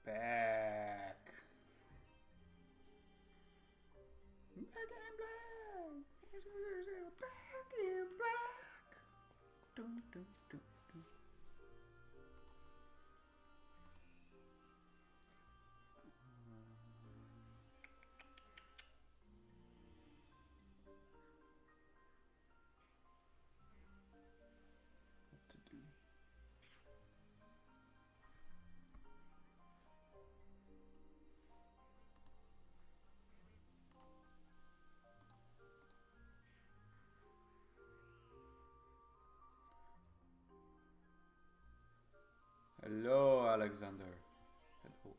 Back. Back in black. Back in black. Dun, dun, dun, dun. What to do? Hello, Alexander. Hello.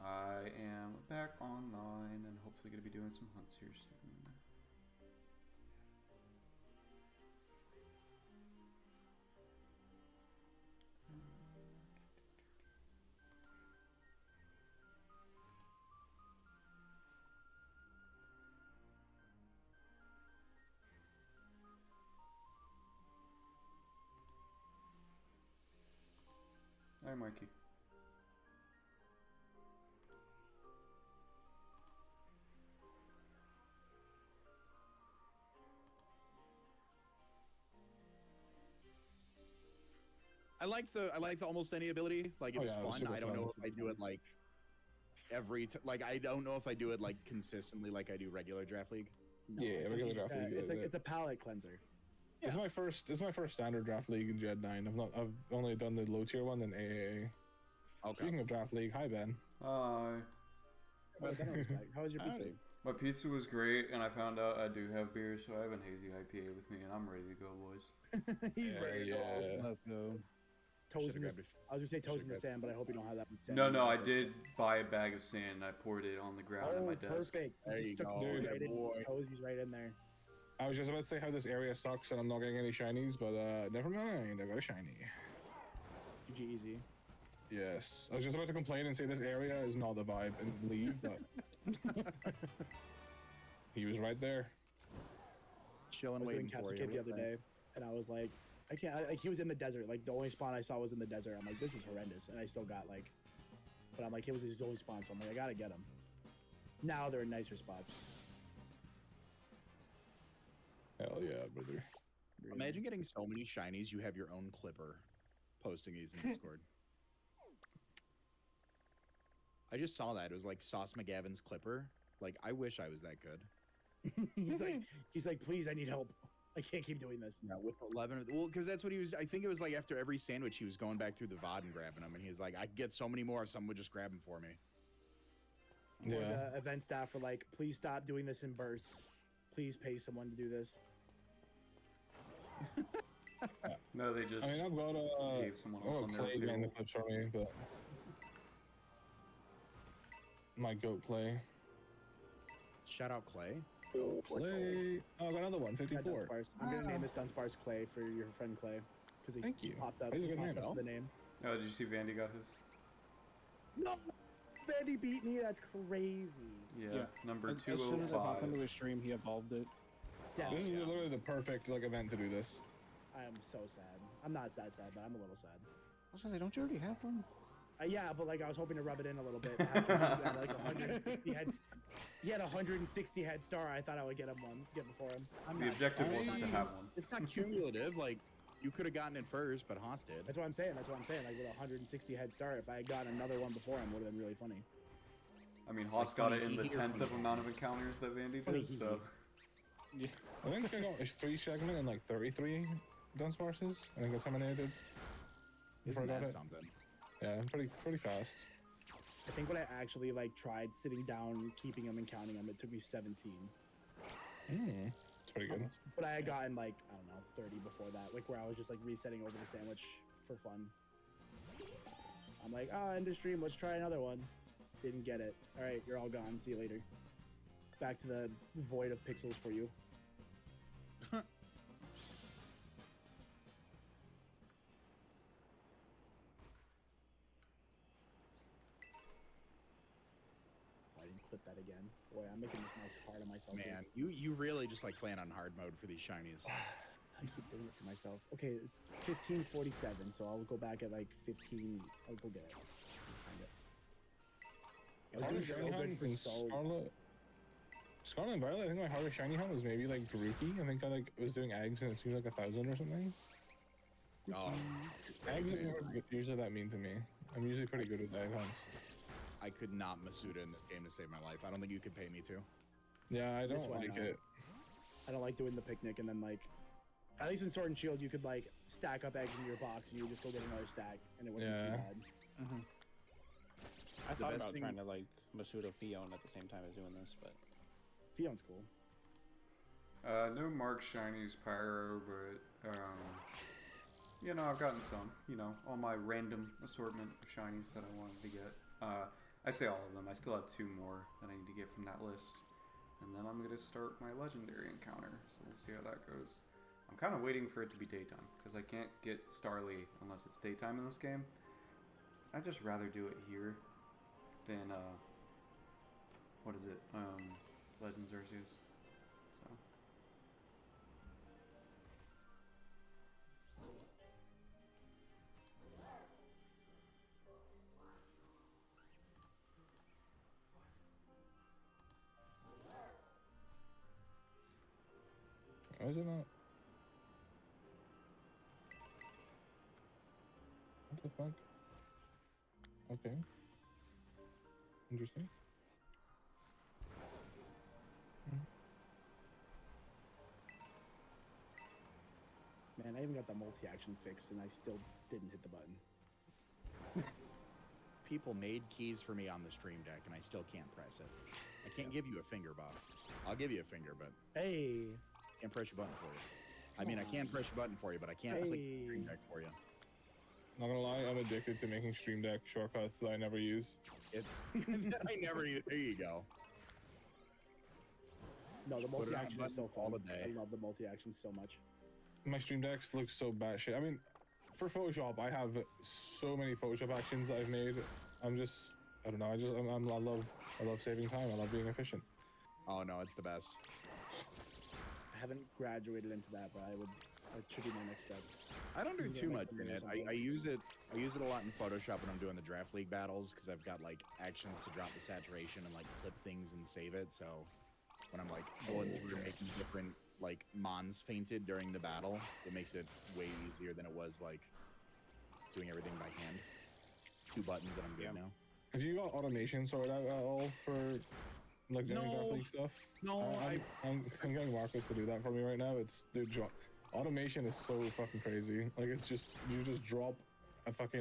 I am back online and hopefully going to be doing some hunts here soon. Hi, Mikey. I like the almost any ability. Like it was fun. I don't know if I do it like I don't know if I do it like consistently like I do regular draft league. No, Yeah, regular draft league. It's a palate cleanser. Yeah. This is my first standard draft league in Jed 9. I've only done the low tier one in AAA. Okay. Speaking of draft league, hi Ben. Hi. How was your pizza? My pizza was great, and I found out I do have beer, so I have an hazy IPA with me, and I'm ready to go, boys. He's ready to go. Let's go. Toes in the, I was gonna say toes in the sand, but I hope you don't have that much sand. No, I did buy a bag of sand, and I poured it on the ground at my desk. Perfect. There you go. Right Toes right in there. I was just about to say how this area sucks and I'm not getting any shinies, but never mind, I got a shiny. GG easy. Yes. I was just about to complain and say this area is not the vibe and leave, but he was right there. Chilling, waiting for you. The other day, and I was like, I can't. Like he was in the desert. Like the only spawn I saw was in the desert. I'm like, this is horrendous, and I still got like, but I'm like, it was his only spawn, so I'm like, I gotta get him. Now they're in nicer spots. Hell yeah, brother. Imagine getting so many shinies, you have your own clipper posting these in Discord. I just saw that. It was like Sauce McGavin's clipper. Like, I wish I was that good. he's like, please, I need help. I can't keep doing this. Yeah, with 11. Well, because that's what he was. I think it was like after every sandwich, he was going back through the VOD and grabbing them. And he's like, I could get so many more if someone would just grab them for me. Yeah. Or the event staff were like, please stop doing this in bursts. Please pay someone to do this. No, they just I've got gave someone else on Clay getting the clips for me, but my goat Clay. Shout out Clay. Goat Clay. Oh, I got another one, 54. I'm gonna name this Dunsparce Clay for your friend Clay because he popped up. He's a good name, the name. Oh, did you see Vandy got his? No, Vandy beat me. That's crazy. Yeah. Number 205. As soon as I popped into his stream, he evolved it. This is literally the perfect event to do this. I am so sad. I'm not that sad, but I'm a little sad. I was gonna say, don't you already have one? Yeah, but like I was hoping to rub it in a little bit. After he had like 160 heads. He had 160 head start. I thought I would get before him. The objective wasn't to have one. It's not cumulative. Like you could have gotten it first, but Haas did. That's what I'm saying. Like with 160 head start, if I had gotten another one before him, would have been really funny. I mean, Haas got it in the 10th of amount of encounters that Vandy did, so. Yeah. I think I got 3 segment and like 33 Dunsparces. I think that's how many I did. Isn't that something? Yeah, pretty fast. I think when I actually like tried sitting down, keeping them and counting them, it took me 17. It's pretty good. But I had gotten like, I don't know, 30 before that, like where I was just like resetting over the sandwich for fun. I'm like, end of stream, let's try another one. Didn't get it. All right, you're all gone. See you later. Back to the void of pixels for you. I didn't clip that again. Boy, I'm making this nice hard on myself. Man, you really just like playing on hard mode for these shinies. I keep doing it to myself. Okay, it's 15:47, so I'll go back at like 15. I'll go get it. I was doing so good for so. Scarlet and Violet, I think my hardest shiny hunt was maybe like Grookey. I think I like was doing eggs and it seems like 1,000 or something. Oh, eggs is never usually that mean to me. I'm usually pretty good with egg hunts. I could not Masuda in this game to save my life. I don't think you could pay me to. Yeah, I don't like it. I don't like doing the picnic and then like, at least in Sword and Shield, you could like stack up eggs in your box and you would just go get another stack and it wasn't too bad. I thought about trying to like Masuda Fion at the same time as doing this, but Fion's cool. No Mark Shinies Pyro, but you know, I've gotten some. You know, all my random assortment of shinies that I wanted to get. I say all of them. I still have 2 more that I need to get from that list, and then I'm gonna start my legendary encounter. So we'll see how that goes. I'm kind of waiting for it to be daytime because I can't get Starly unless it's daytime in this game. I'd just rather do it here than what is it? Legends Arceus. So. Why is it not? What the fuck? Okay. Interesting. Man, I even got the multi-action fixed and I still didn't hit the button. People made keys for me on the stream deck and I still can't press it. I can't give you a finger buff. I'll give you a finger, but hey, can't press your button for you. I mean, I can press your button for you, but I can't click the stream deck for you. Not gonna lie, I'm addicted to making stream deck shortcuts that I never use. It's I never use. There you go. No, the multi-action is so fun. I love the multi-action so much. My stream decks look so batshit. I mean, for Photoshop, I have so many Photoshop actions that I've made. I don't know. I love saving time. I love being efficient. Oh no, it's the best. I haven't graduated into that, but that should be my next step. I don't do too much in it. I use it a lot in Photoshop when I'm doing the draft league battles because I've got like actions to drop the saturation and like clip things and save it. So when I'm like going through and making different like mons fainted during the battle, it makes it way easier than it was like doing everything by hand. 2 buttons and I'm good now. Have you got automation sorted out at all for like draft league stuff? No, I'm getting Marcus to do that for me right now. Automation is so fucking crazy. Like it's just you just drop a file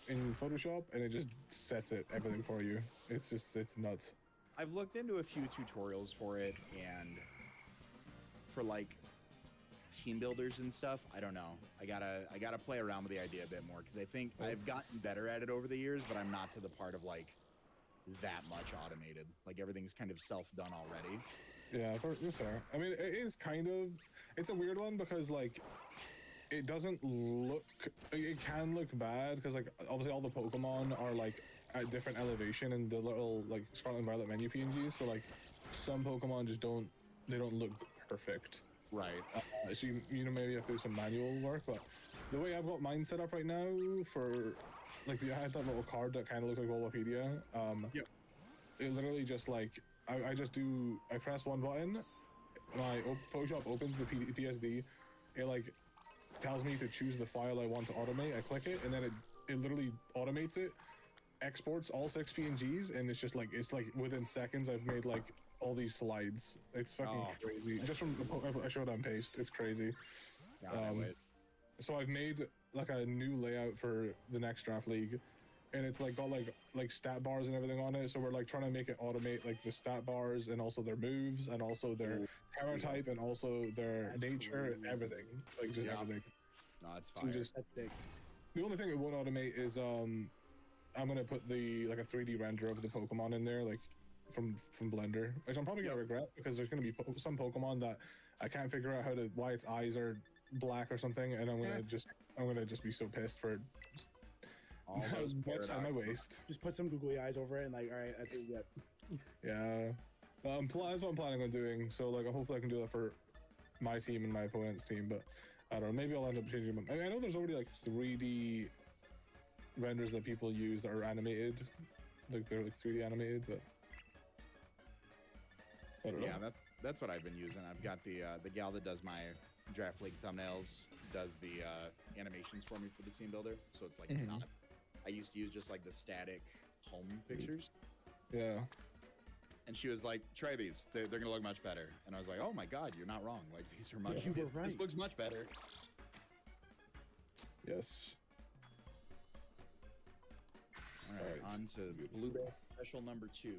in Photoshop and it just sets everything for you. It's nuts. I've looked into a few tutorials for it and for like team builders and stuff. I don't know. I gotta play around with the idea a bit more because I think I've gotten better at it over the years, but I'm not to the part of like that much automated. Like everything's kind of self-done already. Yeah, it's fair. I mean, it's a weird one because like it can look bad because like obviously all the Pokemon are like at different elevation in the little like Scarlet and Violet menu PNGs, so like some Pokemon just don't look perfect. Right. So you know maybe you have to do some manual work, but the way I've got mine set up right now for like I had that little card that kind of looks like Wikipedia. Yep. It literally just like I press one button, my Photoshop opens the PSD. It like tells me to choose the file I want to automate. I click it and then it literally automates it, exports all 6 PNGs, and it's like within seconds I've made like all these slides. It's fucking crazy. Just from I showed on Paste. It's crazy. So I've made like a new layout for the next draft league, and it's like got like stat bars and everything on it. So we're like trying to make it automate like the stat bars and also their moves and also their terror type and also their nature and everything. Like just everything. No, it's fine. That's sick. The only thing it won't automate is I'm gonna put the like a 3D render of the Pokemon in there, like from Blender, which I'm probably gonna regret because there's gonna be some Pokemon that I can't figure out why its eyes are black or something, and I'm gonna just be so pissed for much time I waste. Just put some googly eyes over it and like, all right, that's what you get. Yeah, that's what I'm planning on doing. So like, hopefully I can do that for my team and my opponent's team. But I don't know. Maybe I'll end up changing them. I know there's already like 3D renders that people use that are animated, like they're like 3D animated, but I don't know. Yeah, that's what I've been using. I've got the gal that does my draft league thumbnails, does the animations for me for the team builder. So it's like not. I used to use just like the static home pictures, Yeah. and she was like, "Try these. They're gonna look much better." And I was like, "Oh my god, you're not wrong. Like these are much. You were This right. looks much better." Yes. All right, Alright. on to Blueberry Special number 2.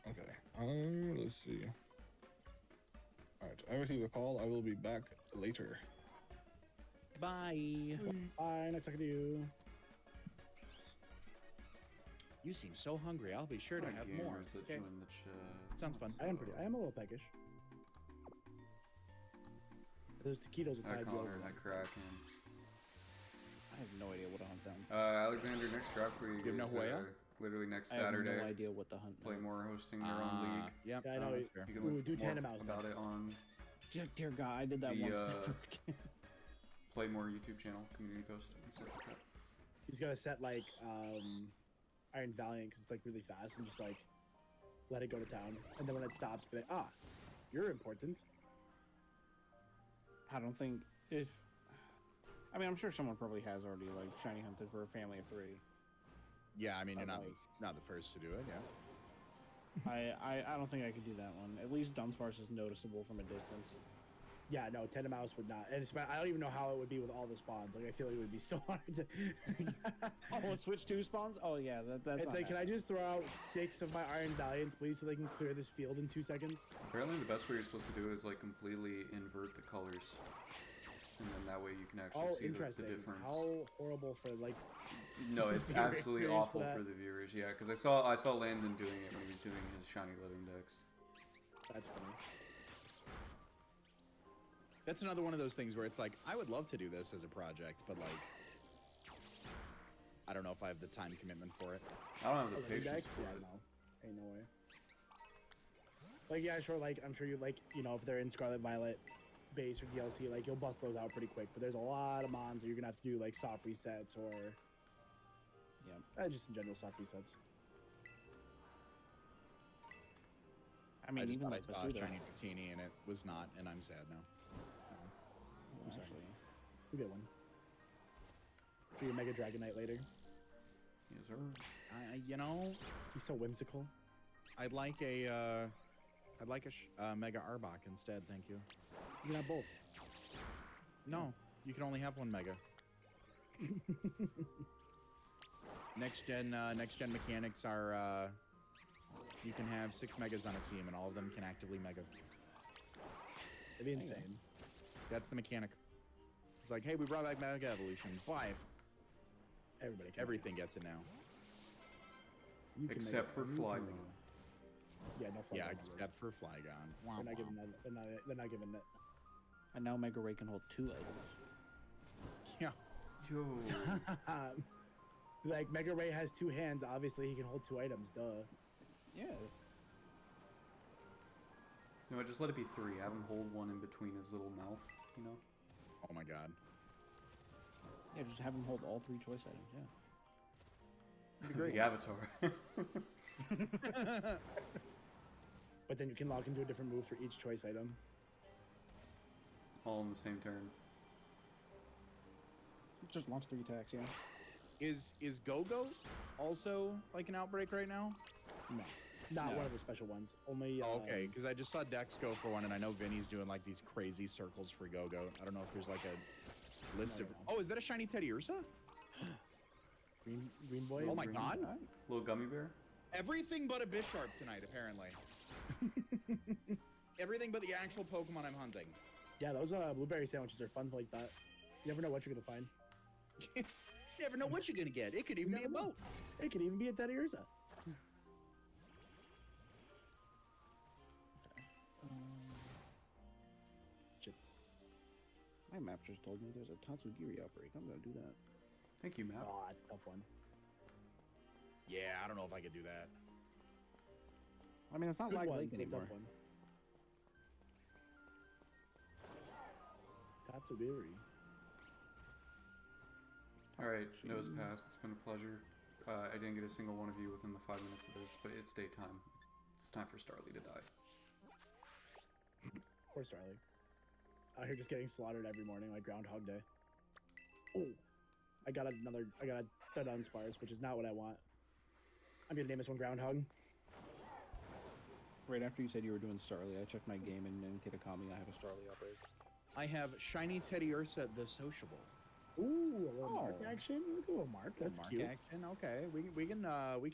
Okay. Let's see. All right. I received a call. I will be back later. Bye. Bye, nice talking to you. You seem so hungry. I'll be sure to Hi, have gamers more. that Okay. join the chat. Sounds fun. I am a little peckish. Those taquitos will Hi, tide you Connor. over. Hi, Kraken. I have no idea what to hunt down. Alexander, next draft for you. You know is, who I am? Literally next I have Saturday. no idea what to hunt. now. Playmore hosting their own league. Yep. Yeah, I know. that's fair. You can Ooh, look do more Tandem House about next. it on Dear God, I did that The, once. uh, Never again. Playmore YouTube channel, community post, and stuff like that. He's gotta set like Iron Valiant because it's like really fast and just like let it go to town, and then when it stops, be like, you're important. I don't think if. I mean, I'm sure someone probably has already like shiny hunted for a family of 3. Yeah, I mean, you're But, not like- not the first to do it. Yeah. I don't think I could do that one. At least Dunsparce is noticeable from a distance. Yeah, no, Tandem Mouse would not, and I don't even know how it would be with all the spawns. Like, I feel like it would be so hard to. Oh, and switch 2 spawns? Oh yeah, that's. It's not like, can I happening. just throw out 6 of my Iron Valiants, please, so they can clear this field in 2 seconds? Apparently, the best way you're supposed to do is like completely invert the colors, and then that way you can actually Oh, see the interesting. difference. How horrible for like. No, it's viewer absolutely experience awful that. for the viewers. Yeah, because I saw Landon doing it when he was doing his shiny living decks. That's funny. That's another one of those things where it's like, I would love to do this as a project, but like, I don't know if I have the time commitment for it. I don't have the Oh, living patience deck? for Yeah, it. no, ain't no way. Like, yeah, sure. Like, I'm sure you like, if they're in Scarlet Violet base or DLC, like you'll bust those out pretty quick. But there's a lot of mons that you're gonna have to do like soft resets or, just in general soft resets. I mean, I just even thought I like saw Basuda. shiny Dratini and it was not, and I'm sad now. I'm sorry. Actually, You get one for your Mega Dragonite later. Yes, sir. You know, He's so whimsical. I'd like a Mega Arbok instead, thank you. You can have both. No, you can only have one Mega. Next gen mechanics are you can have 6 Megas on a team, and all of them can actively Mega. It'd be insane. That's the mechanic. It's like, hey, we brought back Mega Evolution, but Everybody can. everything gets it now. You can Except for make it. Flygon. Yeah, no Flygon. Yeah, numbers. except for Flygon. Wah, They're not wah. giving that. They're not giving that. and now Mega Ray can hold 2 items. Yeah. Yo. Like Mega Ray has 2 hands. Obviously, he can hold 2 items. Duh. Yeah. No, just let it be 3. Have him hold one in between his little mouth, you know? Oh my god. Yeah, just have him hold all 3 choice items. Yeah. The avatar. But then you can lock into a different move for each choice item. All in the same turn. Just launch 3 attacks. Yeah. Is Go-Go also like an outbreak right now? No, not No. one of the special ones. Only. Oh, okay, because I just saw Dex go for one, and I know Vinny's doing like these crazy circles for Go-Go. I don't know if there's like a list No, of. no. Oh, is that a shiny Teddy Ursa? Green Boy. Oh my Green. god! Little gummy bear? Everything but a Bisharp tonight, apparently. Everything but the actual Pokemon I'm hunting. Yeah, those blueberry sandwiches are fun like that. You never know what you're gonna find. You never know what you're gonna get. It could even be a boat. It could even be a Teddy Ursa. My map just told me there's a Tatsugiri outbreak. I'm gonna do that. Thank you, Matt. Oh, that's a tough one. Yeah, I don't know if I could do that. I mean, it's not Good like one, Lake but a anymore. tough one. Tatsugiri. All right, nose pass. It's been a pleasure. I didn't get a single one of you within the 5 minutes of this, but it's daytime. It's time for Starly to die. Poor Starly. Out here just getting slaughtered every morning like Groundhog Day. Oh, I got a Dunsparce, which is not what I want. I'm gonna name this one Groundhog. Right after you said you were doing Starly, I checked my game and in Kitakami I have a Starly upgrade. I have Shiny Teddy Ursa the Sociable. Ooh, a little mark action. Look at a little mark. That's Mark cute. action. Okay, we can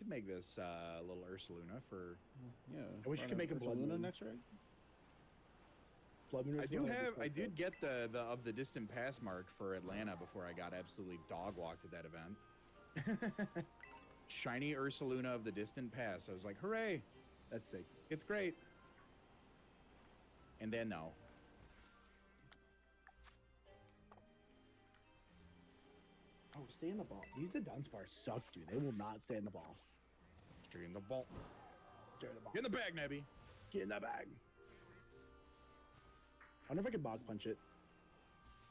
make this little Ursaluna for. Yeah. I wish you could make a Blood Luna Moon. next right? Blood Moon. I did get the of the distant pass mark for Atlanta before I got absolutely dog walked at that event. Shiny Ursaluna of the distant pass. I was like, hooray! That's sick. It's great. And then no. Oh, stay in the ball. These Dunsparce suck, dude. They will not stay in the ball. Straight in the ball. Stay in the ball. Get in the bag, Nebby. Get in that bag. I wonder if I could Mach Punch it.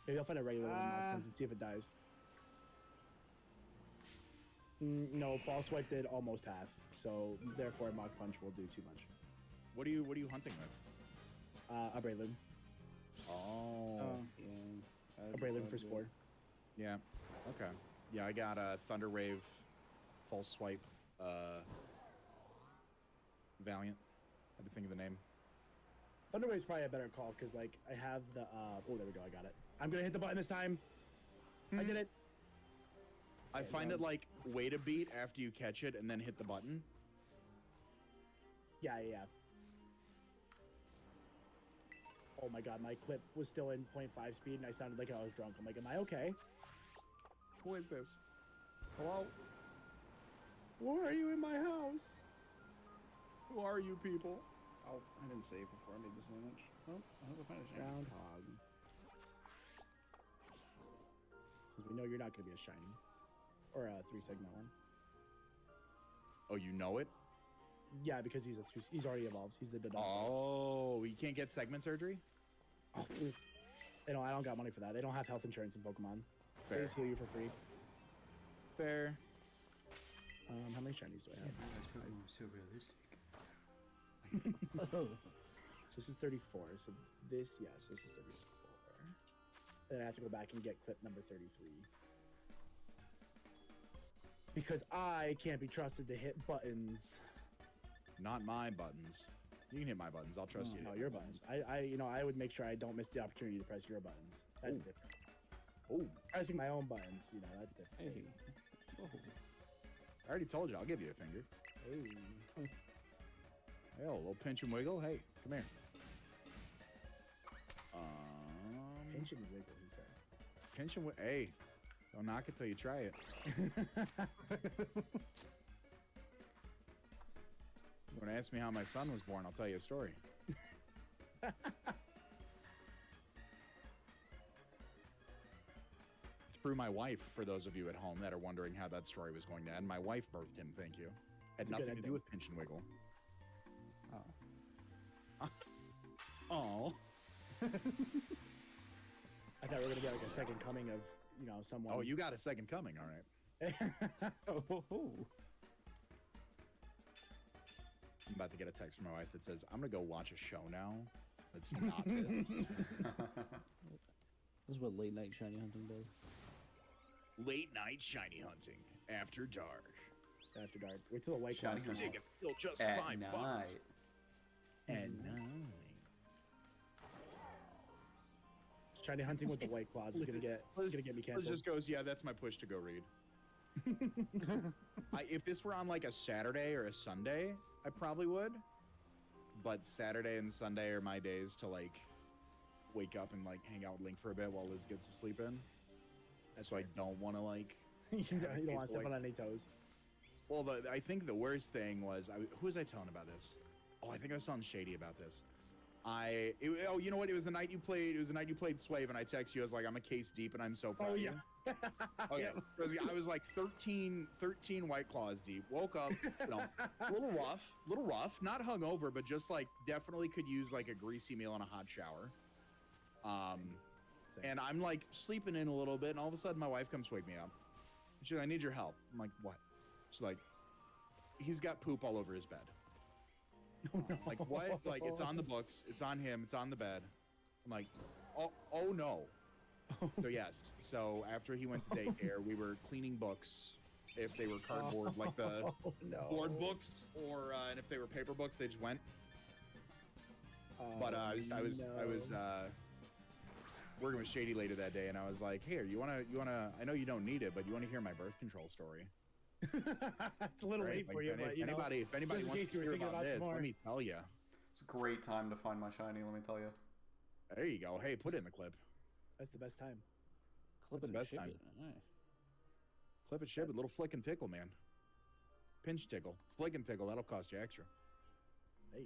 Maybe I'll find a regular Mach Punch and see if it dies. No, Fall Swipe did almost half, so therefore Mach Punch will do too much. What are you hunting with? A Breloom. Oh. Yeah. A Breloom for Spore. Yeah. Okay. Yeah, I got a Thunder Wave, False Swipe, Valiant. I had to think of the name. Thunder Wave's probably a better call because, like, I have the. Oh, there we go. I got it. I'm gonna hit the button this time. I did it. I find that like wait a beat after you catch it and then hit the button. Yeah. Oh my god, my clip was still in 0.5 speed and I sounded like I was drunk. I'm like, am I okay? Who is this? Hello? Why are you in my house? Who are you people? Oh, I didn't save before I made this image. Oh, I hope I find a shiny. Groundhog. Since we know you're not gonna be a shiny. Or a 3-segment one. Oh, you know it? Yeah, because he's already evolved. He's the Dodongo. Oh, you can't get segment surgery? Oh. I don't got money for that. They don't have health insurance in Pokemon. They Fair. just heal you for free. Fair. How many shinies do I have? Pokemon are so realistic. So this is 34. So this is 34. And then I have to go back and get clip number 33. Because I can't be trusted to hit buttons. Not my buttons. You can hit my buttons. I'll trust you. No, your buttons. I would make sure I don't miss the opportunity to press your buttons. That's Ooh. different. Oh, Pressing my own buttons, that's different. Hey. Oh. I already told you. I'll give you a finger. Hey. Hey, a little pinch and wiggle. Hey, come here. Pinch and wiggle, he said. Pinch and wiggle. Hey, don't knock it till you try it. When I ask me how my son was born, I'll tell you a story. Through my wife, for those of you at home that are wondering how that story was going to end. My wife birthed him, thank you. Had It's a good nothing to do ending. with pinch and wiggle. Oh. Oh. I thought we were gonna get like a second coming of, someone. Oh, you got a second coming, all right. Oh. I'm about to get a text from my wife that says, I'm going to go watch a show now. That's not this. This is what late night shiny hunting does. Late night shiny hunting after dark. After dark. Wait till the white Shiny claws come hunting. out. It feel just At $5. night. At night. Shiny hunting with the white claws is gonna get me Liz canceled. just goes, yeah, that's my push to go read. If this were on like a Saturday or a Sunday, I probably would. But Saturday and Sunday are my days to like wake up and like hang out with Link for a bit while Liz gets to sleep in. That's So I don't want to like. you don't want to It's step like- on any toes. Well, I think the worst thing was, who was I telling about this? Oh, I think I was telling Shady about this. You know what? It was the night you played. It was the night you played Swave, and I text you. I was like, I'm a case deep, and I'm so proud. Oh of yeah. you. Oh yeah. I was like 13 White Claws deep. Woke up, a little rough, not hungover, but just like definitely could use like a greasy meal and a hot shower. Same. And I'm like sleeping in a little bit, and all of a sudden my wife comes wake me up. She's like, I need your help. I'm like, what? She's like, he's got poop all over his bed. Oh, no. Like, what? Like, it's on the books. It's on him. It's on the bed. I'm like, oh no. So yes. So after he went to daycare, we were cleaning books. If they were cardboard, like the no. board books, or and if they were paper books, they just went. But I was working with Shady later that day, and I was like, "Here, you wanna? I know you don't need it, but you want to hear my birth control story?" It's a little Right? late Like, for you, but you know, if anybody just in wants case to you were hear thinking about about some this, more. let me tell you. It's a great time to find my shiny, let me tell you. There you go. Hey, put it in the clip. that's the best time. What's the best time? Nice. Clip it, ship it. Little flick and tickle, man. Pinch tickle, flick and tickle. That'll cost you extra. Hey.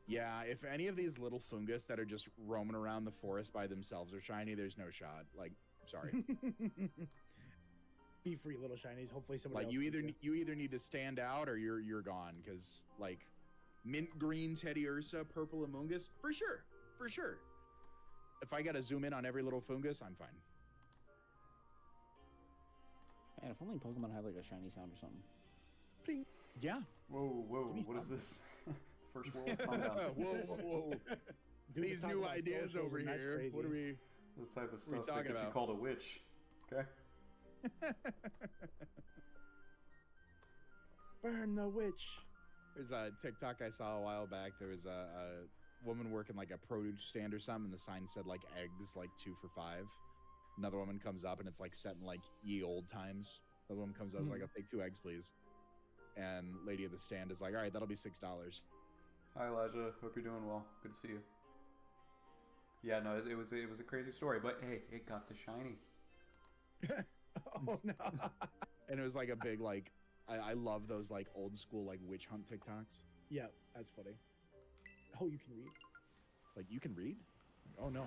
Yeah, if any of these little fungus that are just roaming around the forest by themselves are shiny, there's no shot. Like, sorry. Be free, little shinies. Hopefully, somebody Like else you either need to stand out or you're gone. Because like, mint green Teddy Ursa, purple Amoongus, for sure. If I gotta zoom in on every little fungus, I'm fine. Man, if only Pokemon had like a shiny sound or something. Ping. Yeah. Whoa, Give me what is some. this? First world, calm down. whoa. Dude, These talk new about ideas socials, over and that's here. crazy. What are we? This type of What are we stuff that talking gets you about? called a witch. Okay? Burn the witch. There's a TikTok I saw a while back. There was a woman working like a produce stand or something, and the sign said like eggs, like 2 for $5. Another woman comes up and it's like set in like ye old times. Another woman comes up, like, I'll take 2 eggs, please. And lady at the stand is like, all right, that'll be $6. Hi Elijah, hope you're doing well. Good to see you. Yeah, no, it was a crazy story, but hey, it got the shiny. Oh no. And it was like a big like, I love those like old school like witch hunt TikToks. Yeah, that's funny. Oh, you can read? Like, you can read? Oh no.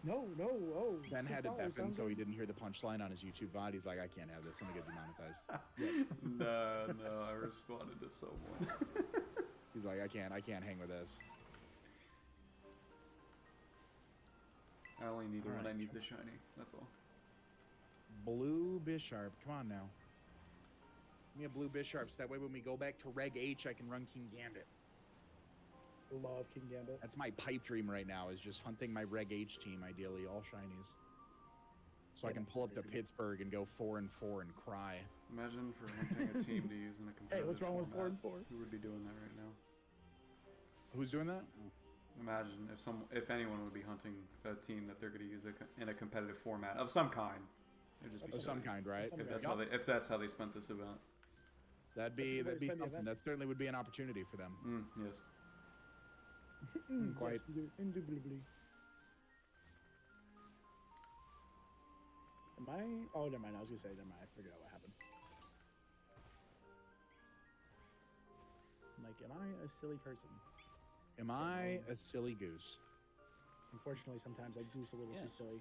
No. Oh. Ben had to $6 deafen sounds so he good. didn't hear the punchline on his YouTube VOD. He's like, I can't have this. I'm gonna get demonetized. No, I responded to someone. He's like, I can't hang with this. I only need it when I Alright. need the shiny. That's all. Blue Bisharp, come on now. Give me a blue Bisharp, so that way when we go back to Reg H, I can run King Gambit. Love King Gambit. That's my pipe dream right now, is just hunting my Reg H team, ideally, all shinies. So I Yeah, can pull up to crazy. Pittsburgh and go 4-4 and cry. Imagine for hunting a team to use in a competitive Hey, what's wrong with 4 format. and 4? Who would be doing that right now? Who's doing that? Imagine if anyone would be hunting a team that they're going to use in a competitive format of some kind. It'd just be Of some silly. kind, right? Some If kind. that's how they spent this event. That'd be That's a way to spend the something. event. That certainly would be an opportunity for them. Yes. Quite. Yes, indubitably. Am I? Oh, never mind. I was gonna say, never mind. I figured out what happened. I'm like, am I a silly person? Am I a silly goose? Unfortunately, sometimes I goose a little too Yes. silly.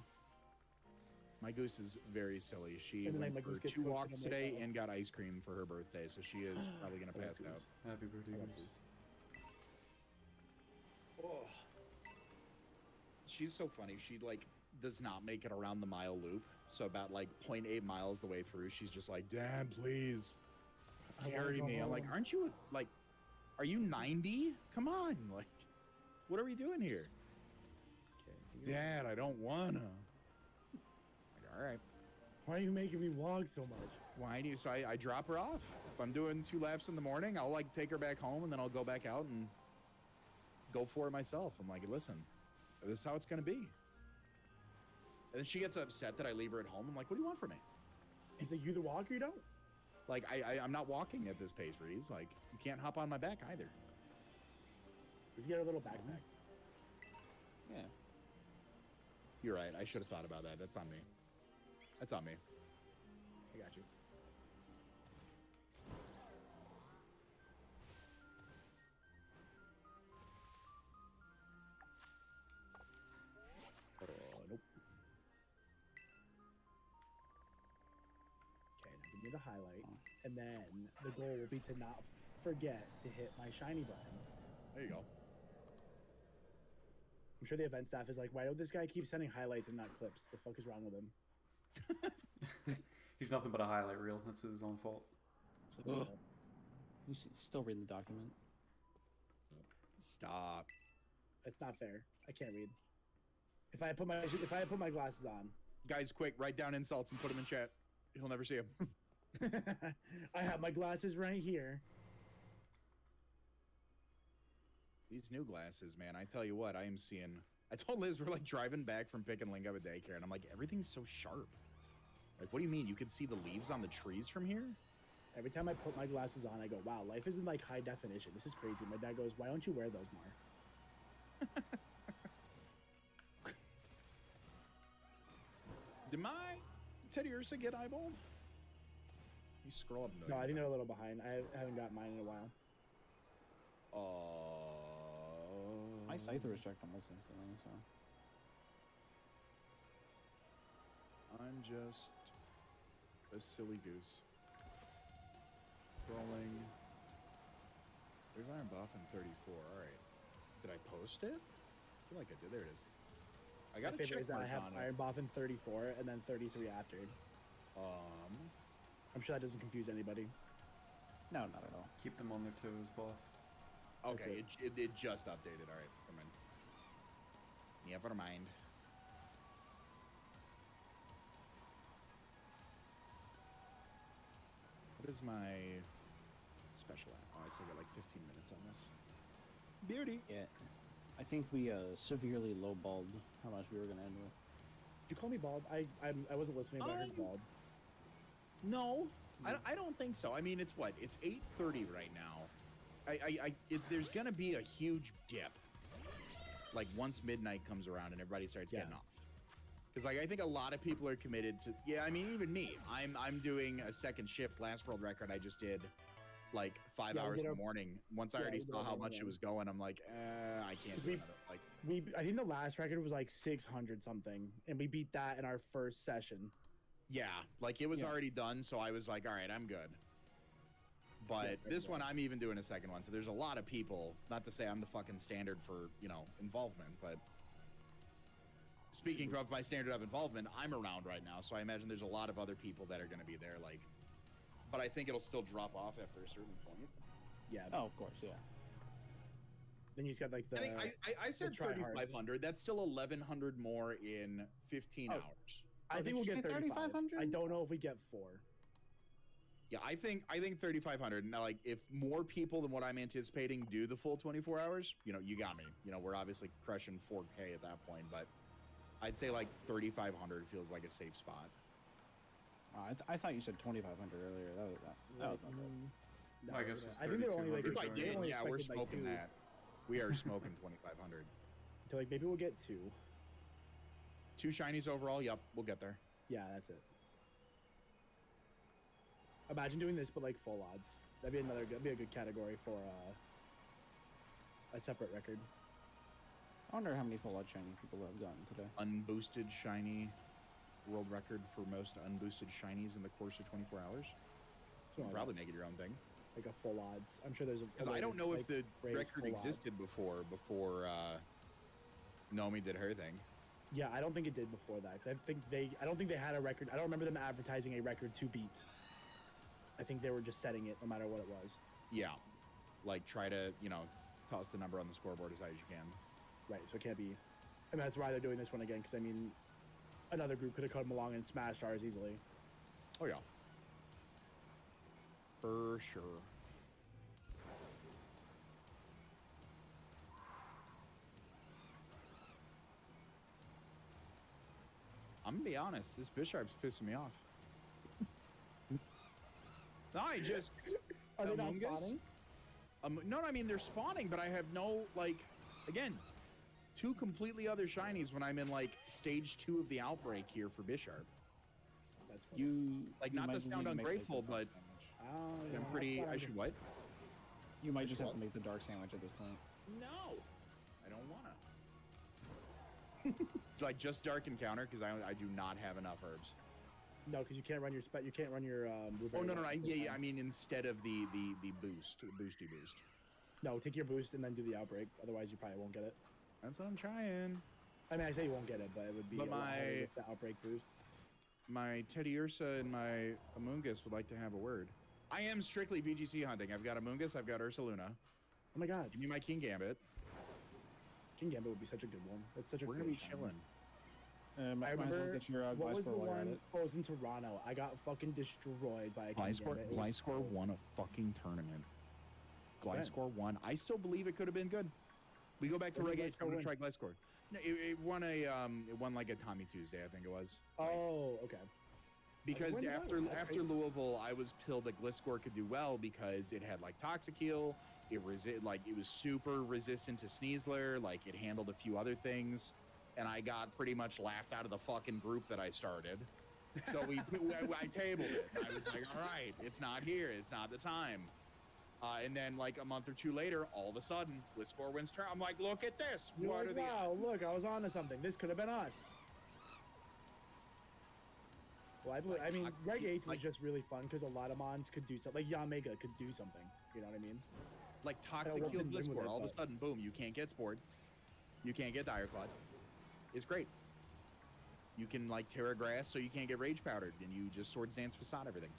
My goose is very silly. She And then went my for goose gets 2 cooked, walks and I'm like, today oh. and got ice cream for her birthday, so she is probably gonna I love pass out. goose. Happy birthday, I love Goose. goose. Oh. She's so funny. She like does not make it around the mile loop. So about like 0.8 miles the way through, she's just like, Dad, please I wanna carry go me. I'm like, home. aren't you like, are you 90? Come on, like, what are we doing here? Okay. Dad, I don't wanna. Like, all right. Why are you making me walk so much? Why do you? So I drop her off. If I'm doing 2 laps in the morning, I'll like take her back home and then I'll go back out and go for it myself. I'm like, listen, this is how it's gonna be. And then she gets upset that I leave her at home. I'm like, what do you want from me? It's like you either walk or you don't. Like, I'm not walking at this pace, Reese. Like, you can't hop on my back either. If you get a little backpack. Yeah. You're right. I should have thought about that. That's on me. That's on me. I got you. Nope. Okay, now give me the highlight, and then the goal will be to not forget to hit my shiny button. There you go. I'm sure the event staff is like, why don't this guy keep sending highlights and not clips? The fuck is wrong with him? He's nothing but a highlight reel. That's his own fault. You still reading the document? Stop. It's not fair. I can't read. If I put my glasses on, Guys, quick, write down insults and put them in chat. He'll never see them. I have my glasses right here. These new glasses, man, I tell you what, I am seeing... I told Liz we're like driving back from picking Link up at daycare, and I'm like, everything's so sharp. Like, what do you mean? You can see the leaves on the trees from here? Every time I put my glasses on, I go, wow, life isn't like high definition. This is crazy. My dad goes, why don't you wear those more? Did my Teddy Ursa get eyeballed? You scroll up. No, I think they're a little behind. I haven't got mine in a while. My Scyther was checked almost instantly, so. I'm just a silly goose. Scrolling. There's Iron Buff in 34. Alright. Did I post it? I feel like I did. There it is. I My gotta favorite check is that I have on it. Iron Buff in 34 and then 33 after. I'm sure that doesn't confuse anybody. No, not at all. Keep them on their toes, buff. Okay, it just updated. Alright, come in. Never mind. What is my special at? Oh, I still got like 15 minutes on this. Beauty. Yeah. I think we severely lowballed how much we were gonna end with. Did you call me bald? I wasn't listening, but I heard bald. No, I don't think so. I mean, it's what? It's 8:30 right now. There's gonna be a huge dip, like once midnight comes around and everybody starts getting off. Because like I think a lot of people are committed to. Yeah, I mean even me. I'm doing a second shift. Last world record I just did, like 5 hours in the morning. Once I already saw how much it was going, I'm like, I can't do another. Like I think the last record was like 600 something, and we beat that in our first session. yeah, like it was already done, so I was like, all right, I'm good. But this one, I'm even doing a second one. So there's a lot of people, not to say I'm the fucking standard for, involvement, but speaking of my standard of involvement, I'm around right now. So I imagine there's a lot of other people that are going to be there. Like, but I think it'll still drop off after a certain point. Yeah. Oh, of course, yeah. Then you just got like the. I said 3,500. That's still 1,100 more in 15 hours. I think we'll get 3,500. I don't know if we get 4. Yeah, I think 3,500. Now, like, if more people than what I'm anticipating do the full 24 hours, you got me. We're obviously crushing 4K at that point, but I'd say like 3,500 feels like a safe spot. I thought you said 2,500 earlier. That was No, I guess it was I think they're only like. 3,200. If I did, only yeah, we're expected, like, smoking 2. that. We are smoking 2,500. So like maybe we'll get 2. 2 shinies overall. Yep, we'll get there. Yeah, that's it. Imagine doing this, but like full odds. That'd be a good category for a separate record. I wonder how many full out shiny people have gotten today. Unboosted shiny world record for most unboosted shinies in the course of 24 hours. So Well, probably make it your own thing. Like a full odds. I'm sure there's a. Because I don't know if the record existed before Nomi did her thing. Yeah, I don't think it did before that. Because I don't think they had a record. I don't remember them advertising a record to beat. I think they were just setting it no matter what it was. Yeah, like try to toss the number on the scoreboard as high as you can. Right, so it can't be. I mean, that's why they're doing this one again. Because I mean, another group could have come along and smashed ours easily. Oh yeah, for sure. I'm gonna be honest. This Bisharp's pissing me off. No, I just. Are they not Among Us? spawning? No, I mean they're spawning, but I have no again, 2 completely other shinies when I'm in stage 2 of the outbreak here for Bisharp. That's funny. You Not might to need sound make, like, ungrateful, the but dark sandwich. I'm pretty. I should what? You might just have to make the dark sandwich at this point. No, I don't wanna. Just dark encounter because I do not have enough herbs. No, because you can't run your You can't run your. Oh no. Yeah. I mean instead of the boost, the boosty boost. No, take your boost and then do the outbreak. Otherwise, you probably won't get it. That's what I'm trying. I mean, I say you won't get it, but it would be But a lot harder with the outbreak boost. my Teddy Ursa and my Amoongus would like to have a word. I am strictly VGC hunting. I've got Amoongus, I've got Ursa Luna. Oh my god, Give me my King Gambit. King Gambit would be such a good one. That's such a We're good gonna be shiny. chilling. I Might as well remember get your what was the Gliscor while you're at one? it. Oh, it was in Toronto. I got fucking destroyed by a King Gambit. It was Gliscor so- won a fucking tournament. When? Gliscor won. I still believe it could have been good. We go back to When did Reggae. Gliscor I'm gonna win? try Gliscor. No, it won a it won like a Tommy Tuesday, I think it was. Oh, okay. Because when did that after win? That's after crazy. Louisville, I was pilled that Gliscor could do well because it had like Toxic Heal. It was super resistant to Sneasler. Like it handled a few other things, and I got pretty much laughed out of the fucking group that I started. So I tabled it. I was like, all right, it's not here. It's not the time. And then like a month or two later, all of a sudden, Gliscor wins turn. I'm like, look at this. You're What like, are the wow, look, I was onto something. This could have been us. Well, I mean, Reg 8 was just really fun because a lot of mons could do something. Like Yamega could do something. You know what I mean? like Toxic what Heal didn't win with Gliscor? it, All of a but- sudden, boom, you can't get Spored. You can't get Dire Clawed. It's great. You can like Terra Grass, so you can't get Rage Powdered, and you just Swords Dance Facade everything.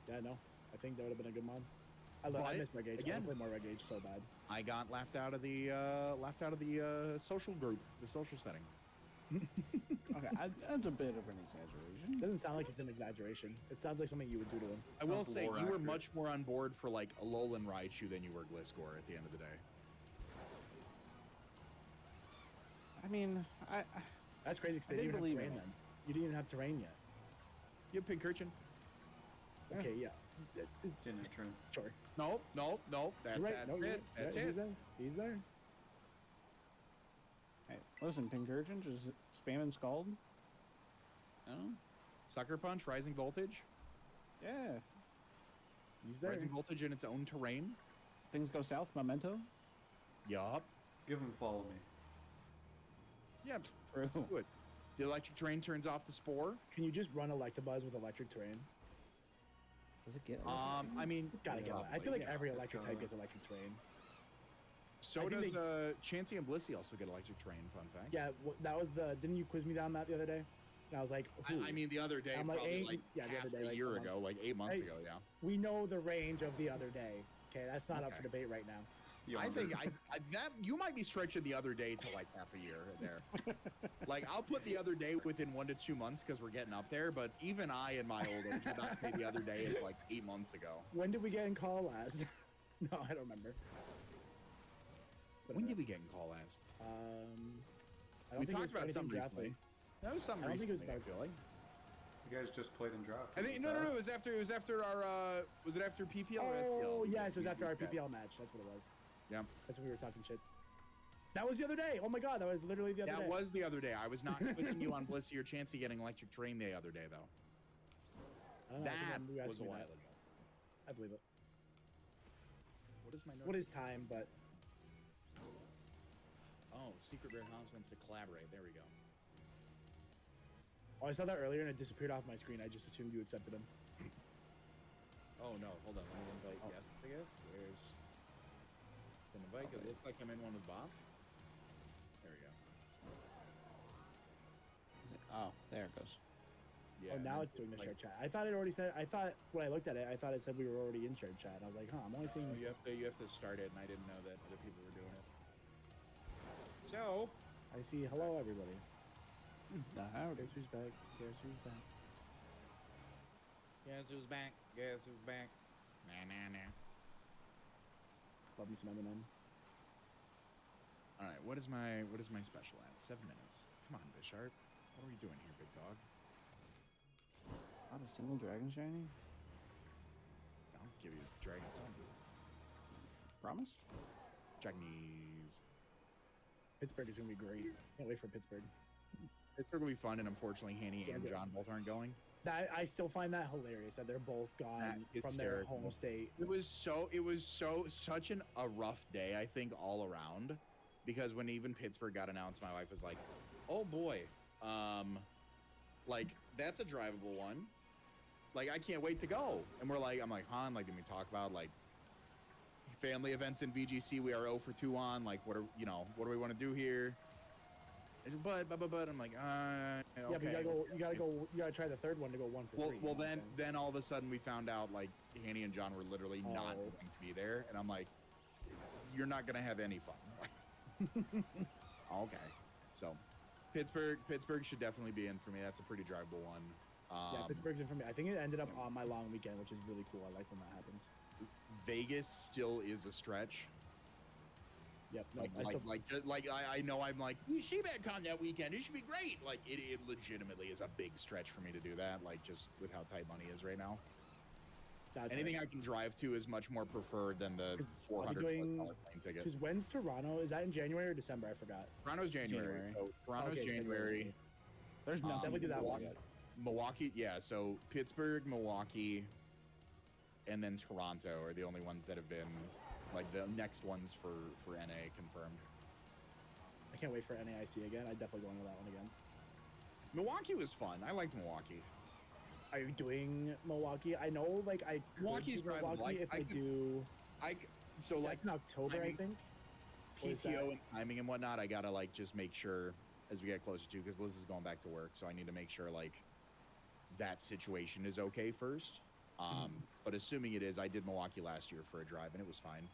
Yeah, no. I think that would have been a good mon. I But, miss Reg 8. I again- want to play more Reg 8 so bad. I got laughed out of the social group, the social setting. Okay, that's a bit of an exaggeration. It doesn't sound like it's an exaggeration. It sounds like something you would do to him. I will Sounds say lore you were accurate. much more on board for like Alolan Raichu than you were Gliscor at the end of the day. I mean, I That's crazy because I they didn't didn't even have believe terrain it. then. You didn't even have terrain yet. You have Pincurchin? Okay, yeah. Didn't turn. Sure. Nope. That's You're right. it. No, you're right. That's Yeah, it. He's there. He's there. hey, listen, Pincurchin just spamming Scald. No, Sucker Punch, Rising Voltage. yeah, He's there. Rising Voltage in its own terrain. things go south. Memento. Yup. Give him follow me. Yeah, True. let's do it. The electric terrain turns off the Spore. Can you just run Electabuzz with electric terrain? Does it get? I mean, It's gotta get. I feel like every electric type gotta- gets electric terrain. So I think does they- Chansey and Blissey also get electric terrain, fun fact. Yeah, that was the. Didn't you quiz me down that the other day? And I was like, I mean, the other day, I'm like, probably eight- like yeah, the half other day, a like, year a month. ago, like 8 months Hey, ago, yeah. we know the range of the other day. Okay, that's not up Okay. for debate right now. I think I that you might be stretching the other day to like half a year there. Like I'll put the other day within 1 to 2 months because we're getting up there. But even I, in my old age, did not say the other day is like 8 months ago. When did we get in call last? No, I don't remember. It's been a When minute. did we get in call as? I don't We think it talked was about anything something draft recently. league. That was something I don't think it was recently. I about- feel like. You guys just played in draft. I think no. It was after our. Was it after PPL or SPL? Oh, yes, it was We- after we our bet. PPL match. That's what it was. Yeah. That's when we were talking shit. That was the other day. Oh my god, that was literally the other day. That was the other day. I was not quizzing you on Blissey or Chansey getting electric terrain the other day, though. I don't know, I think That you asked was a me while that. ago. I believe it. What is my note? What is time? But Oh, Secret Rare House wants to collaborate. There we go. oh, I saw that earlier and it disappeared off my screen. I just assumed you accepted him. Oh no, hold on. Let me invite guest, I guess. There's an invite because it looks like I'm in one with Bob. There we go. Is it- oh, there it goes. Yeah. Oh, now and it's doing the like, shared chat. I thought it already said. I thought when I looked at it, I thought it said we were already in shared chat. And I was like, huh, I'm only seeing. Oh, you have to start it, and I didn't know that other people were doing it. So I see. Hello, everybody. Howdy. Guess who's back? Guess who's back? guess who's back? Guess who's back? Nah. Love me some Eminem. All right, what is my special at? 7 minutes. Come on, Bisharp. What are we doing here, big dog? Not a single dragon shiny. I'll give you Dragon Sun. Promise. Japanese. Pittsburgh is gonna be great. Can't wait for Pittsburgh. It's going to be fun, and unfortunately, Hanny and John both aren't going. I still find that hilarious that they're both gone That is from their hysterical. home state. It was such a rough day, I think, all around, because when even Pittsburgh got announced, my wife was like, "Oh boy, like that's a drivable one. Like I can't wait to go." And I'm like, "Han, like, did we talk about like family events in VGC? We are 0 for 2 on. Like, what do we want to do here?" But I'm like, okay. Yeah, but you gotta try the third one to go 1 for 3. Well, then all of a sudden we found out like Hanny and John were literally not Oh. going to be there, and I'm like, you're not gonna have any fun. Okay, so Pittsburgh should definitely be in for me. That's a pretty drivable one. Yeah, Pittsburgh's in for me. I think it ended up on my long weekend, which is really cool. I like when that happens. Vegas still is a stretch. Yep. No, I know I'm like, you see BadCon that weekend. It should be great. Like, it legitimately is a big stretch for me to do that. Like, just with how tight money is right now. Anything I can drive to is much more preferred than the $400 plane ticket. Because when's Toronto? Is that in January or December? I forgot. Toronto's January. So Toronto's January. There's nothing we do that one yet. Milwaukee, yeah. So Pittsburgh, Milwaukee, and then Toronto are the only ones that have been like the next ones for NA confirmed. I can't wait for NAIC again. I'm definitely going to that one again. Milwaukee was fun. I liked Milwaukee. Are you doing Milwaukee? I know, like, I could Milwaukee's do Milwaukee like, if I do. So like That's in October, I think. PTO and timing and whatnot. I gotta like just make sure as we get closer to, because Liz is going back to work, so I need to make sure like that situation is okay first. But assuming it is, I did Milwaukee last year for a drive and it was fine.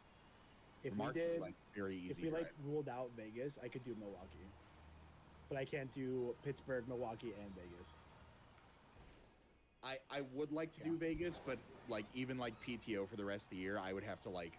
If Mark we did, like very easy. if we drive. like ruled out Vegas, I could do Milwaukee, but I can't do Pittsburgh, Milwaukee, and Vegas. I would like to do Vegas, but like even like PTO for the rest of the year, I would have to like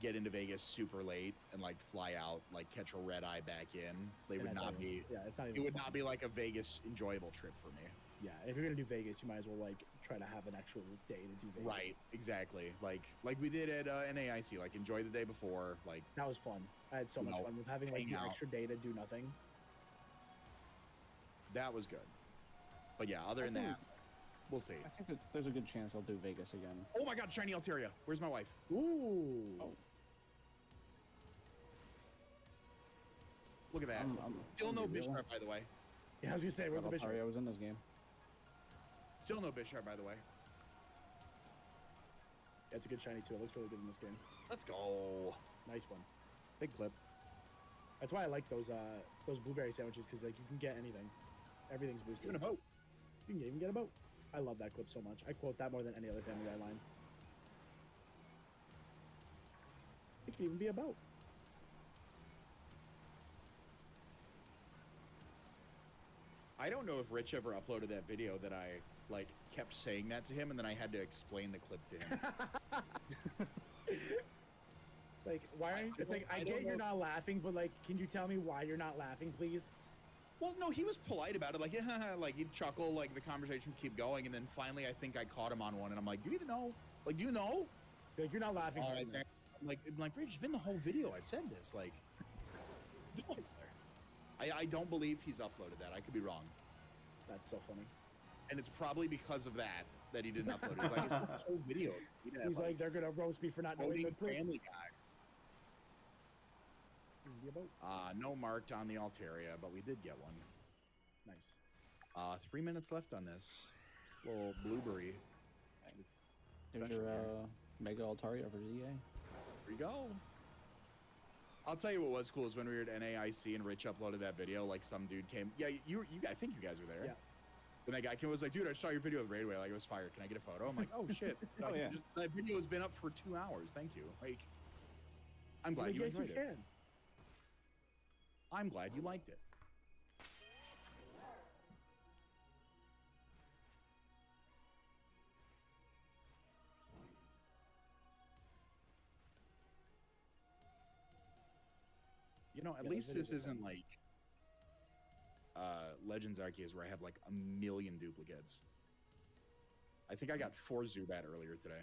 get into Vegas super late and like fly out, like catch a red eye back in. They And would that's not be. Yeah, it's not even. It would fun. not be like a Vegas enjoyable trip for me. Yeah, if you're gonna do Vegas, you might as well like try to have an actual day to do Vegas. Right, exactly. Like we did at NAIC. Like enjoy the day before. Like That was fun. I had so much fun with having like hang the out. extra day to do nothing. that was good. But yeah, other than that, we'll see. I think that there's a good chance I'll do Vegas again. Oh my God, shiny Altaria. Where's my wife? Ooh. Oh. Look at that. Still no Bisharp, by the way. Yeah, I was gonna say, where's the Bishop? I was in this game. Still no Bisharp, by the way. Yeah, it's a good shiny too. It looks really good in this game. Let's go. Nice one. Big clip. That's why I like those blueberry sandwiches, because like you can get anything. Everything's boosted. Even a boat. You can even get a boat. I love that clip so much. I quote that more than any other Family Guy line. It could even be a boat. I don't know if Rich ever uploaded that video that I like kept saying that to him, and then I had to explain the clip to him. It's like, why aren't it's like, I get you're not laughing, but like, can you tell me why you're not laughing, please? Well, no, he was polite about it. Like, yeah, like he'd chuckle, like the conversation would keep going, and then finally, I think I caught him on one, and I'm like, do you even know? Like, do you know? Like, you're not laughing. hard enough. I'm like, Rich, it's been the whole video. I've said this. Like, I don't believe he's uploaded that. I could be wrong, That's so funny. and it's probably because of that he didn't upload it. It's like it's the whole video. He's like, they're gonna roast me for not knowing quoting the proof. Family Guy. Be a boat. No marked on the Altaria, but we did get one. Nice. 3 minutes left on this little blueberry. There's your Mega Altaria for ZA. Here we go. I'll tell you what was cool is when we were at NAIC and Rich uploaded that video. Like some dude came. Yeah, you. I think you guys were there. Yeah. And that guy came and was like, "Dude, I saw your video with Raidway. Like it was fire. Can I get a photo?" I'm like, "Oh shit! Oh, yeah. That video has been up for 2 hours. Thank you. Like, I'm glad you Yes, you enjoyed it. can. I'm glad you liked it." You know, at Yeah, least those this videos are isn't fun. like Legends Arceus where I have like a million duplicates. I think I got 4 Zubat earlier today.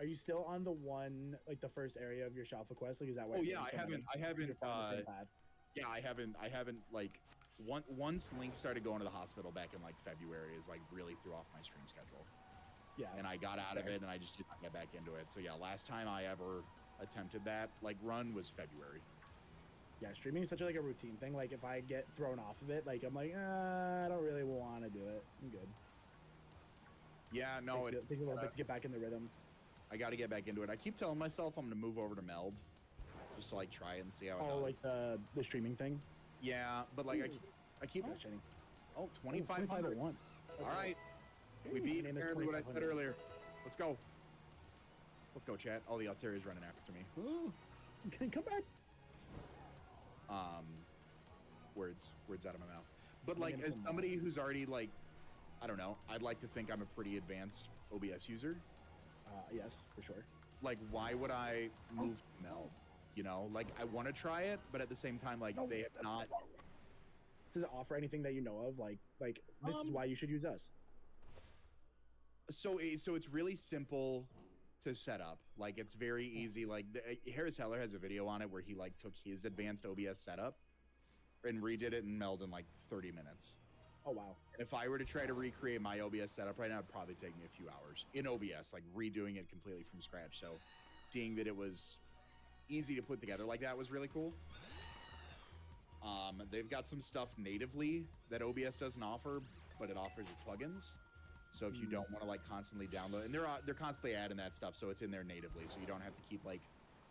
Are you still on the one, like the first area of your Shalfa quest? Like, is that why? Oh you're yeah, doing so many? You're following the same path. Yeah, I haven't like once Link started going to the hospital back in like February is like really threw off my stream schedule. Yeah. And I got out of it and I just did not get back into it. So yeah, last time I ever attempted that like run was February. Yeah, streaming is such like a routine thing. Like if I get thrown off of it, like I'm like, I don't really want to do it. I'm good. Yeah, no, Takes a little bit to get back in the rhythm. I got to get back into it. I keep telling myself I'm going to move over to Meld just to like try it and see how it Oh, does. like the streaming thing. Yeah, but like I keep Oh, shiny. oh 2500. 2501. All right, we Hey, beat my name is apparently what I said 2500. earlier. Let's go. Let's go, chat. All the Alteria's running after me. Come back. Words out of my mouth. But My like, name is as Lamar. somebody who's already like, I don't know, I'd like to think I'm a pretty advanced OBS user. Yes, for sure. Like, why would I move to Meld? You know, like I want to try it, but at the same time, like they have not. Does it offer anything that you know of? Like this is why you should use us. So it's really simple to set up. Like it's very easy. Like Harris Heller has a video on it where he like took his advanced OBS setup and redid it in Meld in like 30 minutes. Oh wow. And if I were to try to recreate my OBS setup right now, it'd probably take me a few hours in OBS, like redoing it completely from scratch. So seeing that it was easy to put together like that was really cool. They've got some stuff natively that OBS doesn't offer, but it offers with plugins. So if you don't want to like constantly download, and they're constantly adding that stuff, so it's in there natively, so you don't have to keep like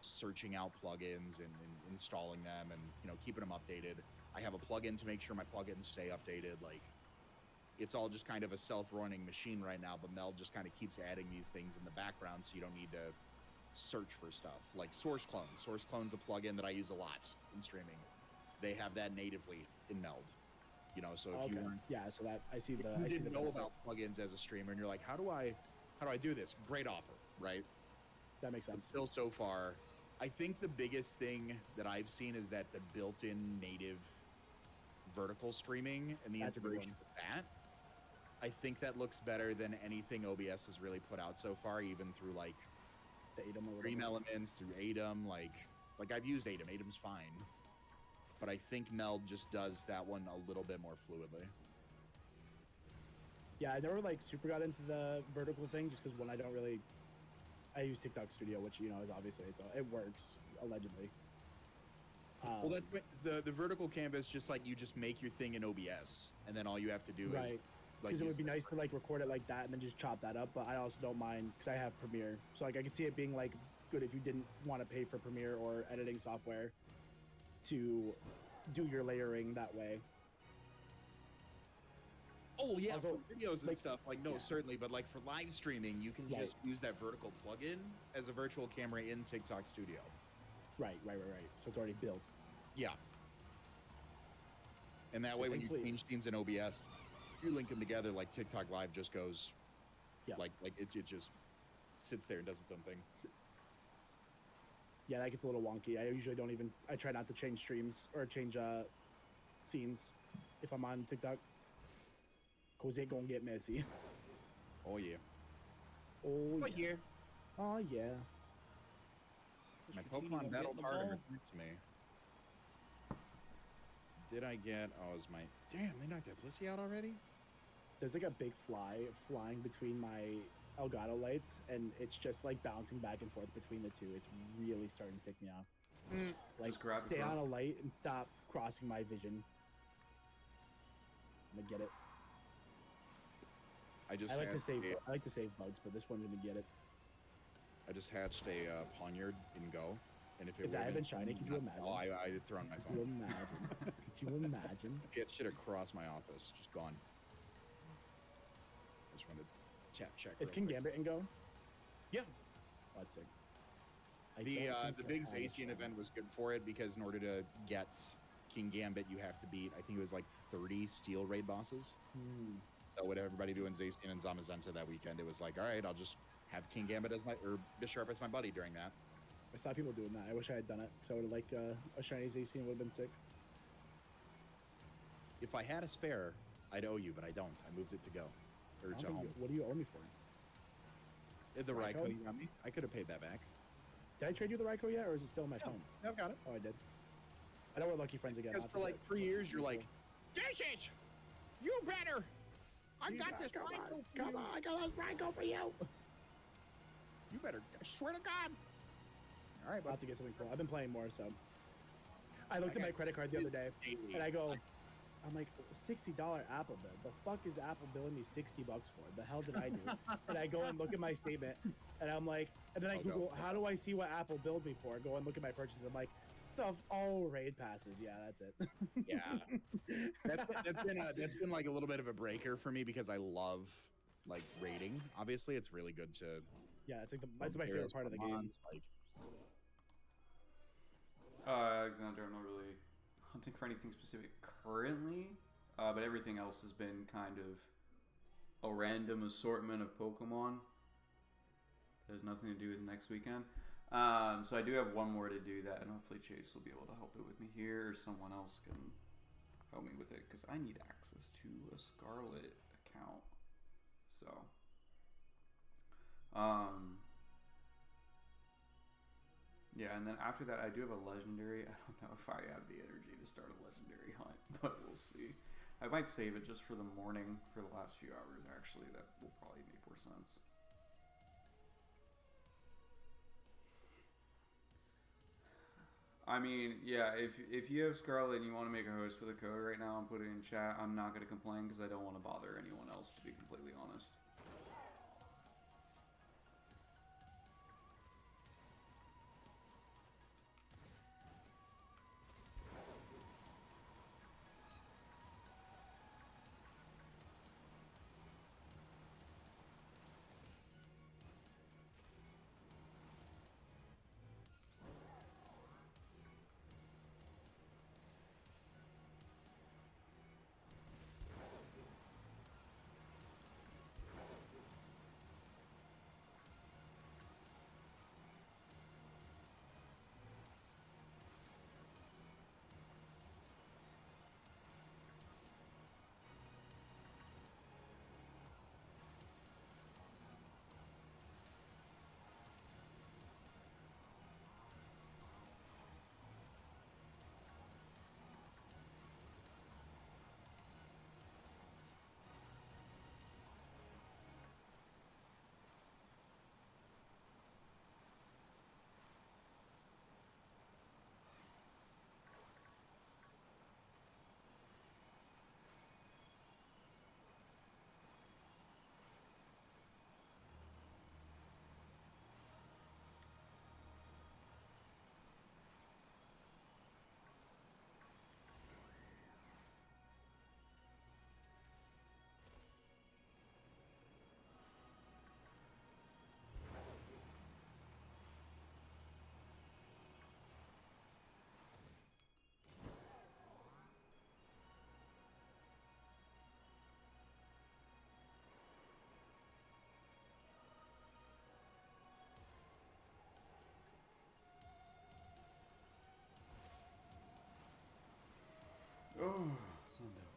searching out plugins and installing them and keeping them updated. I have a plugin to make sure my plugins stay updated. Like it's all just kind of a self-running machine right now, but Meld just kind of keeps adding these things in the background, so you don't need to search for stuff. Like Source Clone. Source Clone's a plugin that I use a lot in streaming. They have that natively in Meld. So if you weren't, so that I see the you I see didn't the know benefit. about plugins as a streamer, and you're like, how do I do this? Great offer, right? That makes But sense. still, so far, I think the biggest thing that I've seen is that the built-in native vertical streaming and the That's a good integration with that. I think that looks better than anything OBS has really put out so far, even through like The Atom or Dream whatever. Elements, through Atom. Like I've used Atom. Atom's fine. But I think Meld just does that one a little bit more fluidly. Yeah, I never like super got into the vertical thing just because when I use TikTok Studio, which is obviously it works allegedly. Well, that's the vertical canvas. Just like you just make your thing in OBS, and then all you have to do is Right. like Because it use would be nice to like record it like that and then just chop that up, but I also don't mind because I have Premiere, so like I could see it being like good if you didn't want to pay for Premiere or editing software to do your layering that way. Oh yeah, Also, for videos and like, stuff. Like no, yeah. certainly, but like for live streaming, you can Right. just use that vertical plugin as a virtual camera in TikTok Studio. Right. So it's already built. Yeah. And that So way, when you thankfully- change scenes in OBS, you link them together. Like TikTok Live just goes, Yeah. like it just sits there and does its own thing. Yeah, that gets a little wonky. I usually don't even. I try not to change streams or change scenes if I'm on TikTok, cause it gonna get messy. Oh yeah. Oh yeah. yeah. Oh yeah. My Mr. Teeny, Pokemon I'm Battle getting the card ball. hurts me. Did I get? Oh, is my damn? They knocked that Blissey out already? There's like a big fly flying between my Elgato lights, and it's just like bouncing back and forth between the two. It's really starting to tick me off. Like, Just grab it, stay bro. on a light and stop crossing my vision. I'm gonna get it. I just I like to hatched save. a- I like to save bugs, but this one's gonna get it. I just hatched a poniard in Go, and if it If that would've had been shiny, could you imagine? Oh, I'd thrown my Could you phone. imagine? Could you imagine? Get shit across my office, just gone. I just wanted to tap check. Is real King quick. Gambit in Go? Yeah. Oh, that's sick. I The don't think the I big have it. Zacian event was good for it because in order to get King Gambit, you have to beat, I think it was like 30 steel raid bosses. So what everybody doing Zacian and Zamazenta that weekend, it was like, all right, I'll just have King Gambit as or Bisharp as my buddy during that. I saw people doing that. I wish I had done it because I would have liked a shiny Zacian. Would have been sick. If I had a spare, I'd owe you, but I don't. I moved it to Go. Or I don't to think home. What do you owe me for? The Raikou? Raikou you got me? I could have paid that back. Did I trade you the Raikou yet, or is it still on my phone? Yeah, I've got it. Oh, I did. I know we're lucky friends again. Because not for to like get- 3 years, you're like, this is, you better. I've got this Come Raikou on, for come you. on, I got this Raikou for you. You better, I swear to God. All right, I'll but have to get something cool. I've been playing more, so. I looked at my Okay. credit card the other day, daily. and I go, I'm like, $60 Apple bill. The fuck is Apple billing me $60 for? The hell did I do? And I go and look at my statement, and I'm like, and then I I'll go. Google, how do I see what Apple billed me for? Go and look at my purchases. I'm like, Oh, raid passes. Yeah, that's it. Yeah, that's been like a little bit of a breaker for me because I love like raiding. Obviously, it's really good to. Yeah, it's like that's my favorite part of the game. Like, Alexander, I'm not really hunting for anything specific currently, but everything else has been kind of a random assortment of Pokemon. There's nothing to do with next weekend. So I do have one more to do that, and hopefully Chase will be able to help it with me here, or someone else can help me with it, because I need access to a Scarlet account. So, yeah, and then after that, I do have a legendary. I don't know if I have the energy to start a legendary hunt, but we'll see. I might save it just for the morning, for the last few hours, actually. That will probably make more sense. I mean, yeah, if you have Scarlet and you want to make a host with a code right now and put it in chat, I'm not going to complain because I don't want to bother anyone else, to be completely honest. Oh, sundown.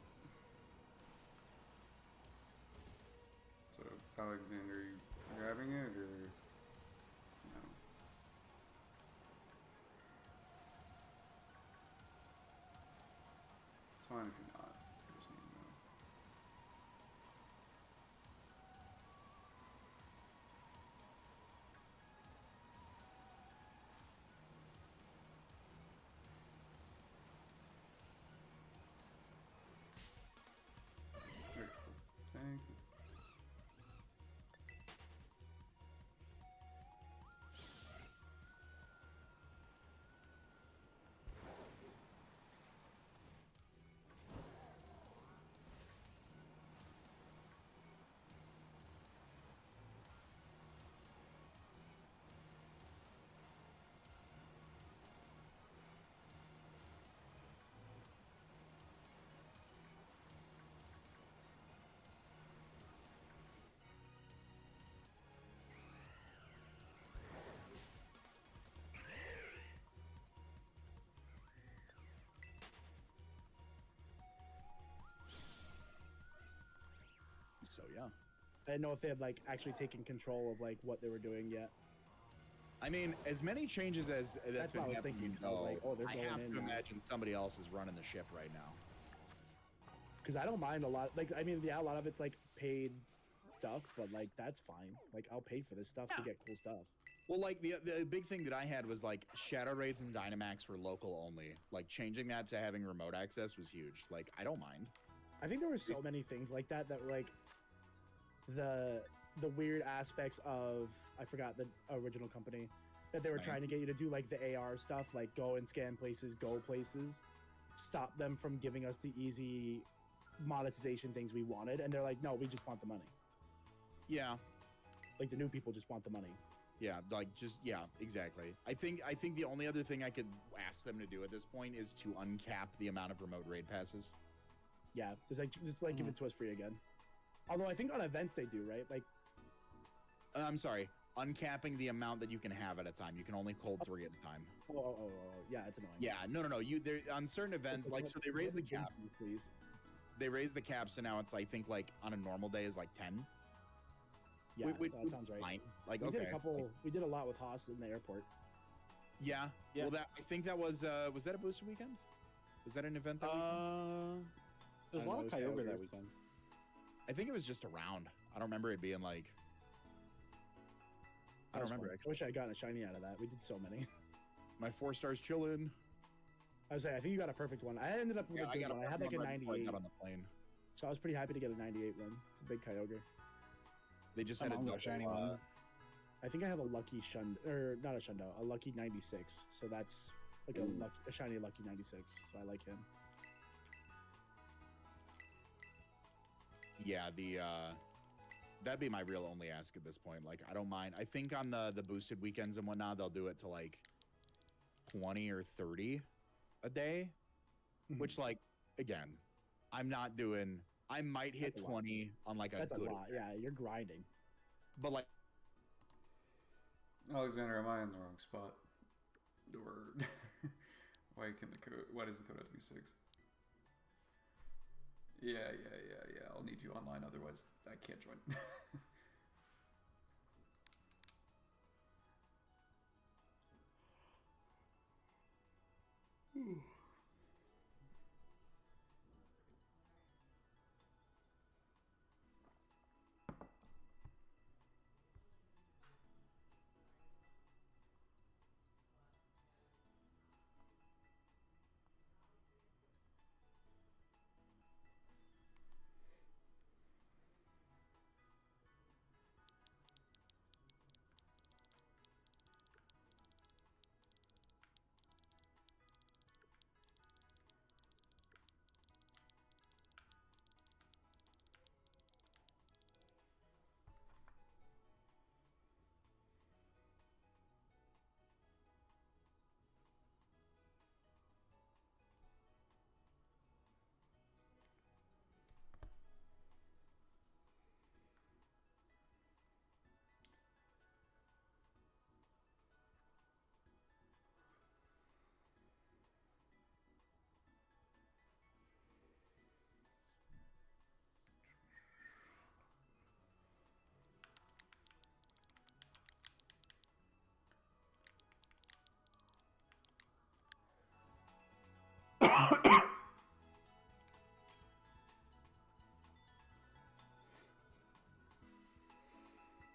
So, Alexander, you grabbing it, or no? It's fine if you're not. I just need to know. Very cool. Thank you. so yeah. I didn't know if they had like actually taken control of like what they were doing yet. I mean, as many changes as that's been what I was happening, thinking. I was like, oh, they're I going have in to now. imagine somebody else is running the ship right now. Because I don't mind a lot. Like, I mean, yeah, a lot of it's like paid stuff, but like that's fine. Like, I'll pay for this stuff to get cool stuff. Well, like the big thing that I had was like Shadow Raids and Dynamax were local only. Like changing that to having remote access was huge. Like I don't mind. I think there were so many things like that that were like the weird aspects of, I forgot the original company, that they were Right. trying to get you to do like the AR stuff, like go and scan places, go places, stop them from giving us the easy monetization things we wanted. And they're like, no, we just want the money. Yeah. Like the new people just want the money. Yeah, like just exactly. I think the only other thing I could ask them to do at this point is to uncap the amount of remote raid passes. Yeah, just like give it to us free again. Although I think on events they do, right? Like, I'm sorry, uncapping the amount that you can have at a time. You can only hold 3 at a time. oh, yeah, it's annoying. Yeah, no. You there on certain events, like so they raise the cap. Please. They raise the cap, so now it's I think like on a normal day is like 10. Yeah, that sounds right. Fine. Like We okay. did a couple. We did a lot with Haas in the airport. Yeah. Yeah. Well, I think that was that a booster weekend? Was that an event that weekend? There's a I lot don't of know, Kyogre that Kyogres. weekend. I think it was just a round. I don't remember it being like. I don't remember I actually. wish I had gotten a shiny out of that. We did so many. My 4 stars chilling. I was saying, I think you got a perfect one. I ended up with Yeah, a I good got one. I had like a right before I 98, got on the plane. so I was pretty happy to get a 98 one. It's a big Kyogre. They just My had a mom's got double, a shiny one. I think I have a lucky or not a Shundo, a lucky 96. So that's like a shiny lucky 96. So I like him. Yeah, that'd be my real only ask at this point. Like, I don't mind. I think on the boosted weekends and whatnot, they'll do it to like 20 or 30 a day, Mhm. which like again, I'm not doing. I might hit That's a lot. 20 on like a That's a good, lot. Yeah, you're grinding. but like Alexander, am I in the wrong spot? Or why can the code? Why does the code have to be 6? Yeah. I'll need you online, otherwise I can't join.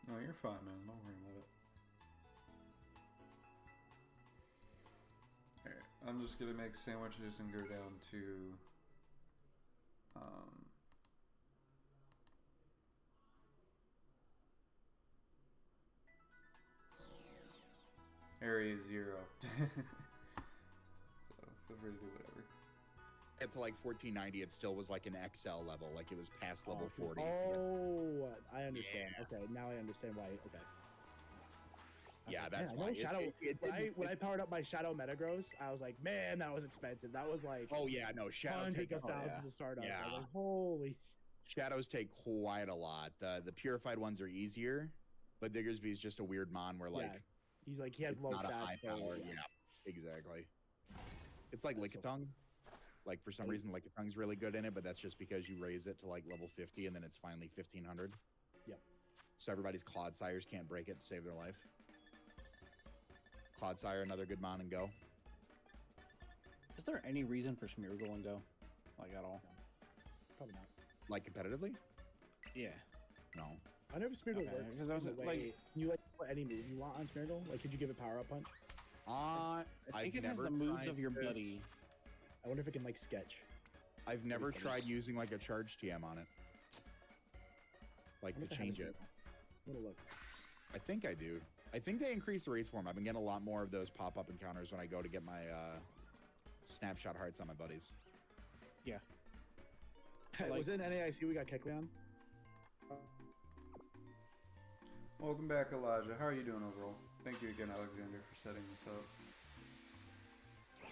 No, you're fine, man. Don't worry about it. Alright, I'm just gonna make sandwiches and go down to Area 0. So feel free to do whatever. get to like 1490, it still was like an XL level, like it was past level 'cause- 40. Oh, I understand. Okay, now I understand why. Okay. I was Yeah, like, that's man, I why. know Shadow. It- when I powered up my Shadow Metagross, I was like, man, that was expensive. That was like Oh yeah, no, Shadow hundreds take of thousands of Stardust. I was Yeah. like, holy. Shadows take quite a lot. The purified ones are easier, but Diggersby is just a weird mon where like Yeah, he's like he has it's low not a stats. high so, power. yeah. Yeah, exactly. It's like That's so Lickitung. Like for some Right. reason, Lickitung's really good in it, but that's just because you raise it to like level 50 and then it's finally 1500. Yep. So everybody's Clodsires can't break it to save their life. Clodsire, another good mon and go. Is there any reason for Smeargle and Go? Like at all? Probably not. Like competitively? Yeah. No. I wonder if Smeargle Okay, works. 'cause I was in the like- way- can you like put any move you want on Smeargle? Like, could you give it Power Up Punch? I think it has the moves of your buddy. I wonder if it can like sketch. I've never funny. tried using like a charge TM on it. Like I to wonder if I have change a it. Smeargle. I'm gonna look. I think I do. I think they increased the rates for them. I've been getting a lot more of those pop-up encounters when I go to get my snapshot hearts on my buddies. Yeah. Was it an NAIC we got kicked on? Welcome back, Elijah. How are you doing overall? Thank you again, Alexander, for setting this up.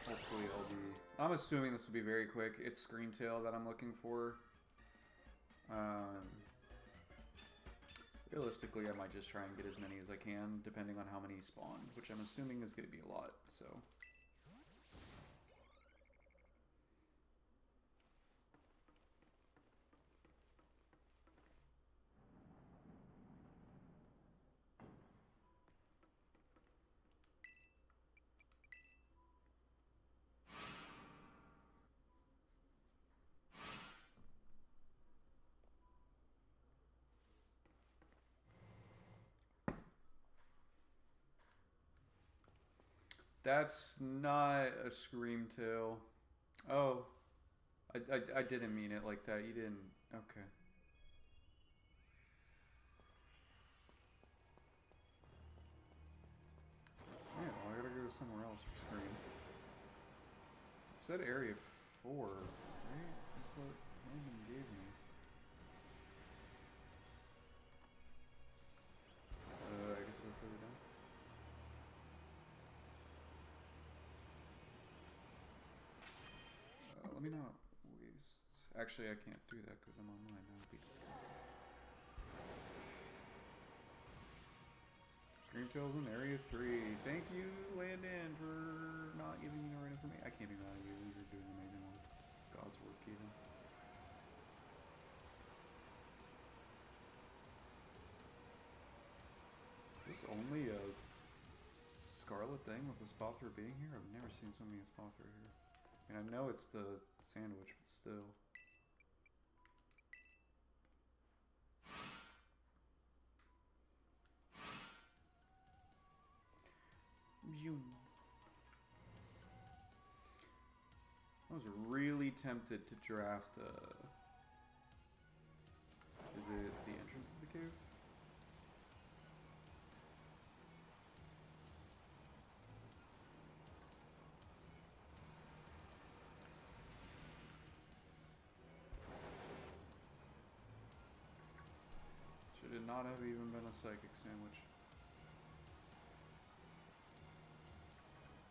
Hopefully it'll be... I'm assuming this will be very quick. It's Screamtail that I'm looking for. Realistically, I might just try and get as many as I can, depending on how many spawn, which I'm assuming is going to be a lot, so... That's not a Screamtail. Oh. I didn't mean it like that. You didn't. Okay. Man, well, I gotta go somewhere else for Scream. It said Area 4, right? That's what Random gave me. I guess I'll go further down. Let me not waste... Actually, I can't do that because I'm online. That would be disgusting. Screamtail's in Area 3. Thank you, Landon, for not giving me the right information. I can't be mad at you. You're doing amazing work. God's work, even. Is this only a Scarlet thing with the Spothra being here? I've never seen so many Spothra here. I mean, I know it's the sandwich, but still. I was really tempted to draft, is it the entrance to the cave? Should it not have even been a psychic sandwich?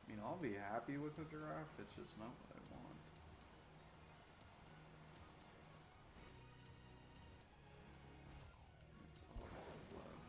I mean, I'll be happy with a giraffe, it's just not what I want. It's all to the left.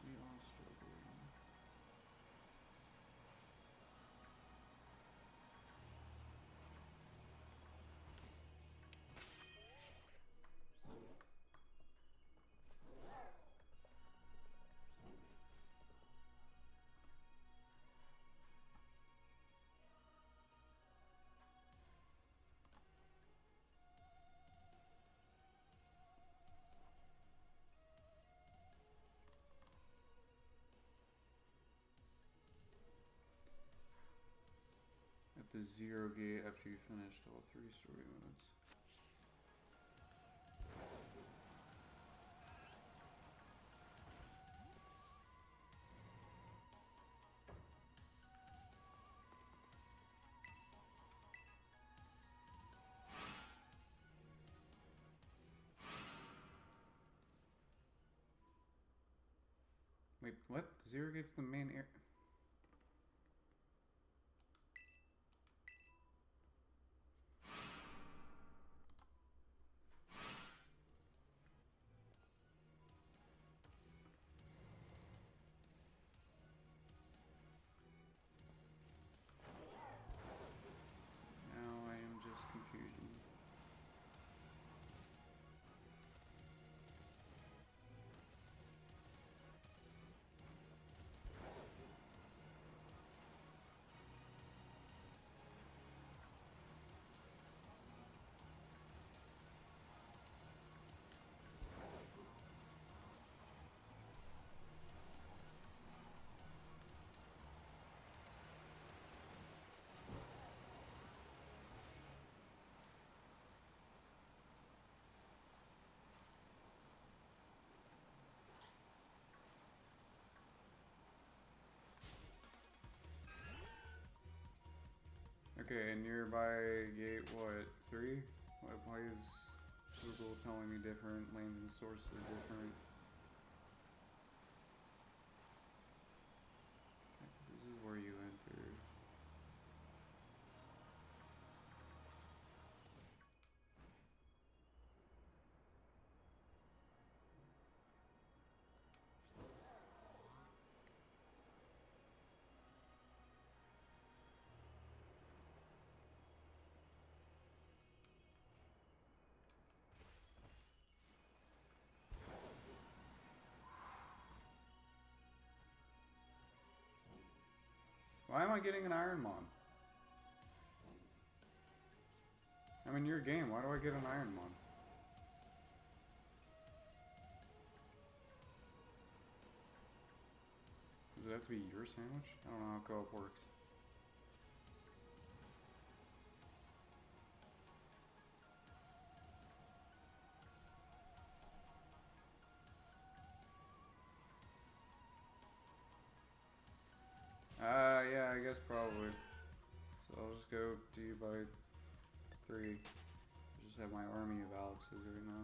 We are struggling. At the 0 gate after you finished all 3 story modes. Wait, what? 0 gate's the main area? Okay, nearby gate, what, 3? Why is Google telling me different? Landing source is different. This is where you enter. Why am I getting an Iron Mon? I'm in your game. Why do I get an Iron Mon? Does it have to be your sandwich? I don't know how co-op works. Yeah, I guess probably. So I'll just go to you by 3. I just have my army of Alexes right now.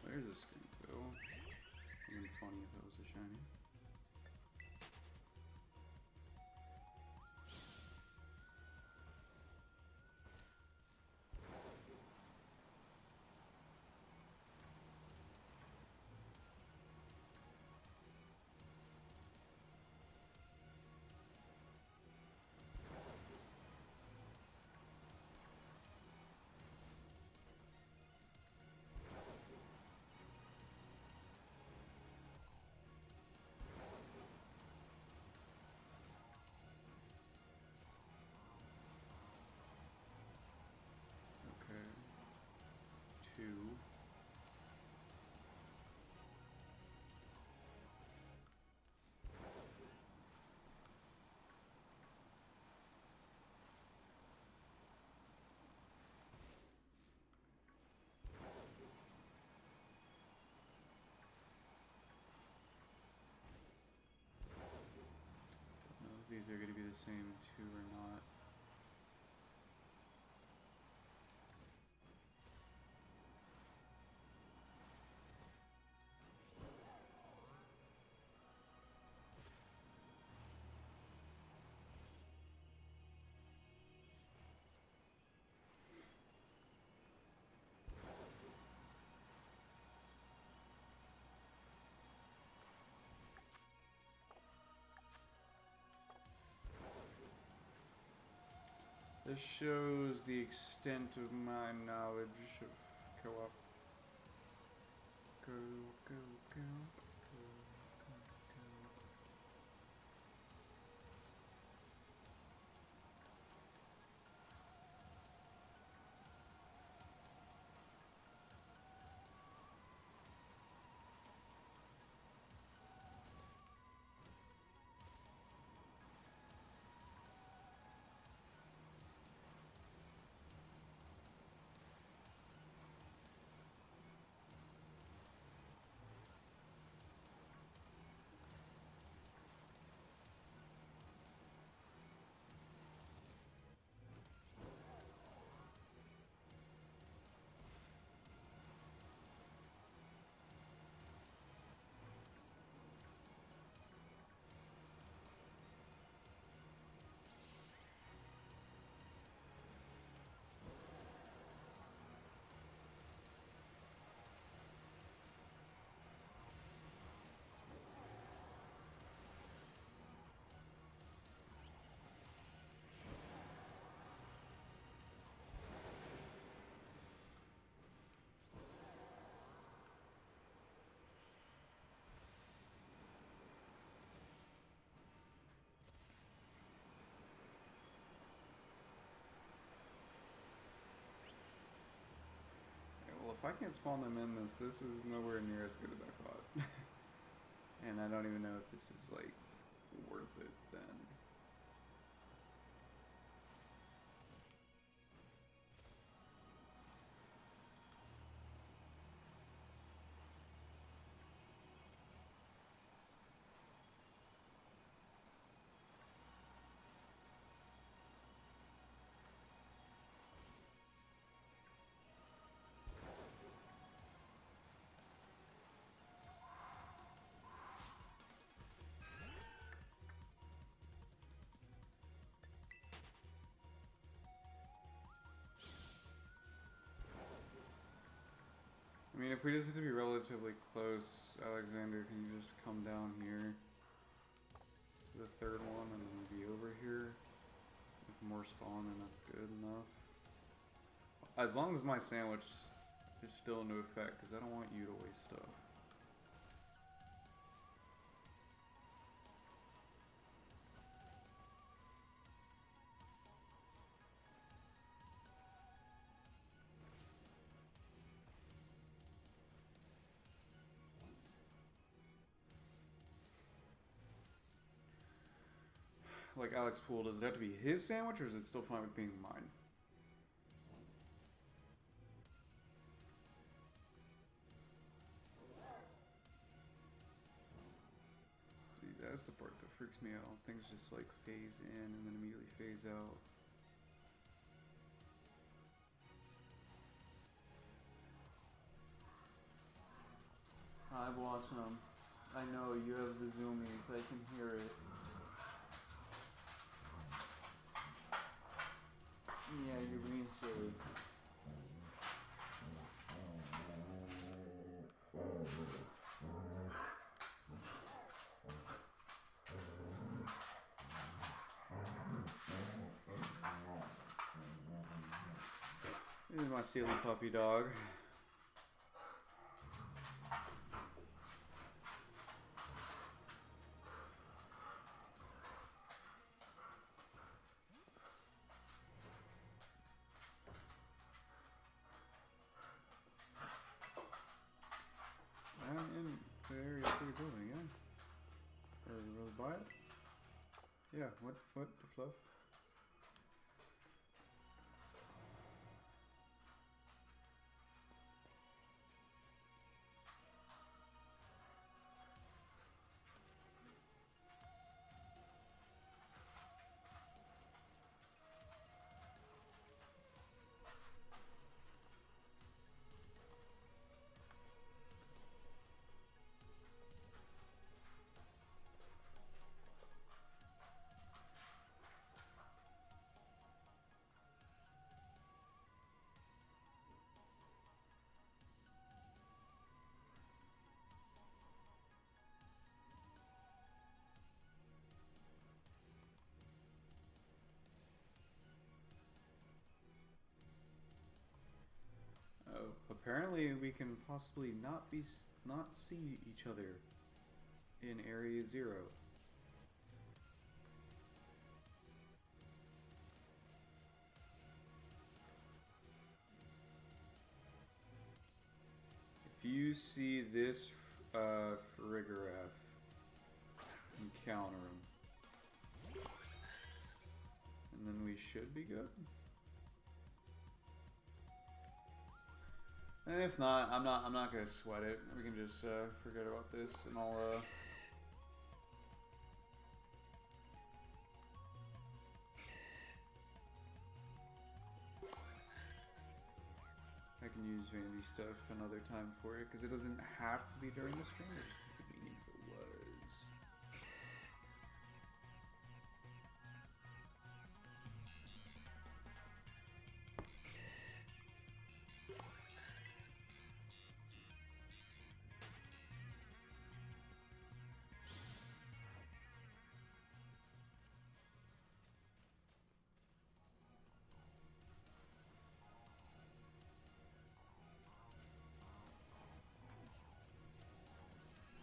There's a Skinto. It'd be funny if it was a shiny. Okay. 2. Don't know if these are going to be the same 2 or not. This shows the extent of my knowledge of co-op. Go, go, go, go, go, go. Well, if I can't spawn them in this is nowhere near as good as I thought. And I don't even know if this is, like, worth it then. I mean, if we just have to be relatively close, Alexander, can you just come down here to the third one and then be over here? With more spawn, and that's good enough. As long as my sandwich is still into effect, because I don't want you to waste stuff. Like Alex Poole, does it have to be his sandwich, or is it still fine with being mine? See, that's the part that freaks me out. Things just like phase in and then immediately phase out. Hi, Blossom. I know you have the zoomies. I can hear it. Yeah, you're being silly. This is my silly puppy dog. I'm in the area for the building, yeah. Or you really buy it? Yeah, what the fluff? Oh, apparently we can possibly not see each other in Area 0. If you see this Frigoraph, encounter him, and then we should be good. And if not, I'm not gonna sweat it. We can just forget about this, and I'll I can use vanity stuff another time for it, because it doesn't have to be during the stream. It just could be meaningful was.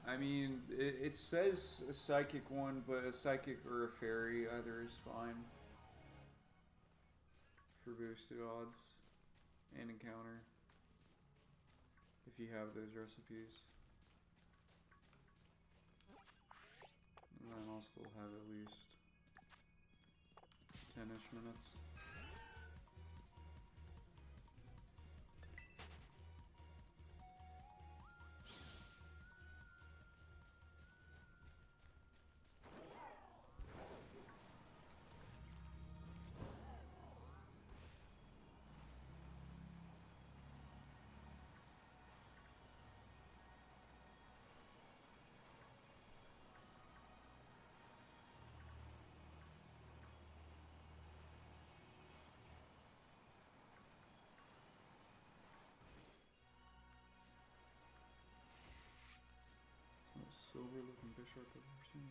I mean, it says a psychic one, but a psychic or a fairy either is fine for boosted odds and encounter if you have those recipes. And then I'll still have at least 10-ish minutes. silver looking Bisharp I've ever seen.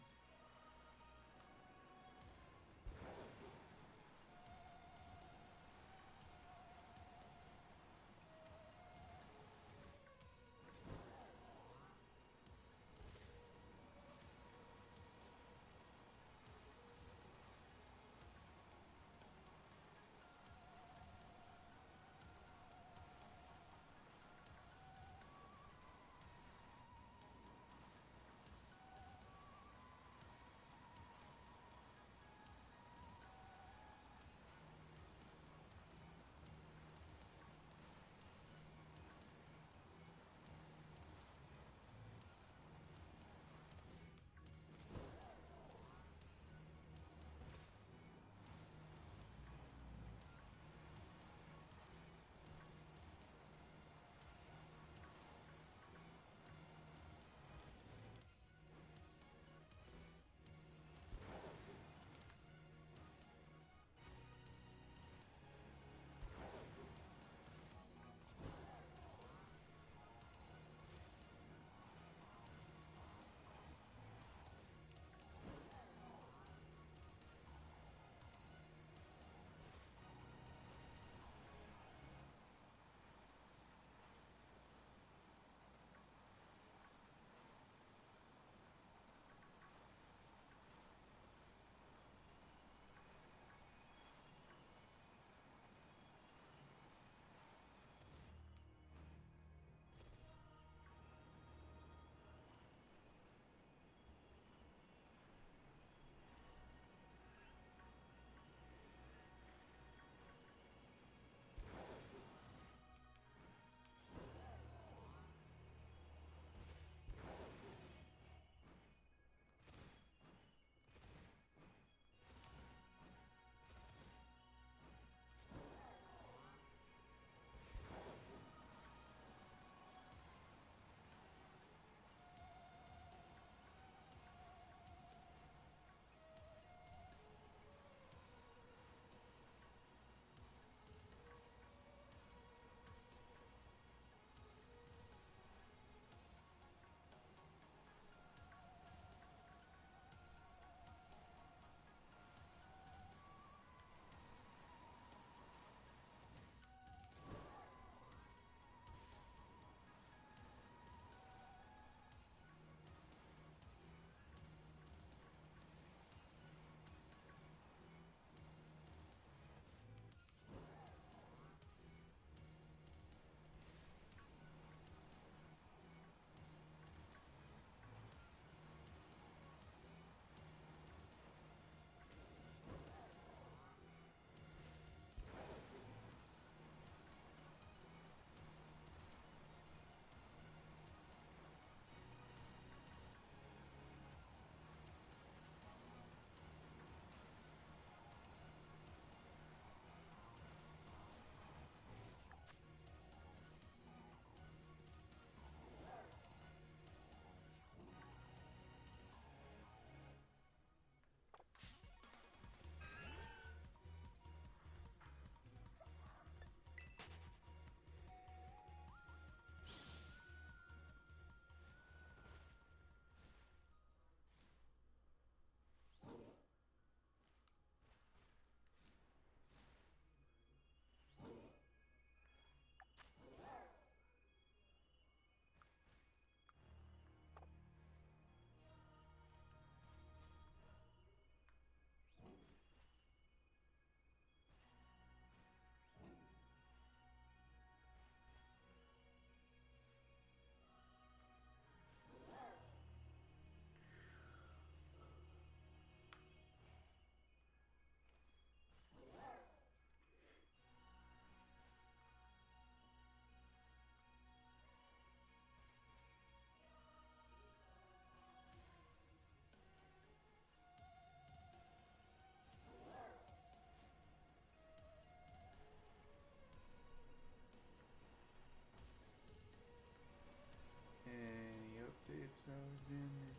Any updates, Alexander?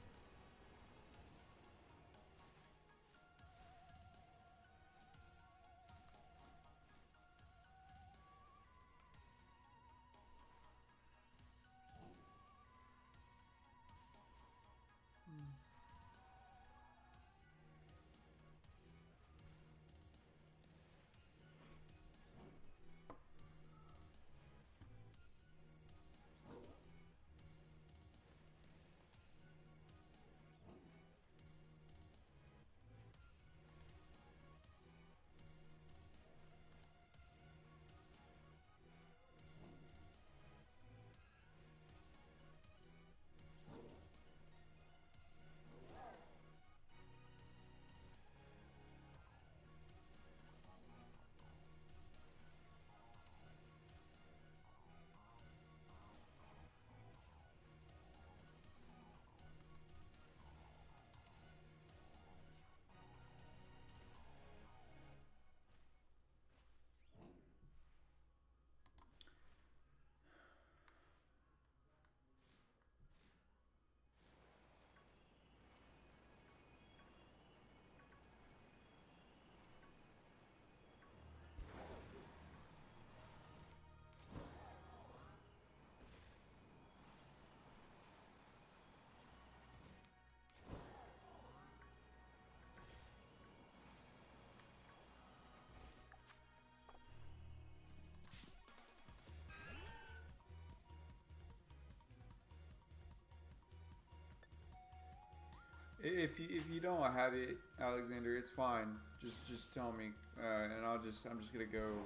If you don't have it, Alexander, it's fine. Just tell me, and I'm just gonna go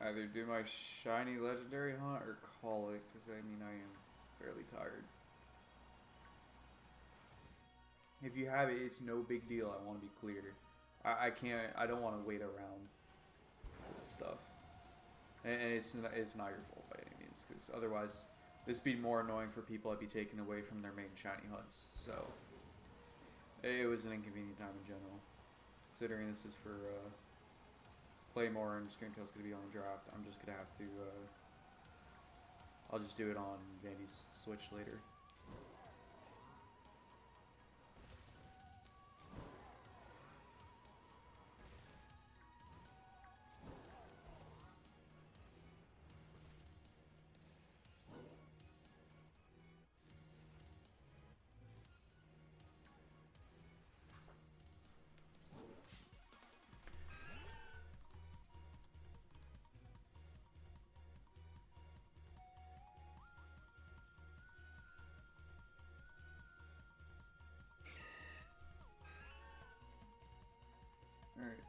either do my shiny legendary hunt or call it, because I mean I am fairly tired. If you have it, it's no big deal. I want to be clear. I can't. I don't want to wait around for this stuff, and it's not your fault by any means, because otherwise this would be more annoying for people. I'd be taken away from their main shiny hunts. So it was an inconvenient time in general. Considering this is for Claymore and Screamtail's going to be on the draft, I'm just gonna have to. I'll just do it on Vandy's Switch later. Alright.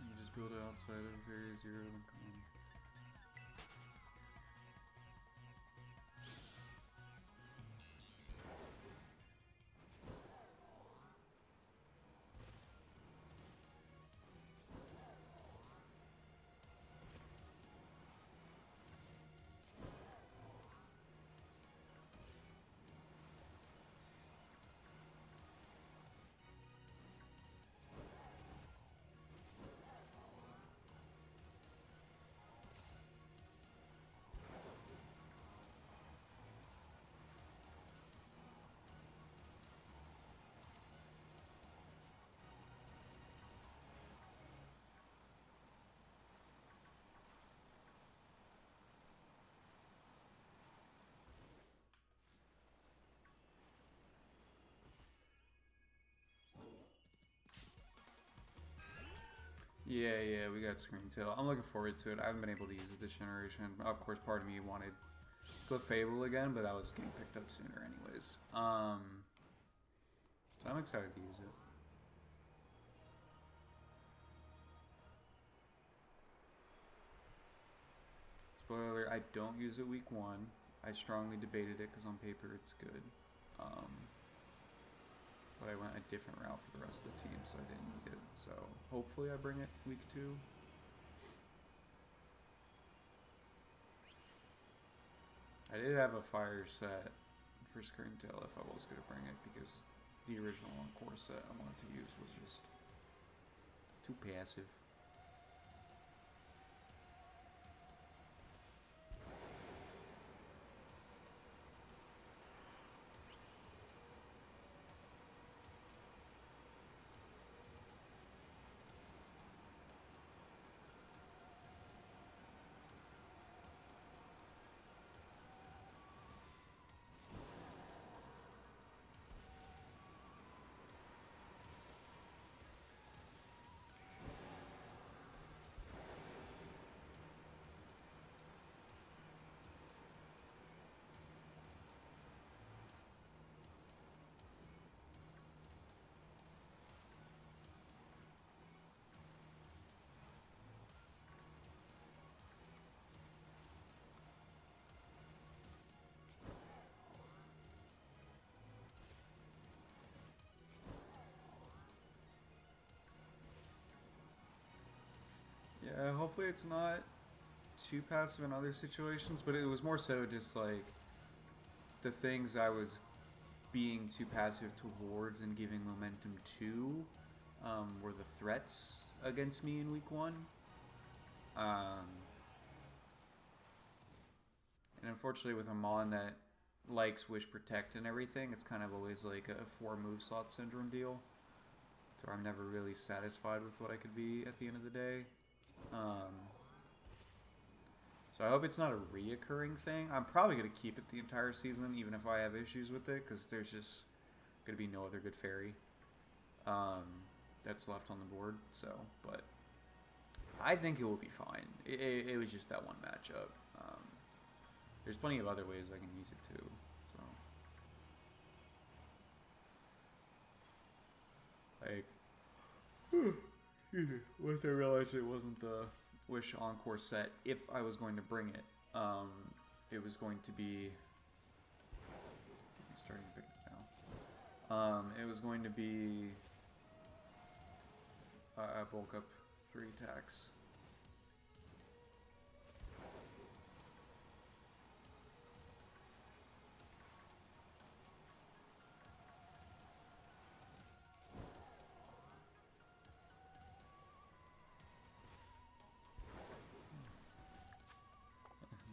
You just build it outside of area 0 and come on. Yeah, we got Screamtail. I'm looking forward to it. I haven't been able to use it this generation. Of course, part of me wanted Clefable again, but that was getting picked up sooner anyways. So I'm excited to use it. Spoiler alert, I don't use it week 1. I strongly debated it because on paper it's good. But I went a different route for the rest of the team, so I didn't need it. So hopefully I bring it week 2. I did have a fire set for Screamtail if I was going to bring it, because the original Encore set I wanted to use was just too passive. Yeah, hopefully it's not too passive in other situations, but it was more so just like the things I was being too passive towards and giving momentum to were the threats against me in week 1. And unfortunately with a mon that likes Wish Protect and everything, it's kind of always like a 4 move slot syndrome deal, to where I'm never really satisfied with what I could be at the end of the day. So I hope it's not a reoccurring thing. I'm probably going to keep it the entire season, even if I have issues with it, because there's just going to be no other good fairy that's left on the board. So, but I think it will be fine. It was just that one matchup. There's plenty of other ways I can use it too. So, like, once I realized it wasn't the Wish Encore set, if I was going to bring it, it was going to be. Starting to pick it now. It was going to be bulk up 3 attacks.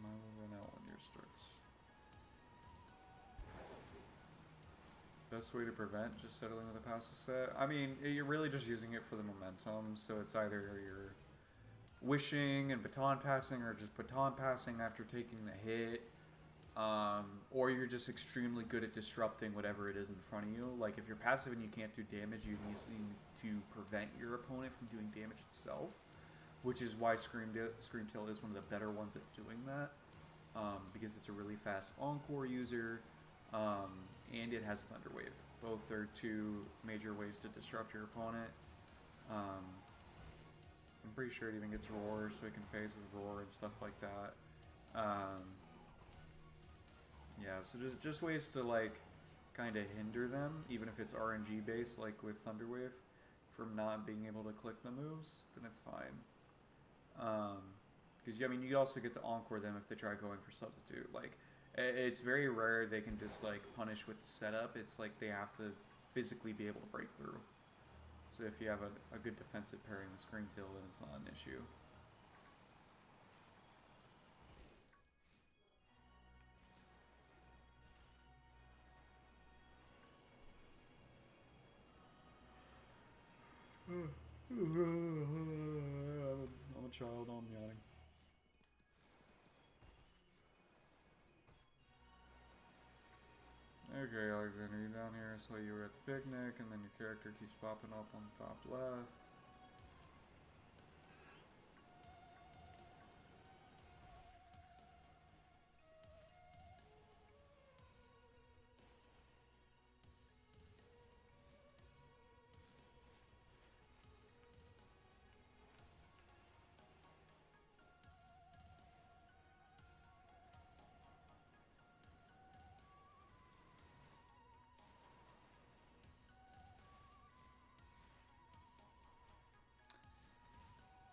Mine will run out when yours starts. Best way to prevent just settling with a passive set? I mean, you're really just using it for the momentum, so it's either you're wishing and baton passing, or just baton passing after taking the hit, or you're just extremely good at disrupting whatever it is in front of you. Like, if you're passive and you can't do damage, you need to prevent your opponent from doing damage itself, which is why Screamtail is one of the better ones at doing that, because it's a really fast Encore user. And it has Thunder Wave. Both are 2 major ways to disrupt your opponent. I'm pretty sure it even gets Roar, so it can phase with Roar and stuff like that. Yeah, so just ways to, like, kind of hinder them, even if it's RNG based, like with Thunder Wave, from not being able to click the moves, then it's fine. Because, I mean, you also get to Encore them if they try going for Substitute. Like, it's very rare they can just, like, punish with setup. It's like they have to physically be able to break through. So if you have a good defensive pairing with Screamtail, then it's not an issue. I'm a child, I'm yawning. Okay, Alexander, you're down here. I saw you were at the picnic, and then your character keeps popping up on the top left.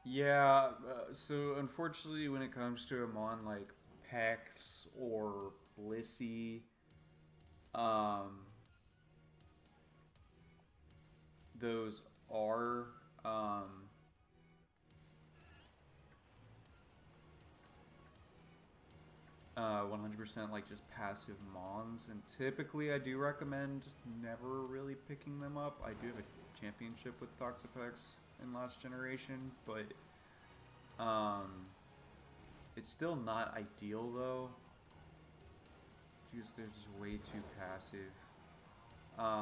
Yeah, so unfortunately when it comes to a mon like Pex or Blissey, those are, 100% like just passive mons, and typically I do recommend never really picking them up. I do have a championship with Toxapex in last generation, but it's still not ideal though. Just they're just way too passive.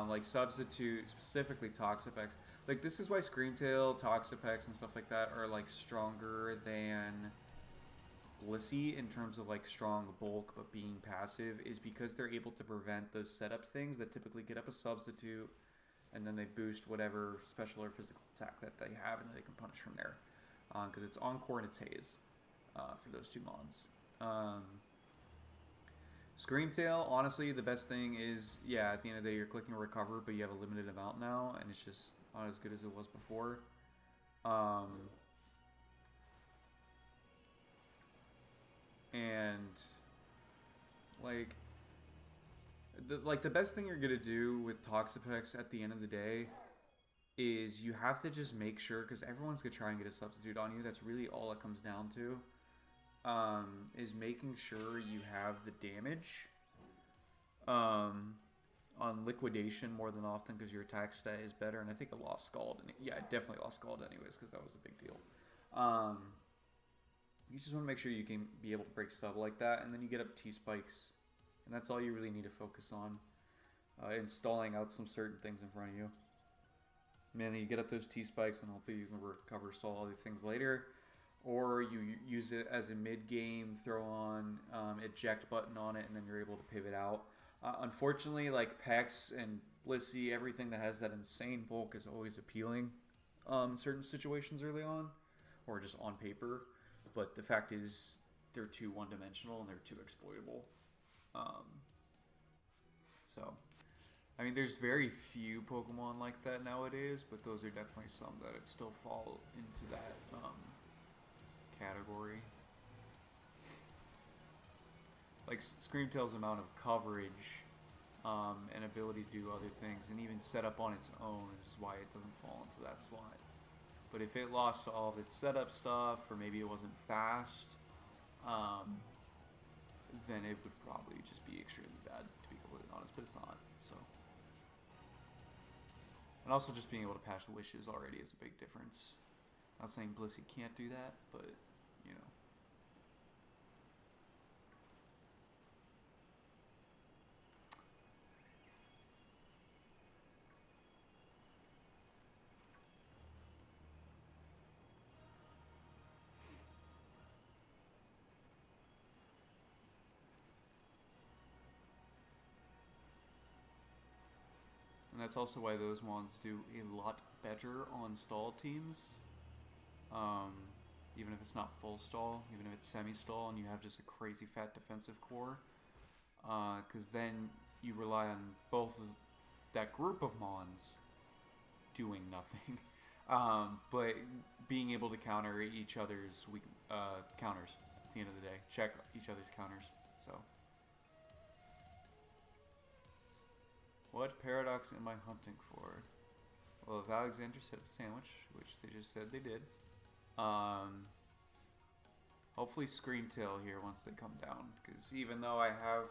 Like Substitute, specifically Toxapex. Like this is why Screamtail, Toxapex, and stuff like that are like stronger than Blissey in terms of like strong bulk but being passive, is because they're able to prevent those setup things that typically get up a Substitute and then they boost whatever special or physical attack that they have, and they can punish from there. Because it's Encore and it's Haze for those 2 mons. Screamtail, honestly, the best thing is, yeah, at the end of the day, you're clicking Recover, but you have a limited amount now, and it's just not as good as it was before. And, like, the best thing you're going to do with Toxapex at the end of the day is you have to just make sure, because everyone's going to try and get a Substitute on you, that's really all it comes down to, is making sure you have the damage on Liquidation more than often, because your attack stat is better, and I think it lost Scald. Yeah, it definitely lost Scald anyways, because that was a big deal. You just want to make sure you can be able to break sub like that, and then you get up T-Spikes, and that's all you really need to focus on. Installing out some certain things in front of you. And then you get up those T-Spikes, and hopefully you can recover, stall other things later. or you use it as a mid-game, throw on eject button on it, and then you're able to pivot out. Unfortunately, like Pex and Blissey, everything that has that insane bulk is always appealing in certain situations early on, or just on paper. But the fact is, they're too one-dimensional and they're too exploitable. So, I mean, there's very few Pokemon like that nowadays, but those are definitely some that still fall into that category. Like Screamtail's amount of coverage and ability to do other things, and even set up on its own, is why it doesn't fall into that slot. But if it lost all of its setup stuff, or maybe it wasn't fast, then it would probably just be extremely bad, to be completely honest, but it's not, so. And also just being able to patch wishes already is a big difference. Not saying Blissey can't do that, but, you know. And that's also why those ones do a lot better on stall teams. Even if it's not full stall, even if it's semi-stall and you have just a crazy fat defensive core. Because then you rely on both of that group of Mons doing nothing. But being able to counter each other's counters at the end of the day. Check each other's counters. So. What paradox am I hunting for? Well, if Alexander set up a sandwich, which they just said they did, hopefully Screamtail here once they come down, because even though I have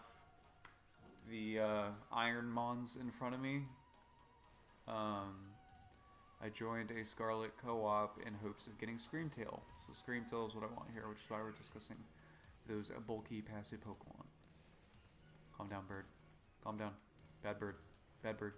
the Iron Mons in front of me, I joined a Scarlet co-op in hopes of getting Screamtail. So Screamtail is what I want here, which is why we're discussing those bulky passive Pokemon. Calm down, bird. Calm down. Bad bird. Bad bird.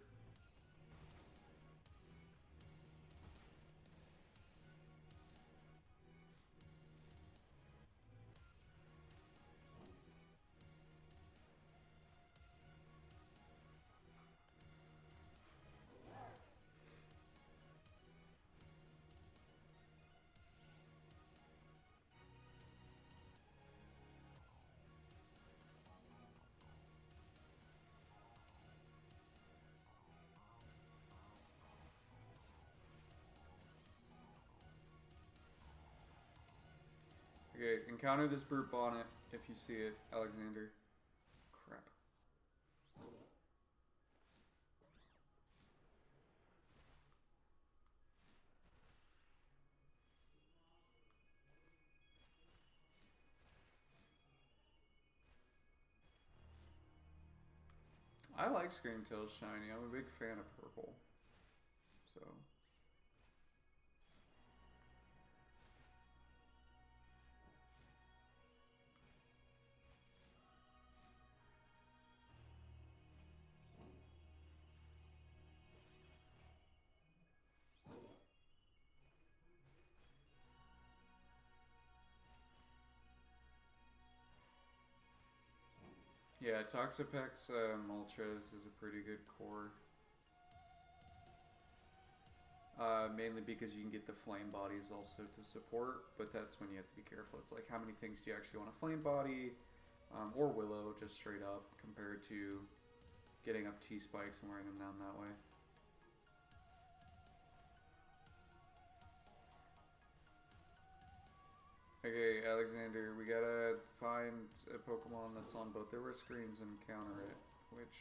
Okay, encounter this brute bonnet if you see it, Alexander. Crap. I like Screamtail's shiny. I'm a big fan of purple. So... Yeah, Toxapex Moltres is a pretty good core. Mainly because you can get the flame bodies also to support, but that's when you have to be careful. It's like, how many things do you actually want a flame body, or Willow, just straight up, compared to getting up T-spikes and wearing them down that way. Okay, Alexander, we gotta find a Pokemon that's on both their screens and counter it, which,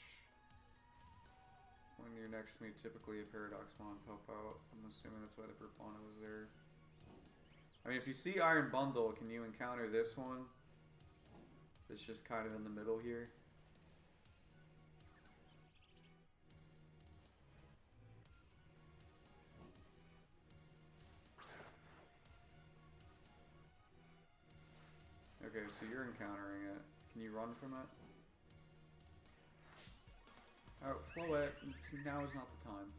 when you're next to me, typically a Paradoxmon pop out. I'm assuming that's why the Burpana was there. I mean, if you see Iron Bundle, can you encounter this one? It's just kind of in the middle here. Okay, so you're encountering it. Can you run from it? Oh, Floette, now is not the time.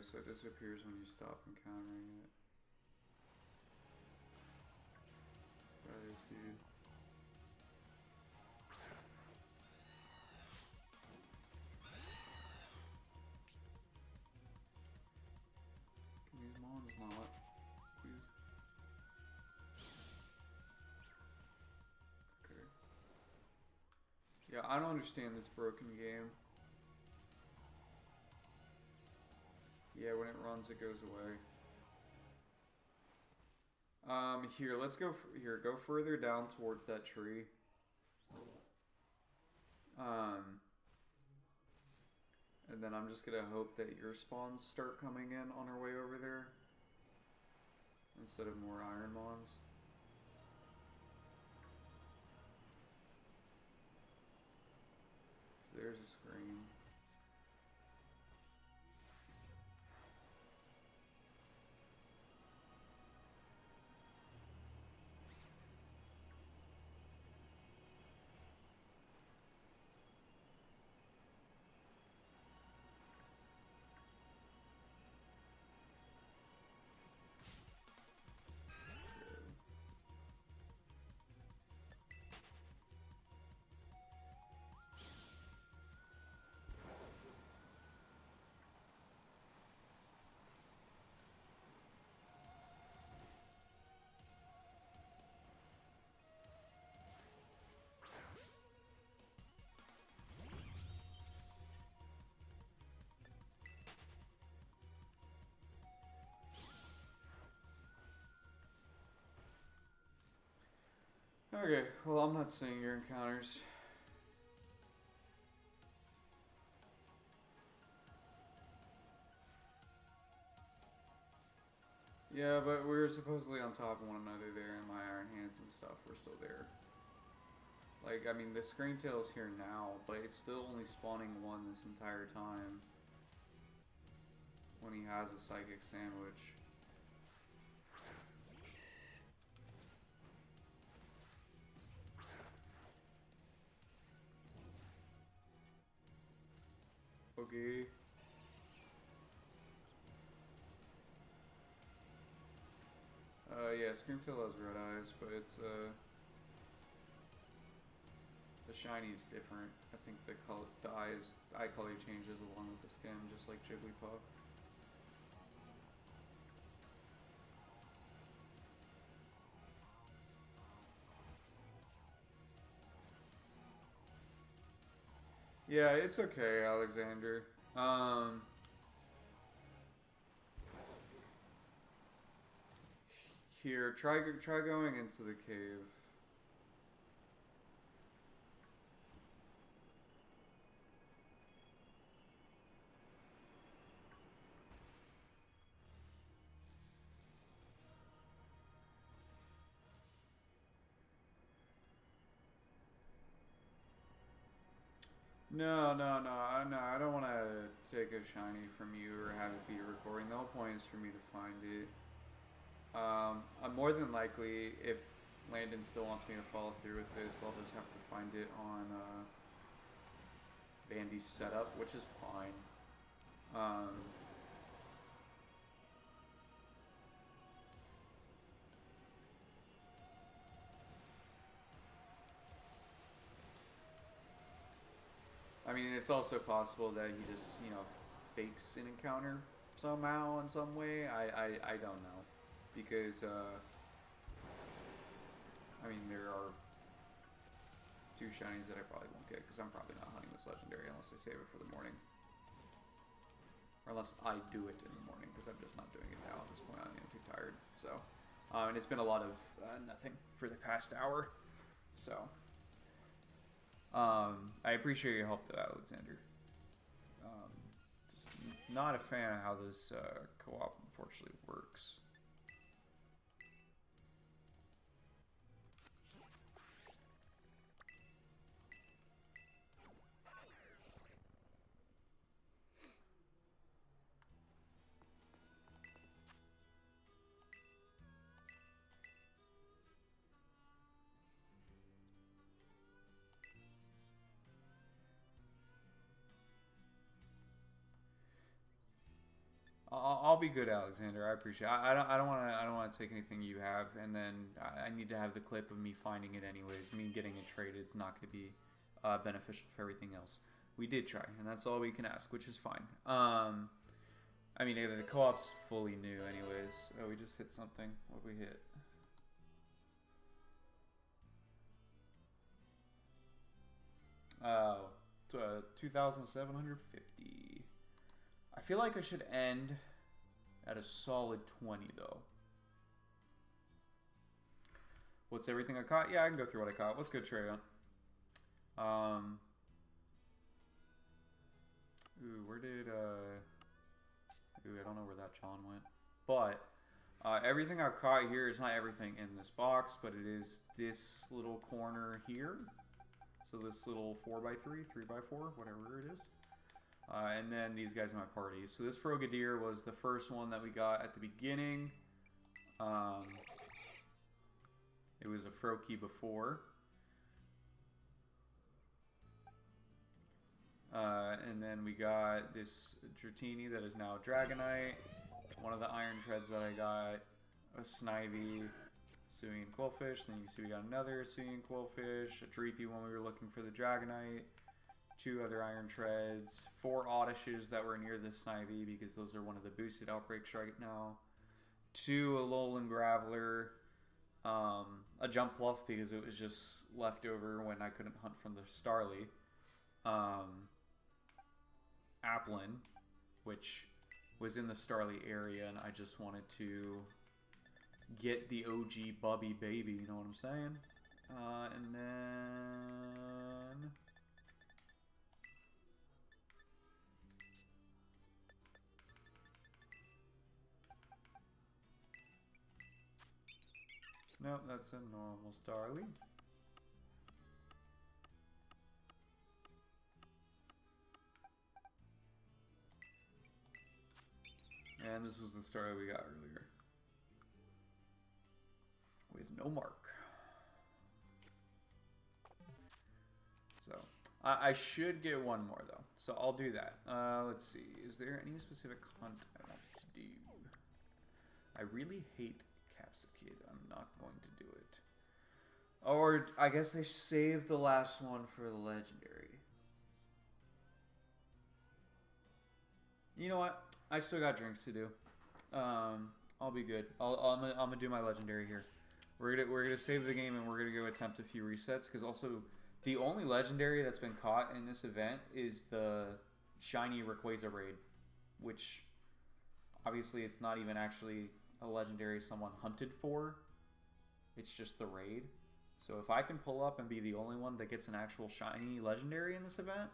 Okay, so it disappears when you stop encountering it. That is, dude. Can these mons not? Please. Okay. Yeah, I don't understand this broken game. Yeah, when it runs, it goes away. Here, let's go. Here, go further down towards that tree. And then I'm just gonna hope that your spawns start coming in on our way over there, instead of more iron mons. So there's a screen. Okay, well, I'm not seeing your encounters. Yeah, but we were supposedly on top of one another there, and my iron hands and stuff were still there. Like, I mean, the screen tail's here now, but it's still only spawning one this entire time. When he has a psychic sandwich. Okay. Yeah, Screamtail has red eyes, but it's, the shiny's different. I think the color, eye color changes along with the skin, just like Jigglypuff. Yeah, it's okay, Alexander. Here, try going into the cave. No, I don't want to take a shiny from you or have it be a recording. The whole point is for me to find it. I'm more than likely, if Landon still wants me to follow through with this, I'll just have to find it on Vandy's setup, which is fine. I mean, it's also possible that he just, you know, fakes an encounter somehow in some way. I don't know. Because, I mean, there are 2 shinies that I probably won't get, because I'm probably not hunting this legendary unless I save it for the morning. Or unless I do it in the morning, because I'm just not doing it now at this point. I'm too tired. So, and it's been a lot of nothing for the past hour. So, I appreciate your help, though, Alexander. Just not a fan of how this co-op unfortunately works. I'll be good, Alexander. I appreciate it. I don't want to take anything you have, and then I need to have the clip of me finding it anyways. Me getting it traded is not going to be beneficial for everything else. We did try, and that's all we can ask, which is fine. I mean, the co-op's fully new anyways. Oh, we just hit something. What did we hit? Oh, 2,750. I feel like I should end at a solid 20, though. What's everything I caught? Yeah, I can go through what I caught. What's good, Treyon? Ooh, where did, ooh, I don't know where that John went. But, everything I've caught here is not everything in this box, but it is this little corner here. So this little 4x3, 3x4, whatever it is. And then these guys in my party. So this Frogadier was the first one that we got at the beginning. It was a Froakie before. And then we got this Dratini that is now Dragonite. One of the Iron Treads that I got. A Snivy. Suian Quillfish. Then you see we got another Suian Quillfish. A Dreepy when we were looking for the Dragonite. 2 other Iron Treads, 4 Oddishes that were near the Snivy because those are one of the boosted outbreaks right now. 2 Alolan Graveler, a Jumpluff because it was just left over when I couldn't hunt from the Starly. Applin, which was in the Starly area, and I just wanted to get the OG Bubby Baby, you know what I'm saying? And then... Nope, that's a normal Starly. And this was the Starly we got earlier. With no mark. So, I should get one more though. So I'll do that. Let's see. Is there any specific hunt I want to do? I really hate Capsicid. I'm not going to do it. Or I guess they saved the last one for the legendary. You know what? I still got drinks to do. I'll be good. I'm gonna do my legendary here. We're gonna save the game and we're gonna go attempt a few resets because also the only legendary that's been caught in this event is the shiny Rayquaza raid, which obviously it's not even actually a legendary someone hunted for. It's just the raid. So if I can pull up and be the only one that gets an actual shiny legendary in this event,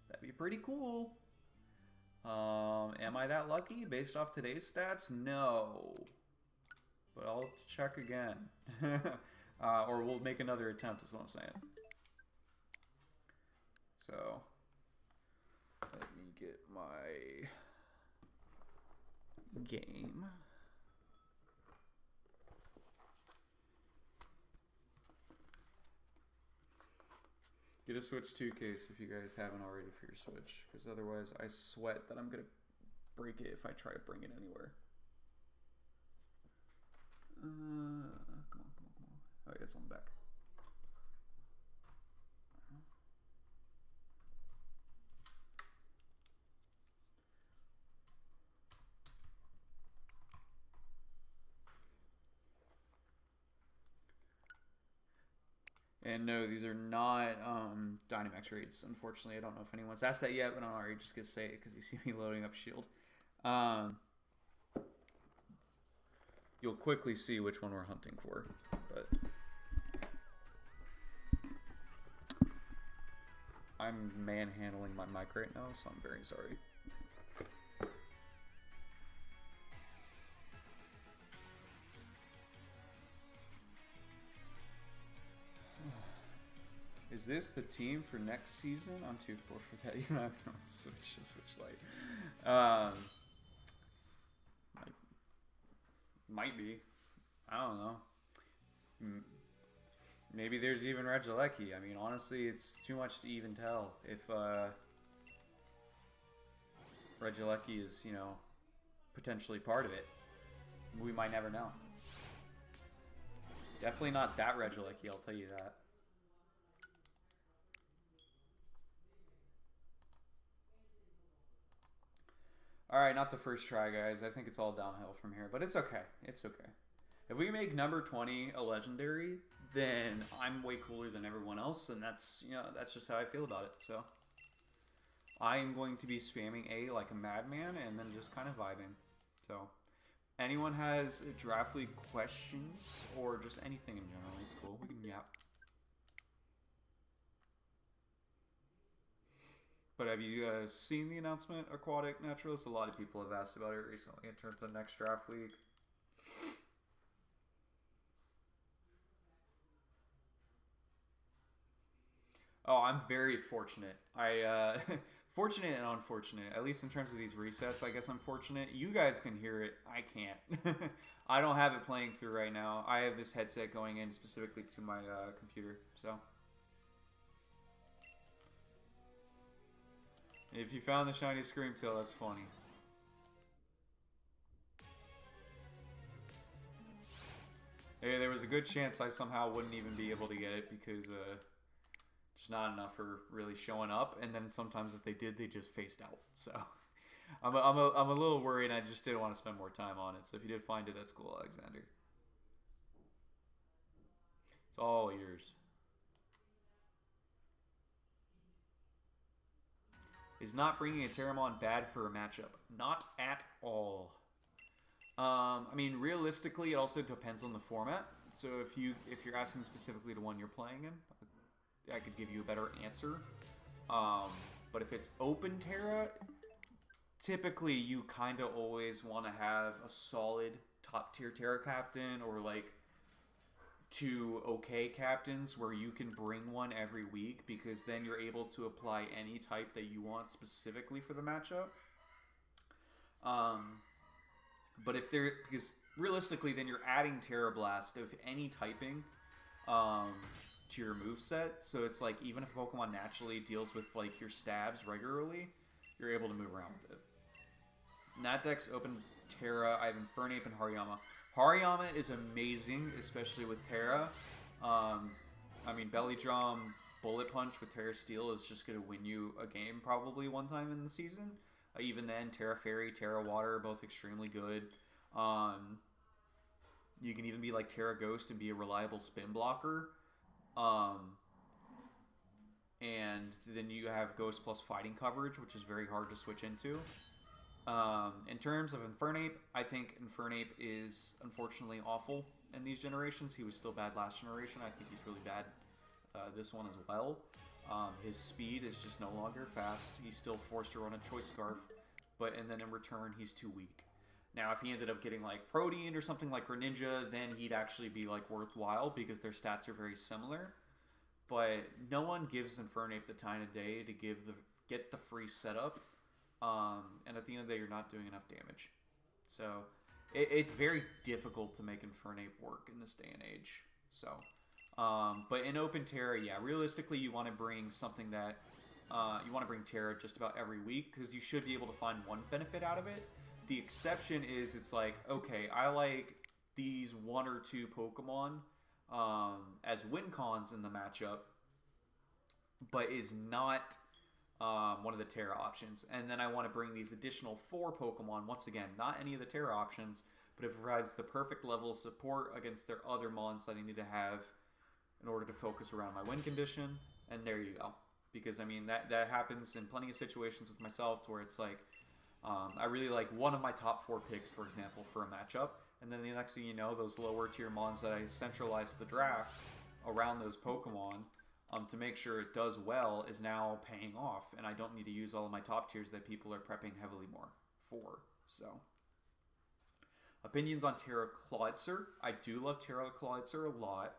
that'd be pretty cool. Am I that lucky based off today's stats? No. But I'll check again. Or we'll make another attempt is what I'm saying. So, let me get my game. Get a Switch 2 case if you guys haven't already for your Switch, because otherwise I sweat that I'm going to break it if I try to bring it anywhere. Come on. Oh, yeah, it's on the back. And no, these are not Dynamax raids, unfortunately. I don't know if anyone's asked that yet, but I'm already just going to say it because you see me loading up Shield. You'll quickly see which one we're hunting for. But I'm manhandling my mic right now, so I'm very sorry. Is this the team for next season? I'm too poor for that. You know, I'm gonna switch light. Might be. I don't know. Maybe there's even Regieleki. I mean, honestly, it's too much to even tell if Regieleki is, you know, potentially part of it. We might never know. Definitely not that Regieleki, I'll tell you that. Alright, not the first try, guys. I think it's all downhill from here, but it's okay. It's okay. If we make number 20 a legendary, then I'm way cooler than everyone else, and that's, you know, that's just how I feel about it. So I am going to be spamming A like a madman and then just kind of vibing. So anyone has draft league questions or just anything in general, it's cool. We can yap. But have you guys seen the announcement, Aquatic Naturalist? A lot of people have asked about it recently in terms of the next draft league. Oh, I'm very fortunate. Fortunate and unfortunate. At least in terms of these resets, I guess I'm fortunate. You guys can hear it. I can't. I don't have it playing through right now. I have this headset going in specifically to my computer. So if you found the shiny Screamtail, that's funny. Hey, there was a good chance I somehow wouldn't even be able to get it because just not enough are really showing up, and then sometimes if they did, they just phased out. So I'm a little worried. I just didn't want to spend more time on it. So if you did find it, that's cool, Alexander. It's all yours. Is not bringing a Terramon bad for a matchup? Not at all. I mean, realistically, it also depends on the format. So if you're asking specifically to one you're playing in, I could give you a better answer. But if it's open Terra, typically you kind of always want to have a solid top tier Terra captain or like 2 okay captains where you can bring one every week, because then you're able to apply any type that you want specifically for the matchup. But if they're, because realistically then you're adding Terra Blast of any typing to your moveset, so it's like even if a Pokemon naturally deals with like your stabs regularly, you're able to move around with it. In that deck's open Terra, I have Infernape and Hariyama. Hariyama is amazing, especially with Terra. I mean, Belly Drum, Bullet Punch with Terra Steel is just going to win you a game probably one time in the season. Even then, Terra Fairy, Terra Water, both extremely good. You can even be like Terra Ghost and be a reliable spin blocker. And then you have Ghost plus fighting coverage, which is very hard to switch into. In terms of Infernape, I think Infernape is unfortunately awful in these generations. He was still bad last generation. I think he's really bad this one as well. His speed is just no longer fast. He's still forced to run a Choice Scarf, and then in return, he's too weak. Now, if he ended up getting like Protean or something like Greninja, then he'd actually be like worthwhile because their stats are very similar. But no one gives Infernape the time of day to get the free setup. And at the end of the day, you're not doing enough damage. So it's very difficult to make Infernape work in this day and age. So, but in Open Terra, yeah, realistically, you want to bring something that you want to bring Terra just about every week, because you should be able to find one benefit out of it. The exception is it's like, okay, I like these 1 or 2 Pokemon as win cons in the matchup, but is not one of the Terra options. And then I want to bring these additional 4 Pokemon, once again, not any of the Terra options, but it provides the perfect level of support against their other mons that I need to have in order to focus around my win condition. And there you go. Because, I mean, that happens in plenty of situations with myself to where it's like, I really like one of my top 4 picks, for example, for a matchup. And then the next thing you know, those lower tier mons that I centralized the draft around those Pokemon to make sure it does well is now paying off. And I don't need to use all of my top tiers that people are prepping heavily more for. So, opinions on Terra Clawitzer. I do love Terra Clawitzer a lot.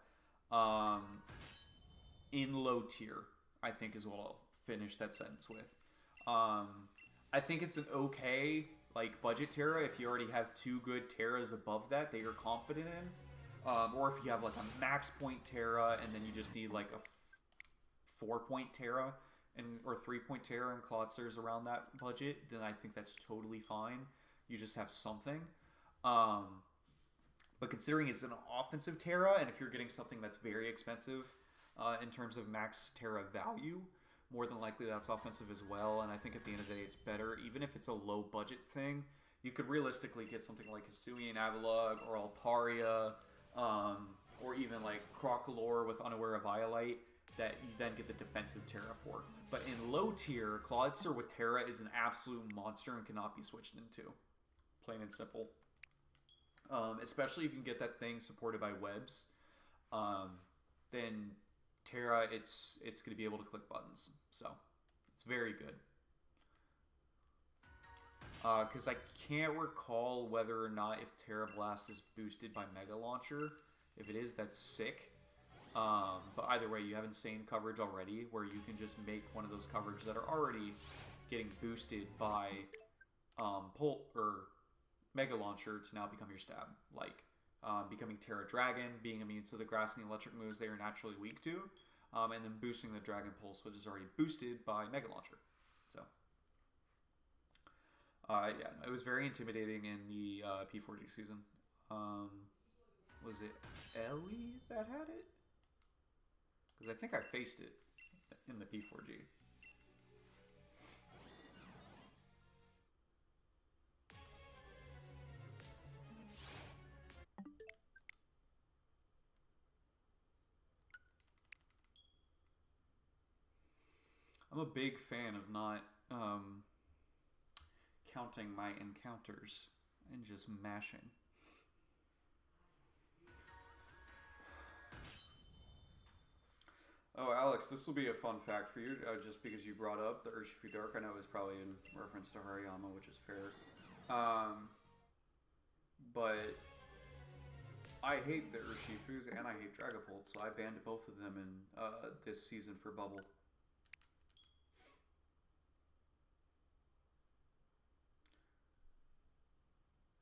In low tier, I think is what I'll finish that sentence with. I think it's an okay like budget Terra if you already have 2 good Terras above that you're confident in, or if you have like a max point Terra and then you just need like a 4-point Terra or 3-point Terra and Clawitzers around that budget, then I think that's totally fine. you just have something. But considering it's an offensive Terra, and if you're getting something that's very expensive in terms of max Terra value, more than likely that's offensive as well. And I think at the end of the day, it's better, even if it's a low budget thing. You could realistically get something like Hisuian Avalugg or Altaria, or even like Crocolore with Unaware of Violite, that you then get the defensive Terra for. But in low tier, Clawitzer with Terra is an absolute monster and cannot be switched into. Plain and simple. Especially if you can get that thing supported by webs, then Terra, it's going to be able to click buttons. So it's very good. Because I can't recall whether or not if Terra Blast is boosted by Mega Launcher. If it is, that's sick. But either way, you have insane coverage already, where you can just make one of those coverage that are already getting boosted by Mega Launcher to now become your stab, like becoming Terra Dragon, being immune to the grass and the electric moves they are naturally weak to, and then boosting the Dragon Pulse, which is already boosted by Mega Launcher. So, yeah, it was very intimidating in the P4G season. Was it Ellie that had it? Because I think I faced it in the P4G. I'm a big fan of not counting my encounters and just mashing. Oh, Alex, this will be a fun fact for you, just because you brought up the Urshifu Dark. I know it was probably in reference to Hariyama, which is fair. But I hate the Urshifus and I hate Dragapult, so I banned both of them in this season for Bubble.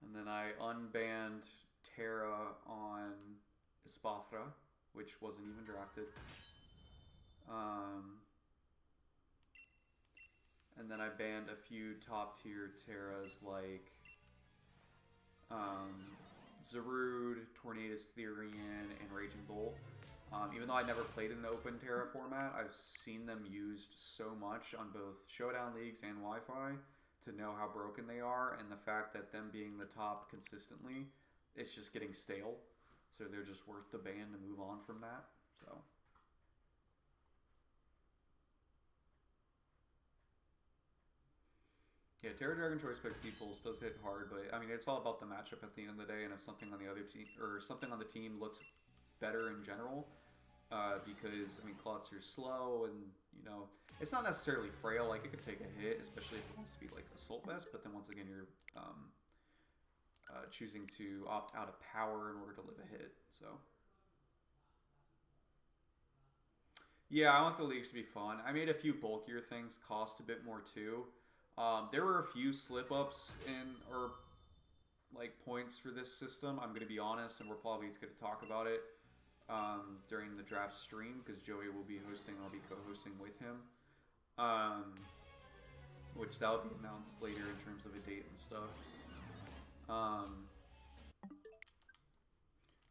And then I unbanned Terra on Espathra, which wasn't even drafted. And then I banned a few top tier Terras like Zarude, Tornadus Therian, and Raging Bull. Even though I never played in the open Terra format, I've seen them used so much on both Showdown Leagues and Wi-Fi to know how broken they are, and the fact that them being the top consistently, it's just getting stale. So they're just worth the ban to move on from that. So. Yeah, Terra Dragon Choice Specs defaults does hit hard, but I mean it's all about the matchup at the end of the day, and if something on the other team or something on the team looks better in general, because I mean Clawitser's slow, and you know it's not necessarily frail. Like it could take a hit, especially if it wants to be like Assault Vest. But then once again, you're choosing to opt out of power in order to live a hit. So yeah, I want the leagues to be fun. I made a few bulkier things cost a bit more too. There were a few slip-ups or like points for this system. I'm going to be honest, and we're probably going to talk about it during the draft stream, because Joey will be hosting. I'll be co-hosting with him, which that will be announced later in terms of a date and stuff.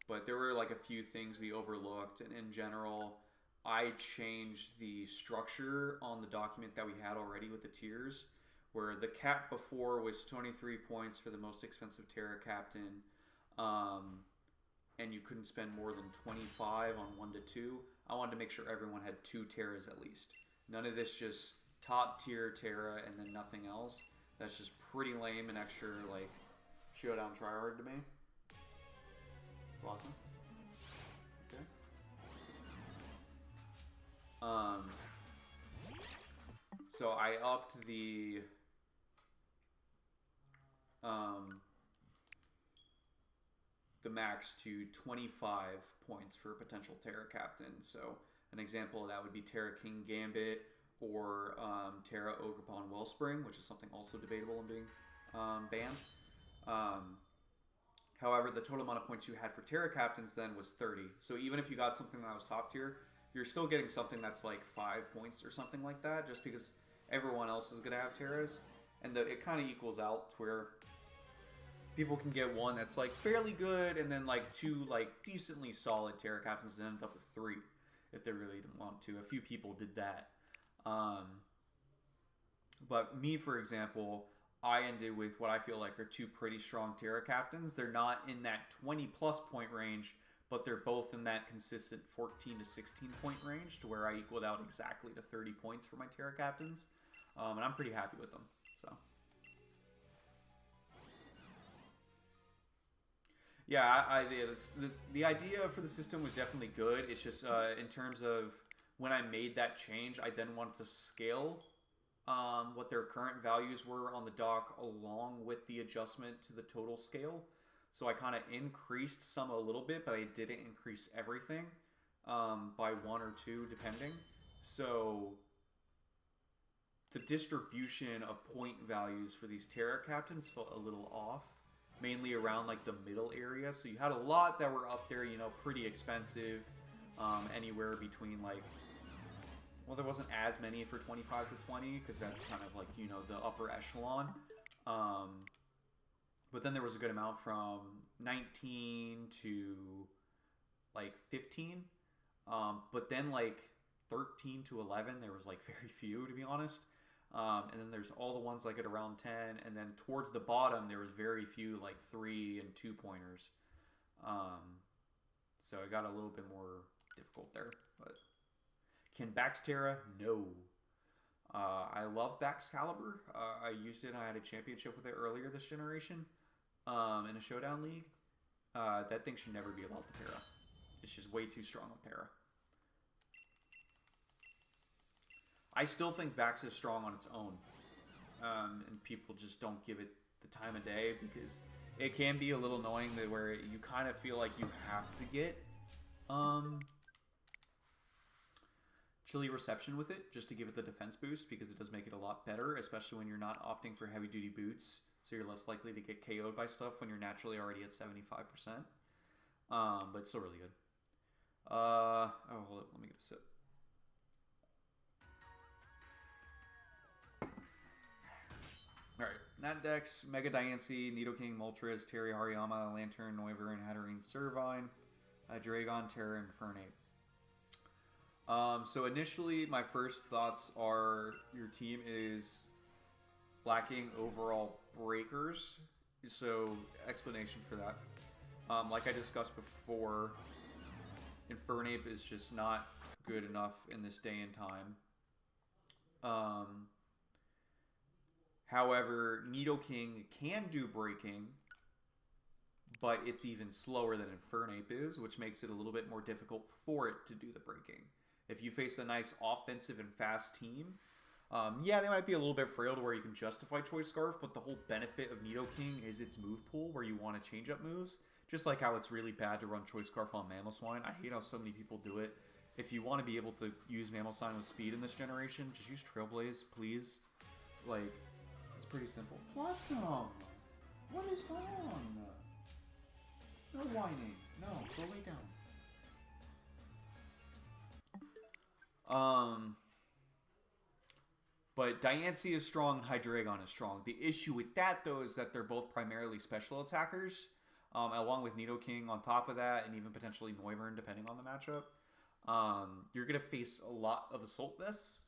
But there were like a few things we overlooked, and in general, I changed the structure on the document that we had already with the tiers, where the cap before was 23 points for the most expensive Terra Captain, and you couldn't spend more than 25 on 1 to 2. I wanted to make sure everyone had 2 Terras at least. None of this just top tier Terra and then nothing else. That's just pretty lame and extra like showdown tryhard to me. Blossom. Okay. So I upped the max to 25 points for potential Terra Captain. So an example of that would be Terra King Gambit or Terra Ogerpon Wellspring, which is something also debatable in being banned. However, the total amount of points you had for Terra Captains then was 30. So even if you got something that was top tier, you're still getting something that's like 5 points or something like that, just because everyone else is going to have Terras. And it kind of equals out to where people can get one that's like fairly good, and then like 2 like decently solid Terra Captains, and end up with 3 if they really didn't want to. A few people did that. But me, for example, I ended with what I feel like are 2 pretty strong Terra Captains. They're not in that 20 plus point range, but they're both in that consistent 14 to 16 point range, to where I equaled out exactly to 30 points for my Terra Captains. And I'm pretty happy with them. So yeah, the idea for the system was definitely good. It's just in terms of when I made that change, I then wanted to scale what their current values were on the dock along with the adjustment to the total scale. So I kind of increased some a little bit, but I didn't increase everything by 1 or 2 depending. So the distribution of point values for these Terra Captains felt a little off, mainly around like the middle area. So you had a lot that were up there, you know, pretty expensive, anywhere between like, well, there wasn't as many for 25 to 20 because that's kind of like, you know, the upper echelon. But then there was a good amount from 19 to like 15. But then like 13 to 11, there was like very few, to be honest. And then there's all the ones like at around 10. And then towards the bottom, there was very few like 3 and 2 pointers. So it got a little bit more difficult there. But can Bax Terra? No. I love Baxcalibur. I used it and I had a championship with it earlier this generation in a showdown league. That thing should never be allowed to Terra. It's just way too strong with Terra. I still think Bax is strong on its own. And people just don't give it the time of day because it can be a little annoying that where you kind of feel like you have to get chilly reception with it just to give it the defense boost, because it does make it a lot better, especially when you're not opting for heavy duty boots, so you're less likely to get KO'd by stuff when you're naturally already at 75%. But it's still really good. Oh, hold up, let me get a sip. Alright, Nat Dex, Mega Diancie, Nidoking, Moltres, Terry Hariyama, Lantern, Noivern, Hatterene, Servine, Dragon, Terra, and Infernape. So initially, my first thoughts are your team is lacking overall breakers. So, explanation for that. Like I discussed before, Infernape is just not good enough in this day and time. However, Nidoking can do breaking, but it's even slower than Infernape is, which makes it a little bit more difficult for it to do the breaking. If you face a nice offensive and fast team, yeah, they might be a little bit frail to where you can justify Choice Scarf, but the whole benefit of Nidoking is its move pool, where you want to change up moves. Just like how it's really bad to run Choice Scarf on Mamoswine. I hate how so many people do it. If you want to be able to use Mamoswine with speed in this generation, just use Trailblaze, please. Like, it's pretty simple. Blossom! What is wrong? No whining. No, go lay down. But Diancie is strong, Hydreigon is strong. The issue with that, though, is that they're both primarily special attackers, along with Nidoking on top of that, and even potentially Noivern, depending on the matchup. You're going to face a lot of Assault Vests,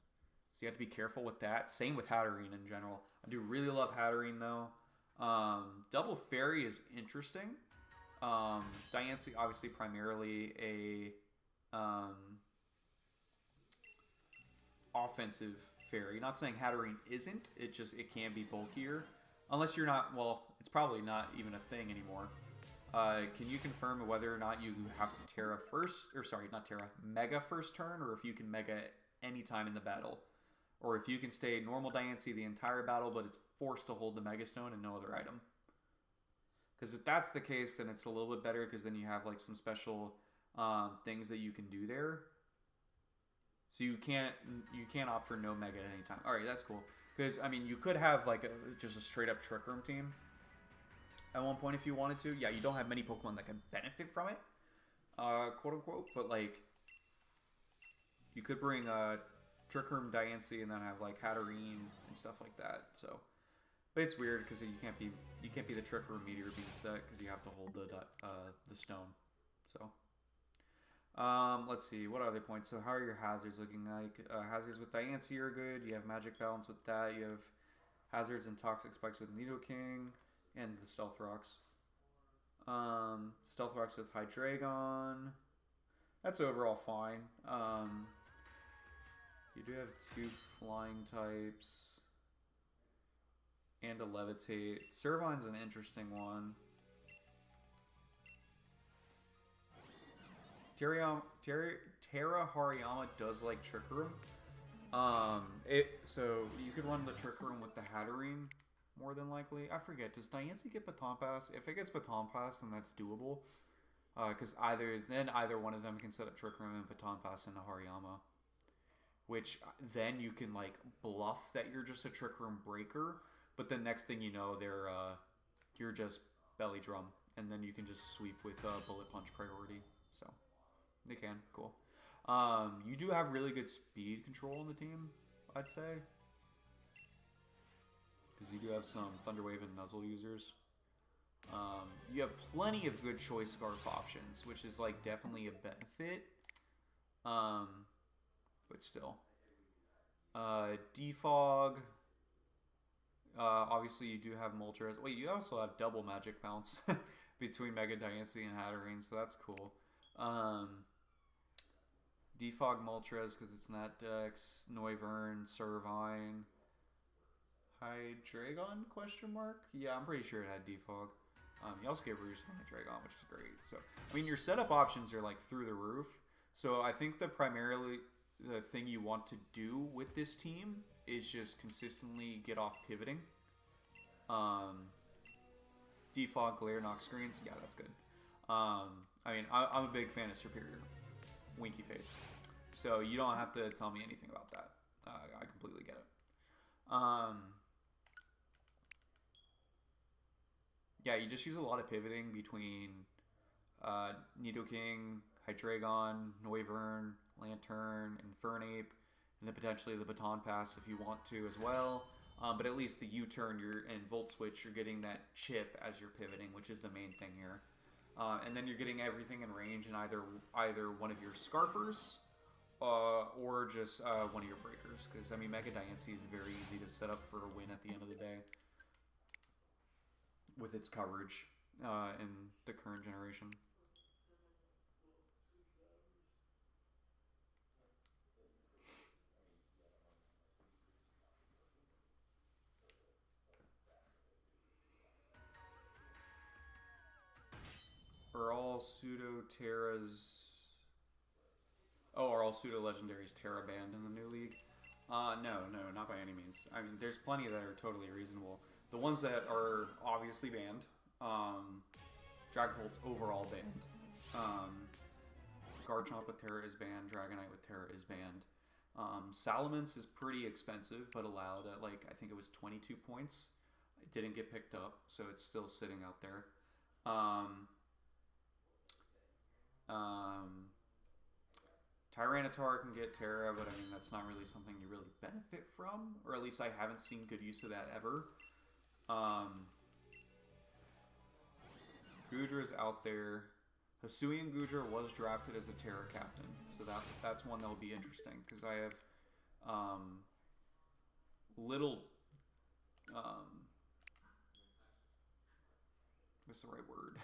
so you have to be careful with that. Same with Hatterene in general. I do really love Hatterene, though. Double Fairy is interesting. Diancie, obviously, primarily a offensive fairy. Not saying Hatterene isn't, it can be bulkier. Unless you're not, well, it's probably not even a thing anymore. Can you confirm whether or not you have to Terra first, or sorry, not Terra, Mega first turn, or if you can Mega anytime in the battle? Or if you can stay normal Diancie the entire battle, but it's forced to hold the Mega Stone and no other item? Because if that's the case, then it's a little bit better, because then you have like some special things that you can do there. So you can't opt for no Mega at any time. All right, that's cool. Because I mean, you could have like just a straight up Trick Room team at one point if you wanted to. Yeah, you don't have many Pokemon that can benefit from it, quote unquote. But like, you could bring Trick Room Diancie and then have like Hatterene and stuff like that. So But it's weird because you can't be the Trick Room Meteor beam set because you have to hold the stone. So let's see, what other points? So how are your hazards looking like? Hazards with Diancie are good. You have magic balance with that. You have hazards and toxic spikes with Nidoking and the stealth rocks. Stealth rocks with Hydreigon. That's overall fine. You do have 2 flying types and a levitate. Servine's an interesting one. Terra Hariyama does like Trick Room. So you could run the Trick Room with the Hatterene more than likely. I forget, does Diancie get Baton Pass? If it gets Baton Pass, then that's doable. Because either one of them can set up Trick Room and Baton Pass into Hariyama. Which then you can like bluff that you're just a Trick Room breaker, but the next thing you know, you're just Belly Drum, and then you can just sweep with Bullet Punch priority. So they can, cool. You do have really good speed control on the team, I'd say, because you do have some Thunder Wave and Nuzzle users. You have plenty of good choice scarf options, which is like definitely a benefit. But still. Defog. Obviously you do have Moltres. Wait, you also have double magic bounce between Mega Diancie and Hatterene, so that's cool. Defog Moltres because it's Nat Dex. Noivern, Servine. Hydreigon, question mark? Yeah, I'm pretty sure it had Defog. You also get Roost on Hydreigon, which is great. So, I mean, your setup options are like through the roof. So I think the thing you want to do with this team is just consistently get off pivoting. Defog, glare, knock screens. Yeah, that's good. I mean, I'm a big fan of Superior Winky Face. So you don't have to tell me anything about that. I completely get it. Yeah, you just use a lot of pivoting between Nidoking, Hydreigon, Noivern, Lantern, Infernape, and then potentially the Baton Pass if you want to as well. But at least the U-turn and Volt Switch, you're getting that chip as you're pivoting, which is the main thing here. And then you're getting everything in range in either one of your Scarfers or just one of your Breakers. Because, I mean, Mega Diancie is very easy to set up for a win at the end of the day with its coverage in the current generation. Are all pseudo Terras? Oh, are all pseudo legendaries Terra banned in the new league? No, not by any means. I mean, there's plenty that are totally reasonable. The ones that are obviously banned, Dragonbolt's overall banned. Garchomp with Terra is banned. Dragonite with Terra is banned. Salamence is pretty expensive, but allowed at like I think it was 22 points. It didn't get picked up, so it's still sitting out there. Tyranitar can get Terra, but I mean that's not really something you really benefit from, or at least I haven't seen good use of that ever. Gudra's out there. Hisuian Gudra was drafted as a Terra captain, so that's one that will be interesting because I have little what's the right word?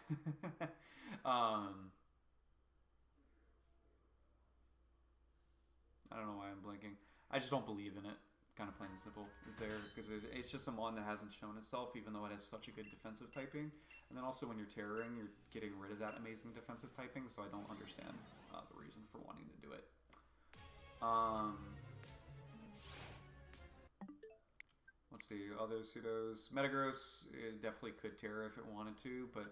I don't know why I'm blanking. I just don't believe in it. Kind of plain and simple. Because it's just someone that hasn't shown itself, even though it has such a good defensive typing. And then also when you're terroring, you're getting rid of that amazing defensive typing, so I don't understand the reason for wanting to do it. Let's see, other pseudos. Metagross definitely could terror if it wanted to, but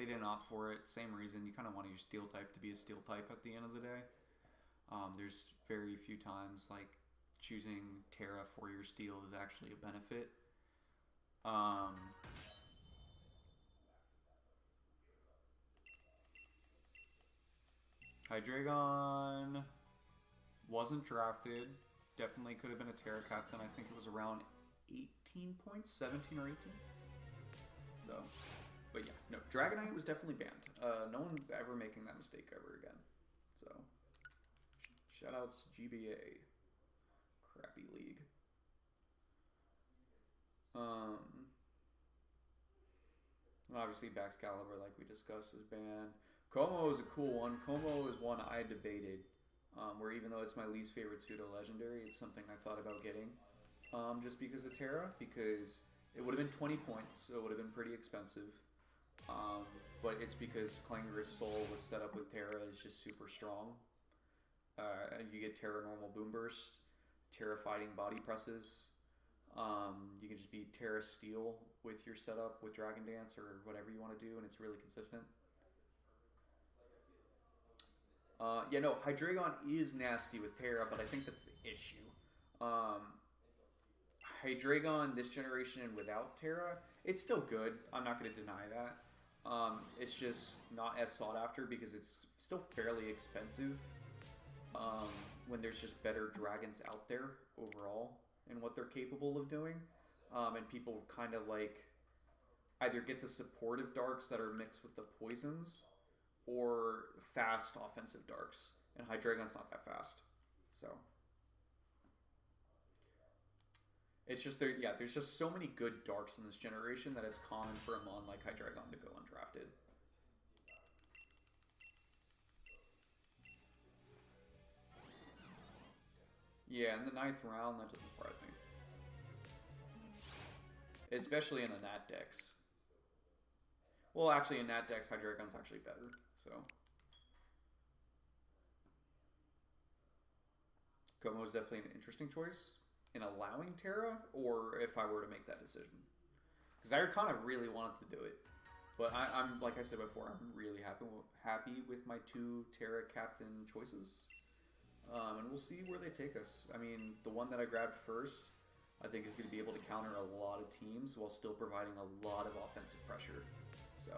they didn't opt for it. Same reason, you kind of want to use Steel type to be a Steel type at the end of the day. There's very few times like choosing Terra for your Steel is actually a benefit. Hydreigon wasn't drafted. Definitely could have been a Terra captain. I think it was around 18 points, 17 or 18. So, but yeah, no, Dragonite was definitely banned. No one ever making that mistake ever again. So, shoutouts GBA, crappy league. Obviously, Baxcalibur, like we discussed, is banned. Como is a cool one. Como is one I debated, where even though it's my least favorite pseudo legendary, it's something I thought about getting, just because of Terra, because it would have been 20 points, so it would have been pretty expensive. But it's because Clanger's Soul was set up with Terra is just super strong. You get Terra normal boom burst, Terra fighting body presses. You can just be Terra Steel with your setup with Dragon Dance or whatever you want to do, and it's really consistent. Yeah, no, Hydreigon is nasty with Terra, but I think that's the issue. Hydreigon this generation and without Terra, it's still good. I'm not going to deny that. It's just not as sought after because it's still fairly expensive when there's just better dragons out there overall and what they're capable of doing. And people kind of like either get the supportive darks that are mixed with the poisons or fast offensive darks. And Hydreigon's not that fast. So it's just there. Yeah, there's just so many good darks in this generation that it's common for a mon like Hydreigon to go undrafted. Yeah, in the 9th round, that doesn't surprise me. Especially in a Nat Dex. Well, actually, in Nat Dex, Hydreigon's actually better, so. Como is definitely an interesting choice in allowing Terra, or if I were to make that decision. Because I kind of really wanted to do it. But I'm like I said before, I'm really happy with my 2 Terra Captain choices. And we'll see where they take us. I mean, the one that I grabbed first, I think is going to be able to counter a lot of teams while still providing a lot of offensive pressure. So.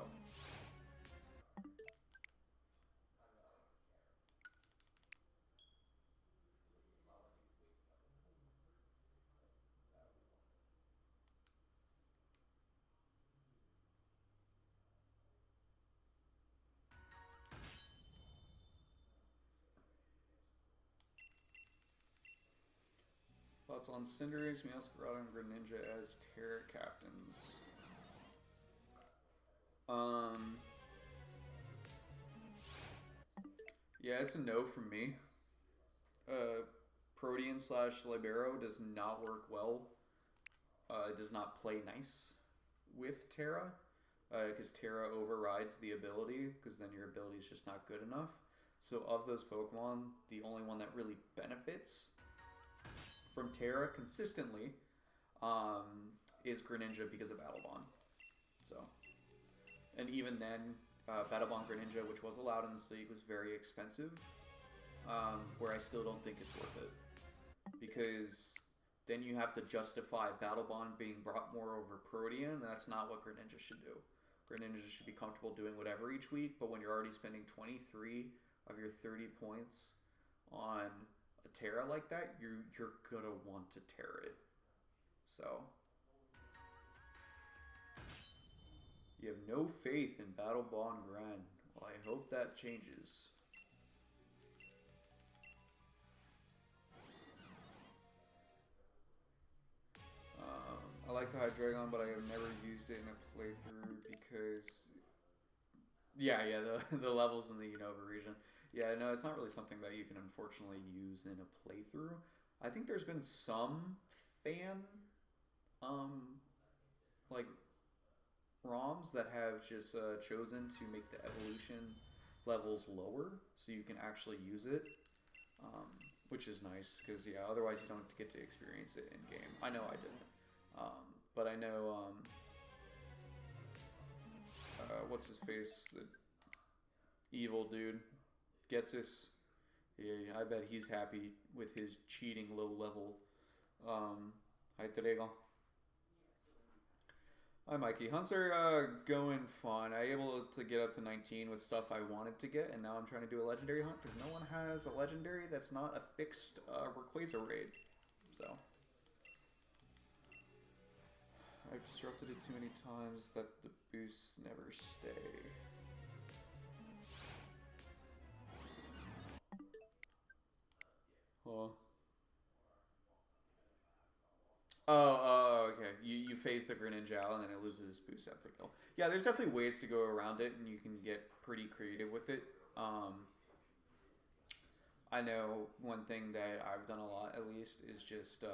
Thoughts on Cinderace, Meowscarada, and Greninja as Terra Captains? Yeah, it's a no from me. Protean / Libero does not work well. It does not play nice with Terra, because Terra overrides the ability, because then your ability is just not good enough. So of those Pokemon, the only one that really benefits from Terra consistently is Greninja because of Battle Bond. So, and even then, Battle Bond Greninja, which was allowed in this league, was very expensive, where I still don't think it's worth it. Because then you have to justify Battle Bond being brought more over Protean, and that's not what Greninja should do. Greninja should be comfortable doing whatever each week, but when you're already spending 23 of your 30 points on a Terra like that, you're gonna want to Terra it. So you have no faith in Battle Bond Gran. Well, I hope that changes. I like the Hydreigon, but I have never used it in a playthrough because, yeah, the levels in the Unova region. Yeah, no, it's not really something that you can unfortunately use in a playthrough. I think there's been some fan, like, ROMs that have just chosen to make the evolution levels lower so you can actually use it, which is nice because, yeah, otherwise you don't get to experience it in game. I know I didn't. But I know, what's his face? The evil dude. Getsus. Yeah, I bet he's happy with his cheating low level. Hi, Terego. Hi, Mikey. Hunts are going fun. I able to get up to 19 with stuff I wanted to get, and now I'm trying to do a legendary hunt because no one has a legendary that's not a fixed Rayquaza raid. So. disrupted it too many times that the boosts never stay. Huh. Oh, okay. You phase the Greninja and then it loses boost after kill. Yeah, there's definitely ways to go around it, and you can get pretty creative with it. I know one thing that I've done a lot, at least, is just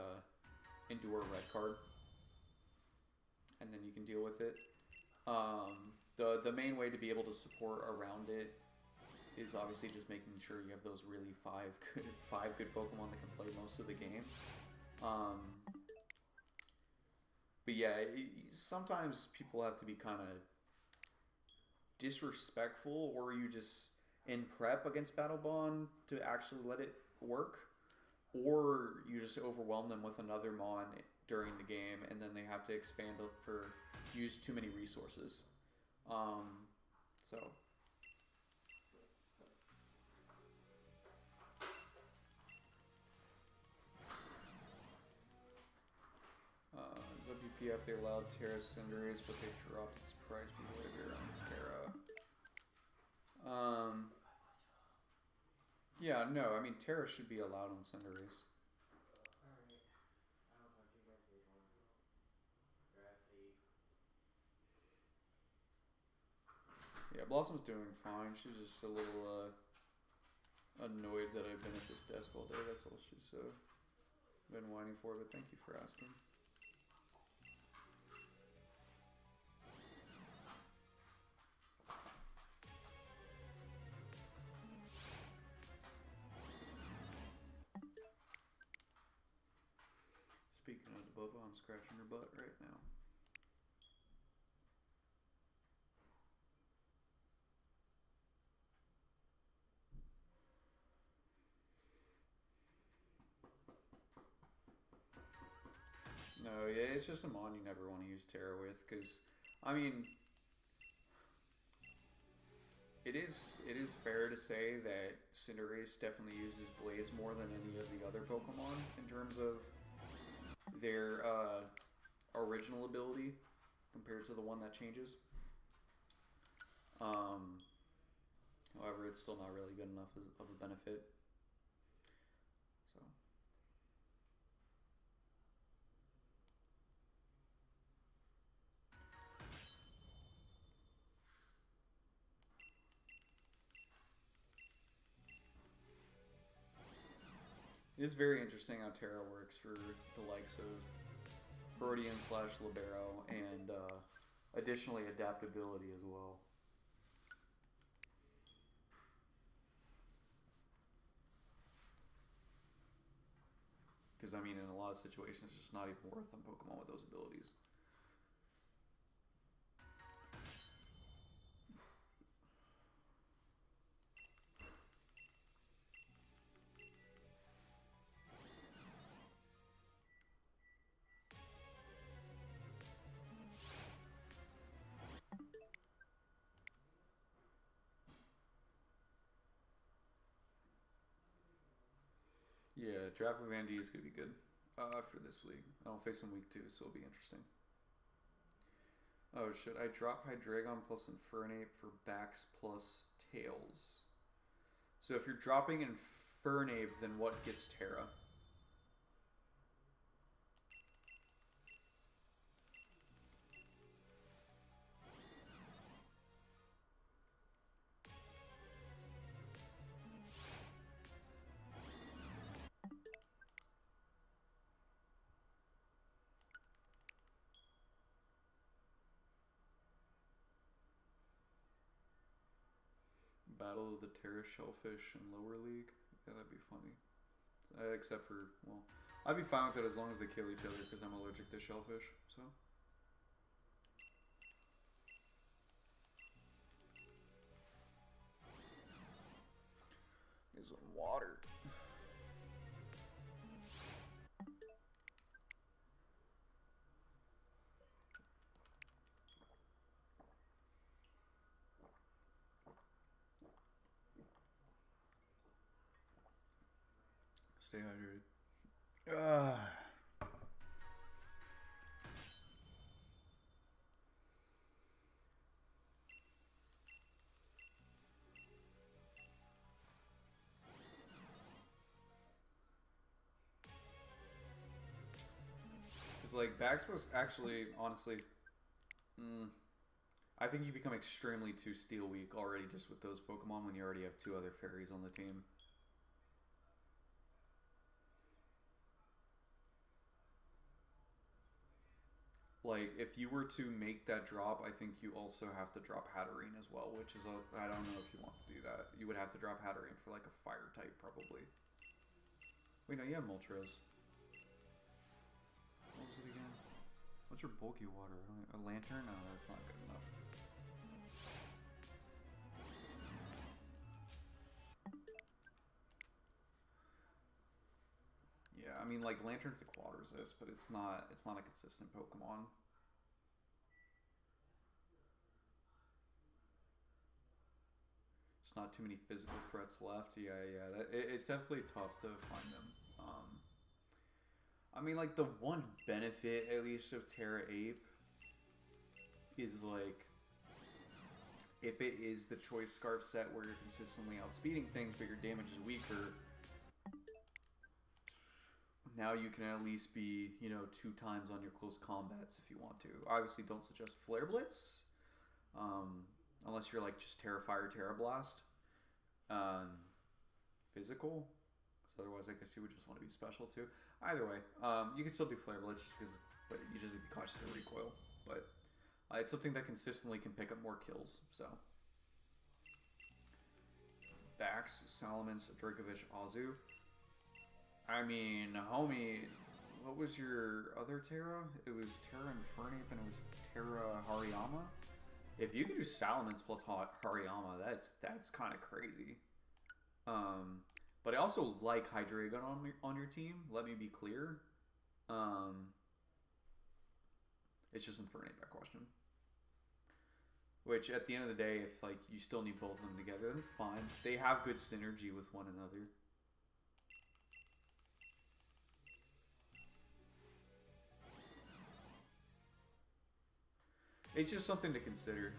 endure red card, and then you can deal with it. The main way to be able to support around it is obviously just making sure you have those really five good Pokemon that can play most of the game. But yeah, sometimes people have to be kind of disrespectful, or you just in prep against Battle Bond to actually let it work, or you just overwhelm them with another Mon during the game, and then they have to expand or use too many resources. So. WPF, they allowed Terra Cinderace, but they dropped its price behavior on Terra. Yeah, no, I mean, Terra should be allowed on Cinderace. Yeah, Blossom's doing fine. She's just a little annoyed that I've been at this desk all day. That's all she's been whining for, but thank you for asking. Speaking of the Boba, I'm scratching her butt right now. No, yeah, it's just a Mon you never want to use Terra with, because, I mean, it is fair to say that Cinderace definitely uses Blaze more than any of the other Pokemon in terms of their original ability compared to the one that changes. However, it's still not really good enough of a benefit. So. It is very interesting how Terra works for the likes of Brodian / Libero, and additionally adaptability as well. Because, I mean, in a lot of situations, it's just not even worth them Pokemon with those abilities. Yeah, draft with Andy is going to be good for this league. I'll face him week 2, so it'll be interesting. Oh, should I drop Hydreigon plus Infernape for backs plus tails? So if you're dropping Infernape, then what gets Terra? Battle of the Terra Shellfish in lower league. Yeah, that'd be funny. Except for, well, I'd be fine with it as long as they kill each other because I'm allergic to shellfish, so. Get some water. Stay hydrated. Because, like, Bax was actually, honestly, I think you become extremely too steel weak already just with those Pokemon when you already have 2 other fairies on the team. Like, if you were to make that drop, I think you also have to drop Hatterene as well, which is I don't know if you want to do that. You would have to drop Hatterene for, like, a fire type, probably. Wait, no, you have Moltres. What was it again? What's your bulky water? A lantern? No, that's not good enough. Yeah, I mean, like, Lantern's a quad resist, but it's not a consistent Pokemon. There's not too many physical threats left. Yeah, it's definitely tough to find them. I mean, like, the one benefit, at least, of Terra Ape is, like, if it is the Choice Scarf set where you're consistently outspeeding things, but your damage is weaker, now you can at least be, you know, 2 times on your close combats if you want to. Obviously, don't suggest Flare Blitz, unless you're, like, just Terra Fire, Terra Blast. Physical, because otherwise I guess you would just want to be special too. Either way, you can still do Flare Blitz just because, but you just need to be cautious of recoil. But it's something that consistently can pick up more kills, so. Bax, Salamence, Dragovich, Azu. I mean, homie, what was your other Terra? It was Terra Infernape and it was Terra Hariyama? If you can do Salamence plus Hariyama, that's kind of crazy. But I also like Hydreigon on your team. Let me be clear. It's just Infernape that question. Which at the end of the day, if like you still need both of them together, then it's fine. They have good synergy with one another. It's just something to consider.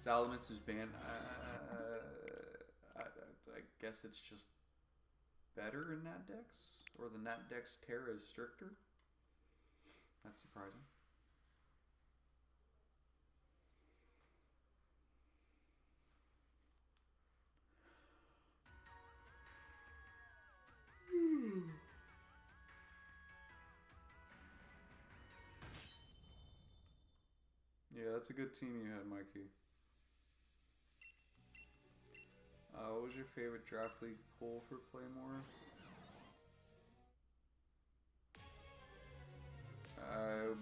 Salamence is banned. I guess it's just better in Nat Dex, or the Nat Dex Terra is stricter. That's surprising. Yeah, that's a good team you had, Mikey. What was your favorite draft league pool for Playmore?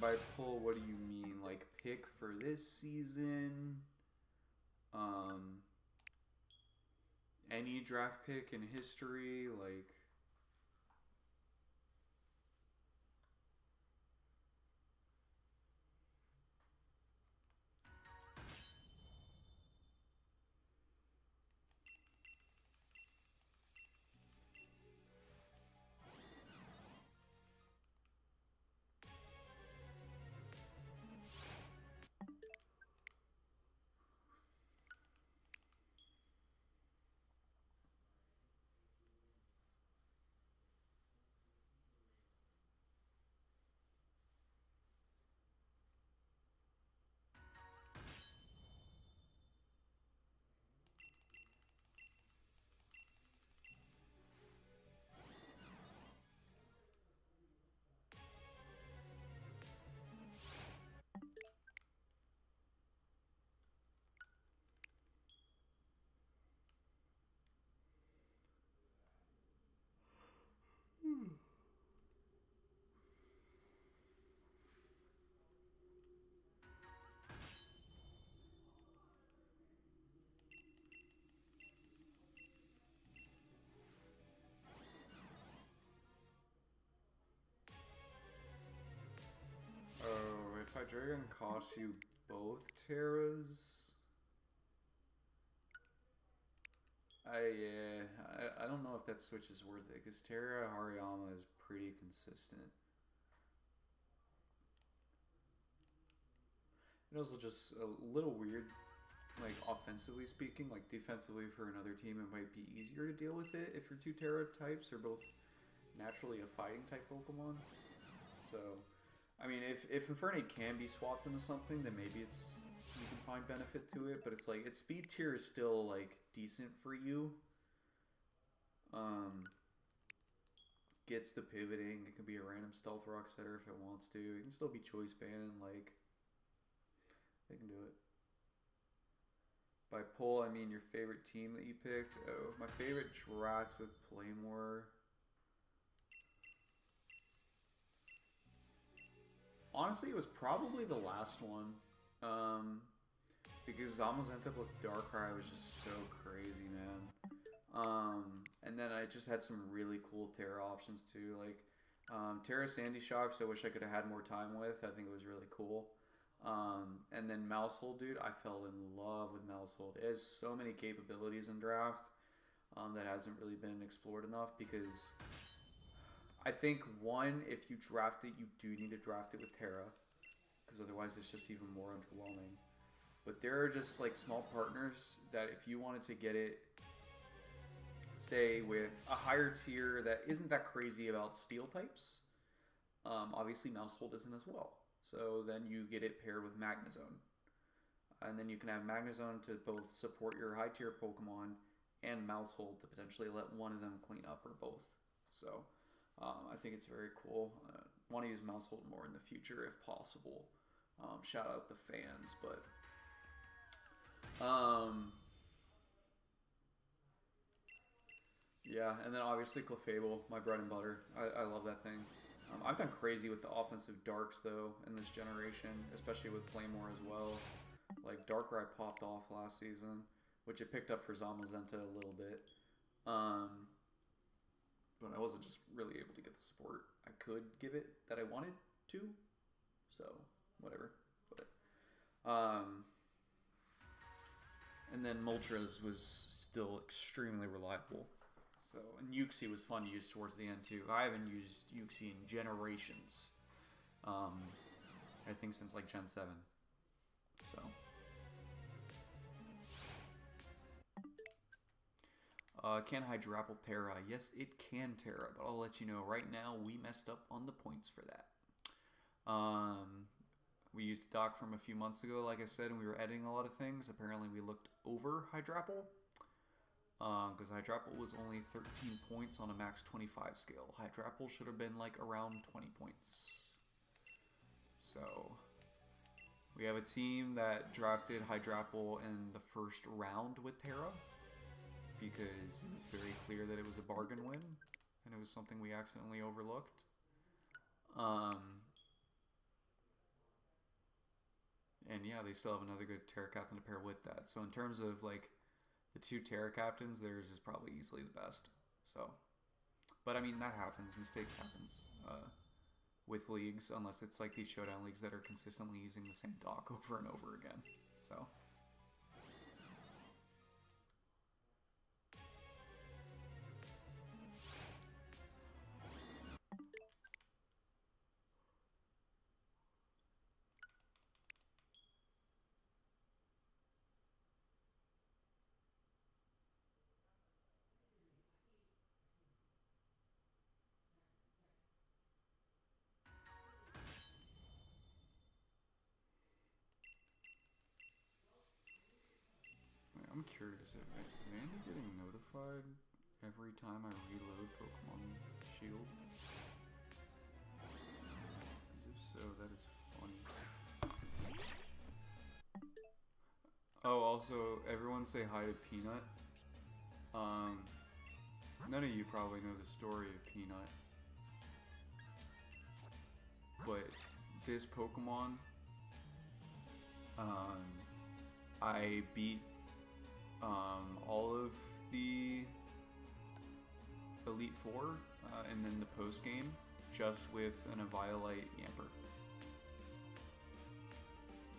By pull, what do you mean? Like pick for this season? Any draft pick in history? Like... Oh, if Hydreigon costs you both Terras... I don't know if that switch is worth it, because Terra Hariyama is pretty consistent. It also just a little weird, like offensively speaking. Like defensively for another team, it might be easier to deal with it if your 2 Terra types are both naturally a fighting type Pokemon. So, I mean, if Infernape can be swapped into something, then maybe it's you can find benefit to it. But it's like its speed tier is still like decent for you. Gets the pivoting. It can be a random stealth rock setter if it wants to. It can still be choice banned. Like, they can do it. By poll, I mean your favorite team that you picked. Oh, my favorite draft with Playmore. Honestly, it was probably the last one. Because Zamazenta plus Darkrai was just so crazy, man. And then I just had some really cool Terra options too. Like, Terra Sandy Shocks, I wish I could have had more time with. I think it was really cool. And then Mousehold, dude, I fell in love with Mousehold. It has so many capabilities in draft that hasn't really been explored enough because I think, one, if you draft it, you do need to draft it with Terra because otherwise it's just even more underwhelming. But there are just like small partners that if you wanted to get it, say, with a higher tier that isn't that crazy about steel types, obviously Mousehold isn't as well. So then you get it paired with Magnezone. And then you can have Magnezone to both support your high tier Pokemon and Mousehold to potentially let one of them clean up or both. So I think it's very cool. Want to use Mousehold more in the future if possible. Shout out the fans, but yeah, and then obviously Clefable, my bread and butter. I love that thing. I've done crazy with the offensive darks though in this generation, especially with Playmore as well. Like Darkrai popped off last season, which it picked up for Zamazenta a little bit. But I wasn't just really able to get the support I could give it that I wanted to. So, whatever. But and then Moltres was still extremely reliable. So, and Uxie was fun to use towards the end too. I haven't used Uxie in generations. I think since like Gen 7. So. Can Hydrapple Terra? Yes, it can Terra, but I'll let you know right now we messed up on the points for that. We used Doc from a few months ago, like I said, and we were editing a lot of things. Apparently we looked over Hydrapple. Because Hydrapple was only 13 points on a max 25 scale. Hydrapple should have been like around 20 points. So, we have a team that drafted Hydrapple in the first round with Terra. Because it was very clear that it was a bargain win. And it was something we accidentally overlooked. And yeah, they still have another good Terra Captain to pair with that. So in terms of like the two Terra Captains, theirs is probably easily the best. So, but I mean, that happens. Mistakes happens with leagues, unless it's like these showdown leagues that are consistently using the same dock over and over again. So. I'm curious, is Andy getting notified every time I reload Pokemon Shield? Because if so, that is funny. Oh, also, everyone say hi to Peanut. None of you probably know the story of Peanut. But this Pokemon, I beat all of the Elite Four, and then the post game, just with an Eviolite Yamper.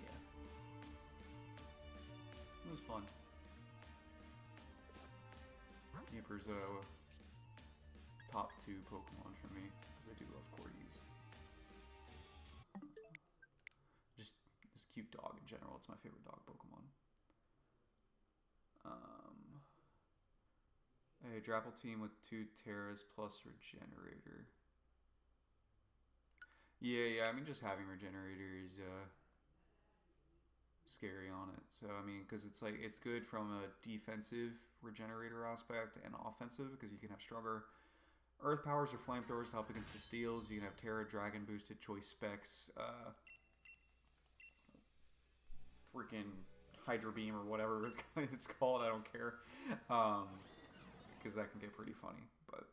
Yeah, it was fun. Yamper's a top 2 Pokemon for me because I do love Corgis. Just this cute dog in general. It's my favorite dog Pokemon. A Drapple team with 2 Terras plus Regenerator. Yeah. I mean, just having Regenerator is scary on it. So I mean, because it's like it's good from a defensive Regenerator aspect and offensive because you can have stronger Earth powers or flamethrowers to help against the steals. You can have Terra Dragon boosted choice specs, freaking Hydra Beam or whatever it's called. I don't care, because that can get pretty funny. But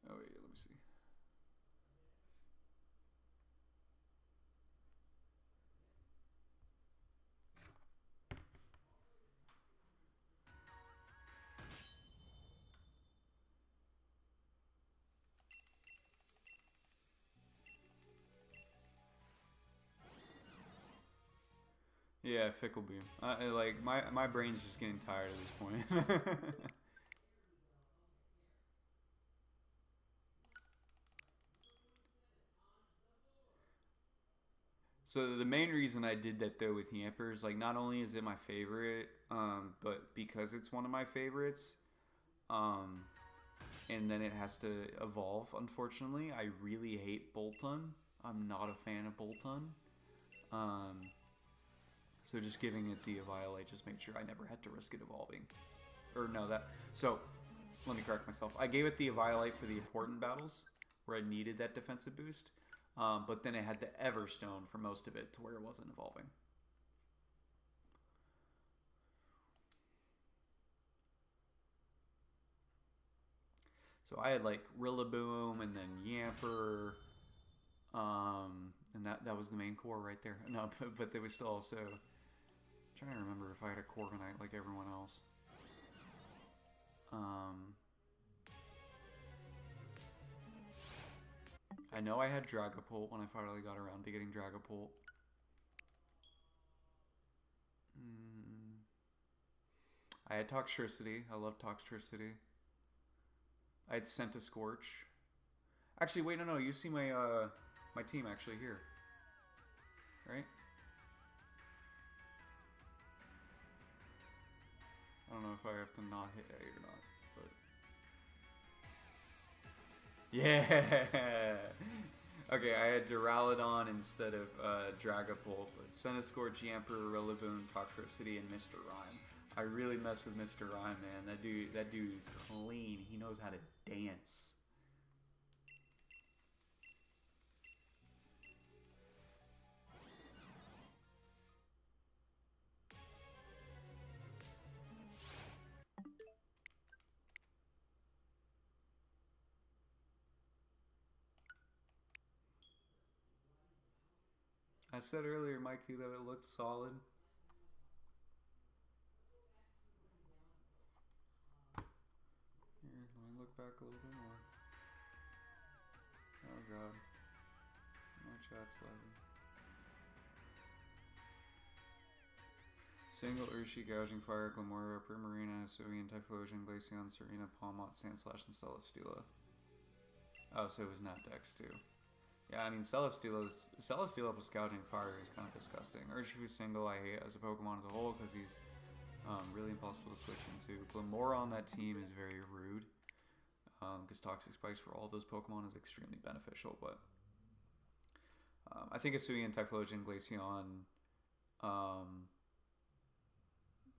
oh yeah, let me see. Yeah, Fickle Beam. Like my brain's just getting tired at this point. So the main reason I did that though with Yamper is like not only is it my favorite, but because it's one of my favorites, um, and then it has to evolve. Unfortunately, I really hate Boltun. I'm not a fan of Boltun. Um, so just giving it the Eviolite just made sure I never had to risk it evolving. Or no, that. So let me correct myself. I gave it the Eviolite for the important battles where I needed that defensive boost. But then it had the Everstone for most of it to where it wasn't evolving. So I had like Rillaboom and then Yamper, and that was the main core right there. No, but there was still also I'm trying to remember if I had a Corviknight like everyone else. I know I had Dragapult when I finally got around to getting Dragapult. I had Toxtricity. I love Toxtricity. I had Scorch. Actually, wait, no. You see my my team actually here, right? I don't know if I have to not hit A or not, but yeah. Okay, I had Duraludon instead of Dragapult, but Centiskorch, Yamper, Rillaboom, Toxtricity, and Mr. Rhyme. I really mess with Mr. Rhyme, man. That dude is clean. He knows how to dance. I said earlier, Mikey, that it looked solid. Here, let me look back a little bit more. Oh god. My chat's lagging. Single Urshi, Gouging Fire, Glamora, Primarina, Hisuian, Typhlosion, Glaceon, Serena, Palmont, Sandslash, and Celesteela. Oh, so it was not Dex too. Yeah, I mean, Celesteela plus Gouging Fire is kind of disgusting. Urshifu's single I hate as a Pokemon as a whole because he's really impossible to switch into. Glamora on that team is very rude because Toxic Spikes for all those Pokemon is extremely beneficial. But I think Hisuian, Typhlosion, Glaceon,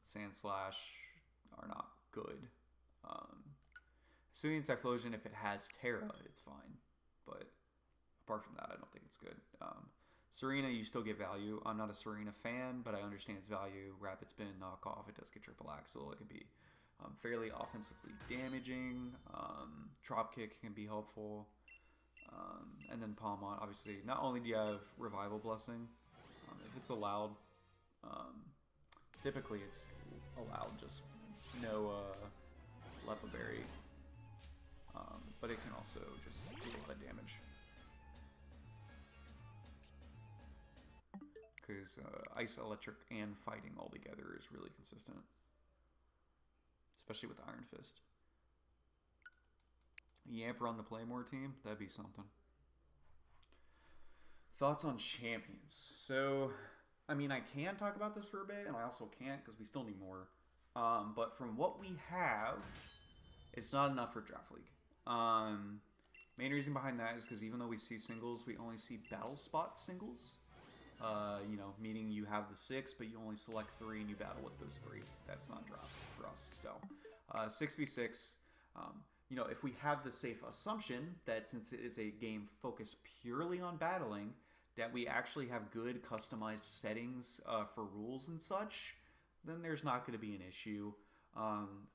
Sandslash are not good. Hisuian, Typhlosion, if it has Terra, it's fine. But apart from that, I don't think it's good. Serena, you still get value. I'm not a Serena fan, but I understand its value. Rapid Spin, Knockoff, it does get Triple Axle. It can be fairly offensively damaging. Drop Kick can be helpful. And then Palmont, obviously, not only do you have Revival Blessing, if it's allowed, typically it's allowed just no Lepa Berry. But it can also just do a lot of damage. Because Ice, Electric, and Fighting all together is really consistent. Especially with Iron Fist. Yamper on the Playmore team? That'd be something. Thoughts on champions. So, I mean, I can talk about this for a bit, and I also can't because we still need more. But from what we have, it's not enough for Draft League. Main reason behind that is because even though we see singles, we only see battle spot singles. You know, meaning you have the 6, but you only select 3 and you battle with those 3. That's not draft for us. So, 6v6. You know, if we have the safe assumption that since it is a game focused purely on battling, that we actually have good customized settings for rules and such, then there's not going to be an issue.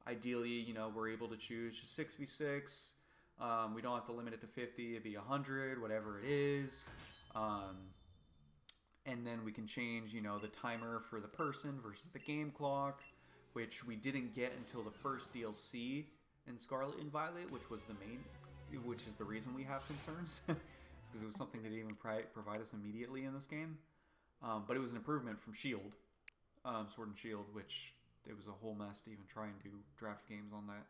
Ideally, you know, we're able to choose 6v6. We don't have to limit it to 50. It'd be 100, whatever it is. And then we can change, you know, the timer for the person versus the game clock, which we didn't get until the first DLC in Scarlet and Violet, which is the reason we have concerns. Because it was something that didn't even provide us immediately in this game. But it was an improvement from Shield, Sword and Shield, which it was a whole mess to even try and do draft games on that.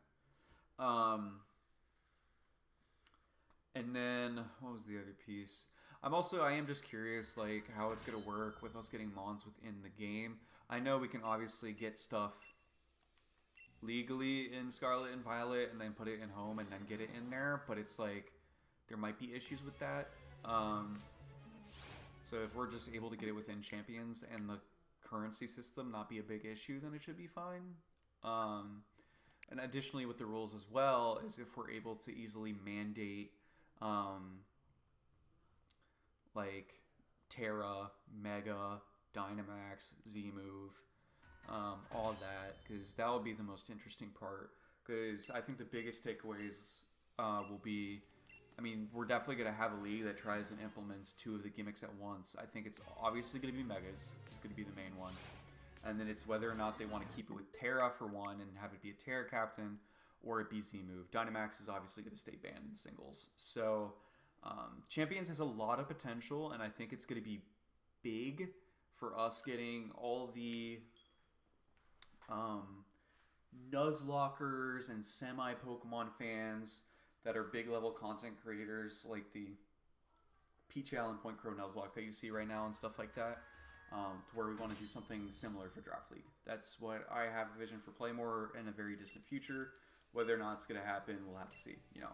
And then, what was the other piece? I am just curious, like, how it's going to work with us getting mons within the game. I know we can obviously get stuff legally in Scarlet and Violet and then put it in home and then get it in there, but it's like, there might be issues with that. So if we're just able to get it within Champions and the currency system not be a big issue, then it should be fine. And additionally with the rules as well, is if we're able to easily mandate like Terra, Mega, Dynamax, Z-Move, all that, because that will be the most interesting part. Because I think the biggest takeaways will be, I mean, we're definitely going to have a league that tries and implements 2 of the gimmicks at once. I think it's obviously going to be Megas. It's going to be the main one. And then it's whether or not they want to keep it with Terra for one and have it be a Terra captain, or it be Z-Move. Dynamax is obviously going to stay banned in singles. So Champions has a lot of potential, and I think it's going to be big for us getting all the Nuzlockers and semi-Pokemon fans that are big level content creators, like the Peach Allen Point Crow Nuzlocke that you see right now and stuff like that, to where we want to do something similar for Draft League. That's what I have a vision for Playmore in a very distant future. Whether or not it's going to happen, we'll have to see, you know.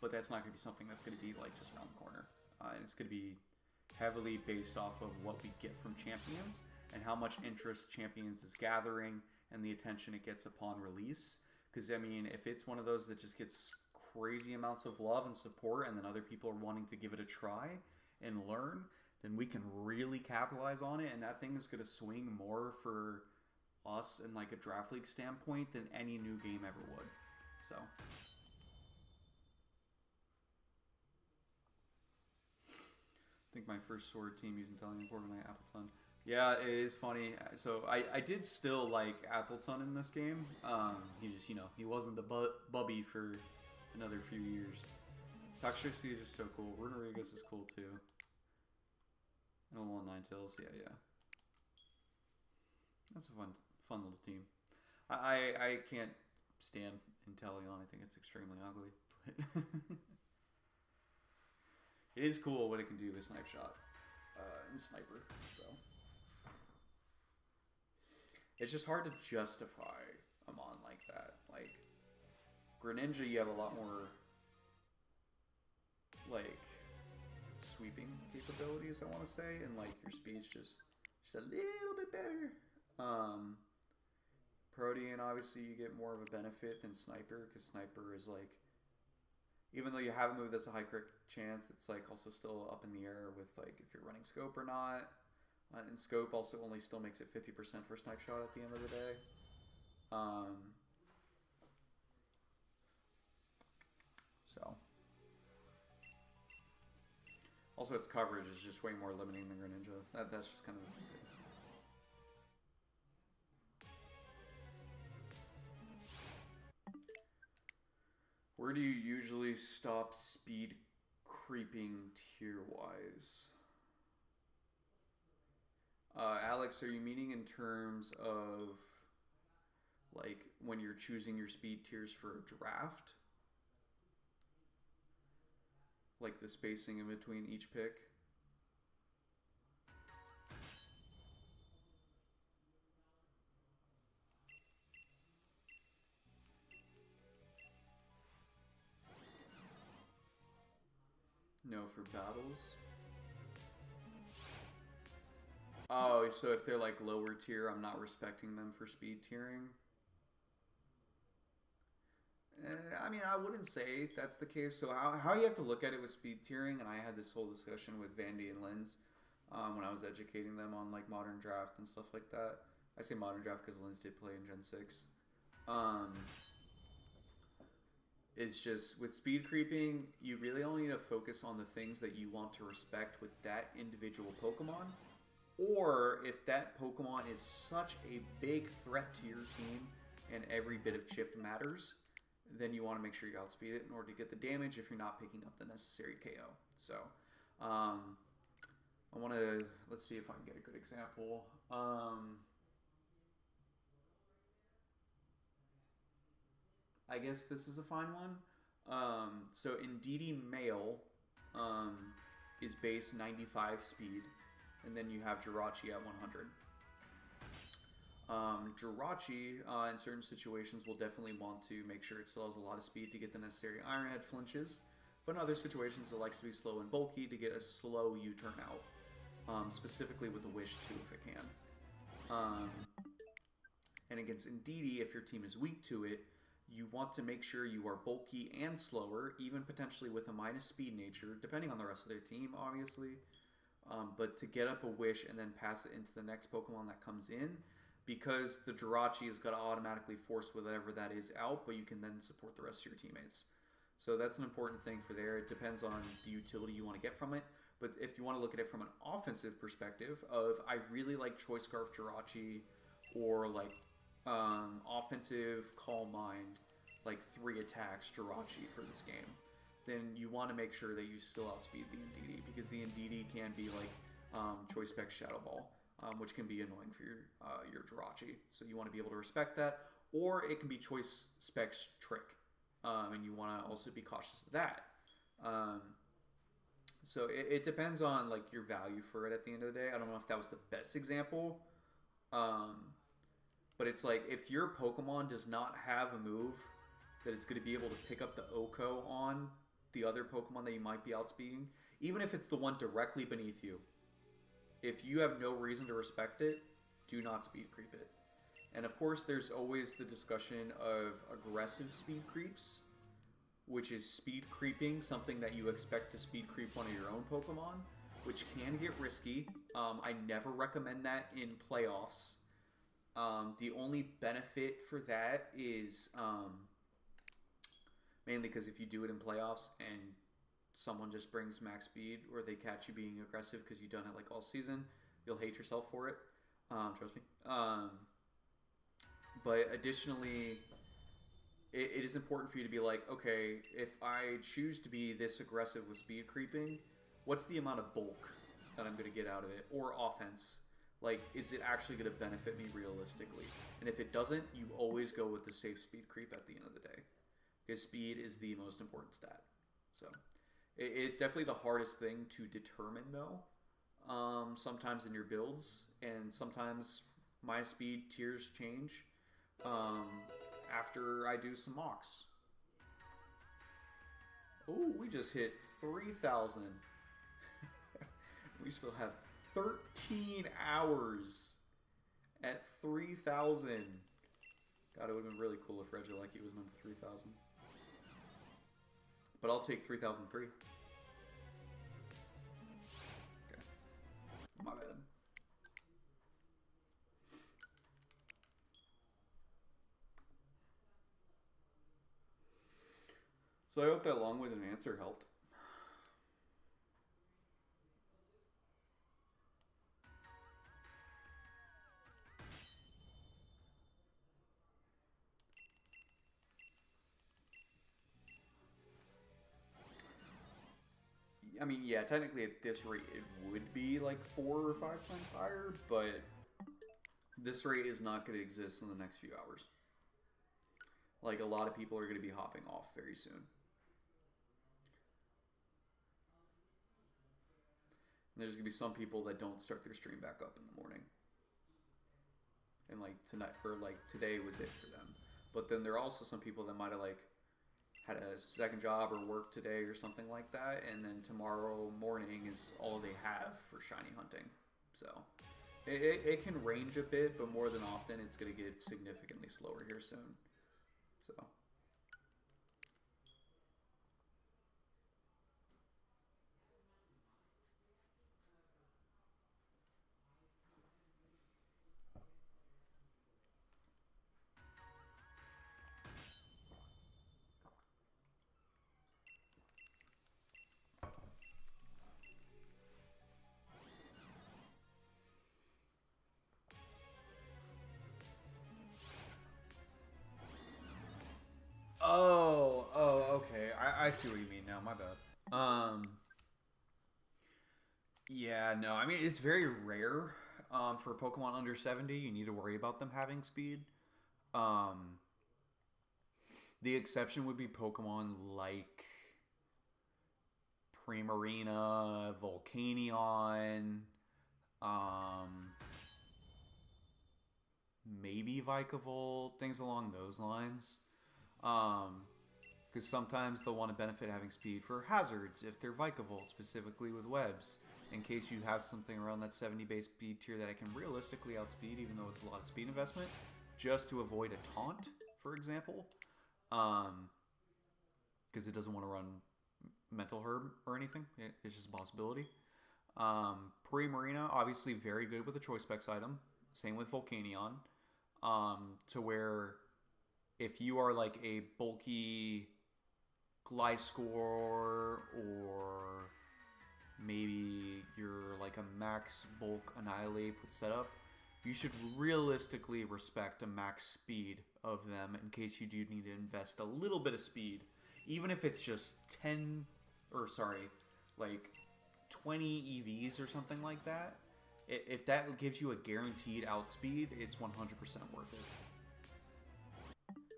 But that's not going to be something that's going to be like just around the corner. And it's going to be heavily based off of what we get from Champions and how much interest Champions is gathering and the attention it gets upon release. Because, I mean, if it's one of those that just gets crazy amounts of love and support and then other people are wanting to give it a try and learn, then we can really capitalize on it, and that thing is going to swing more for us in like a Draft League standpoint than any new game ever would. So I think my first sword team using Italian Corviknight Appleton. Yeah, it is funny. So I did still like Appleton in this game. He just, you know, he wasn't the bubby for another few years. Toxtricity is just so cool. Runerigus is cool too. And a little Ninetales, yeah. That's a fun little team. I can't stand Inteleon. I think it's extremely ugly. But it is cool what it can do with Snipe Shot and Sniper. So it's just hard to justify a mon like that. Like Greninja, you have a lot more like sweeping capabilities, I want to say, and like your speed's just a little bit better. Protean, obviously you get more of a benefit than Sniper, because Sniper is like, even though you have a move that's a high crit chance, it's like also still up in the air with like if you're running Scope or not. And Scope also only still makes it 50% for Snipe Shot at the end of the day. So also its coverage is just way more limiting than Greninja. That's just kind of the thing. Where do you usually stop speed creeping tier-wise? Alex, are you meaning in terms of like when you're choosing your speed tiers for a draft? Like the spacing in between each pick? know for battles? Oh, so if they're like lower tier, I'm not respecting them for speed tiering? I mean, I wouldn't say that's the case. So how you have to look at it with speed tiering, and I had this whole discussion with Vandy and Linz when I was educating them on like modern draft and stuff like that. I say modern draft because Linz did play in Gen 6. It's just with speed creeping, you really only need to focus on the things that you want to respect with that individual Pokemon. Or if that Pokemon is such a big threat to your team and every bit of chip matters, then you want to make sure you outspeed it in order to get the damage if you're not picking up the necessary KO. So, I want to, let's see if I can get a good example. I guess this is a fine one. So Indeedee Male is base 95 speed, and then you have Jirachi at 100. Jirachi, in certain situations, will definitely want to make sure it still has a lot of speed to get the necessary Iron Head flinches, but in other situations it likes to be slow and bulky to get a slow U-turn out, specifically with the Wish too if it can. And against Indeedee, if your team is weak to it, you want to make sure you are bulky and slower, even potentially with a minus speed nature, depending on the rest of their team, obviously. But to get up a Wish and then pass it into the next Pokemon that comes in, because the Jirachi is going to automatically force whatever that is out, but you can then support the rest of your teammates. So that's an important thing for there. It depends on the utility you want to get from it. But if you want to look at it from an offensive perspective of, I really like Choice Scarf Jirachi, or like offensive Calm Mind, like 3 attacks Jirachi for this game, then you want to make sure that you still outspeed the Indeedee, because the Indeedee can be like Choice Spec Shadow Ball, which can be annoying for your Jirachi. So you want to be able to respect that, or it can be Choice Spec's Trick, and you want to also be cautious of that. So it depends on like your value for it at the end of the day. I don't know if that was the best example, but it's like if your Pokemon does not have a move that is going to be able to pick up the Oko on the other Pokemon that you might be outspeeding, even if it's the one directly beneath you, if you have no reason to respect it, do not speed creep it. And of course, there's always the discussion of aggressive speed creeps, which is speed creeping something that you expect to speed creep one of your own Pokemon, which can get risky. I never recommend that in playoffs. The only benefit for that is mainly because if you do it in playoffs and someone just brings max speed, or they catch you being aggressive because you've done it like all season, you'll hate yourself for it. Trust me. But additionally, it is important for you to be like, okay, if I choose to be this aggressive with speed creeping, what's the amount of bulk that I'm going to get out of it? Or offense. Like, is it actually going to benefit me realistically? And if it doesn't, you always go with the safe speed creep at the end of the day. Because speed is the most important stat. So, it's definitely the hardest thing to determine, though. Sometimes in your builds, and sometimes my speed tiers change after I do some mocks. Oh, we just hit 3,000. We still have 13 hours at 3,000. God, it would have been really cool if Regieleki was number 3,000. But I'll take 3,003. Okay. My bad. So I hope that long-winded answer helped. I mean, yeah, technically at this rate it would be like 4 or 5 times higher, but this rate is not going to exist in the next few hours. Like, a lot of people are going to be hopping off very soon. And there's going to be some people that don't start their stream back up in the morning. And like tonight, or like today was it for them. But then there are also some people that might have like had a second job or work today or something like that, and then tomorrow morning is all they have for shiny hunting. So it can range a bit, but more than often it's going to get significantly slower here soon. So. Okay. I see what you mean now. My bad. Yeah, no. I mean, it's very rare. For Pokemon under 70, you need to worry about them having speed. Um, the exception would be Pokemon like Primarina, Volcanion, um, maybe Vikavolt, things along those lines. Because sometimes they'll want to benefit having speed for hazards if they're Vikavolt, specifically with webs. In case you have something around that 70 base speed tier that it can realistically outspeed, even though it's a lot of speed investment, just to avoid a taunt, for example. Because it doesn't want to run Mental Herb or anything. It's just a possibility. Primarina, obviously very good with a Choice Specs item. Same with Volcanion. To where if you are like a bulky Gliscor, or maybe you're like a max bulk Annihilate with setup, you should realistically respect a max speed of them in case you do need to invest a little bit of speed. Even if it's just 20 EVs or something like that. If that gives you a guaranteed outspeed, it's 100% worth it.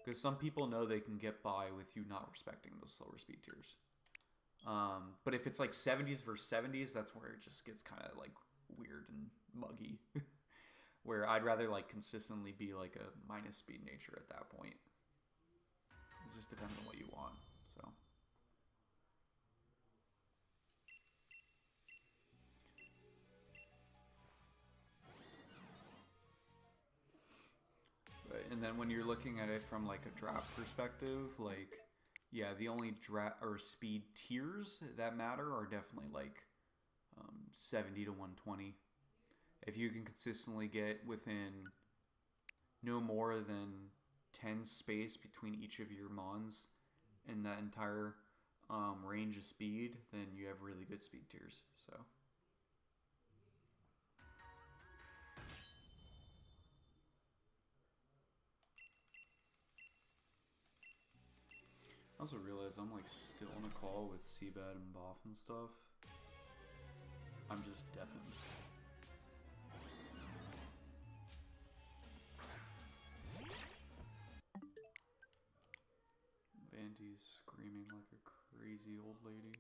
Because some people know they can get by with you not respecting those slower speed tiers. But if it's like 70s versus 70s, that's where it just gets kind of like weird and muggy. Where I'd rather like consistently be like a minus speed nature at that point. It just depends on what you want. So. And then when you're looking at it from like a draft perspective, like, yeah, the only draft or speed tiers that matter are definitely like 70 to 120. If you can consistently get within no more than 10 space between each of your mons in that entire range of speed, then you have really good speed tiers. So. I also realized I'm like still on a call with Seabed and Boff and stuff. I'm just deafened. Vandy's screaming like a crazy old lady.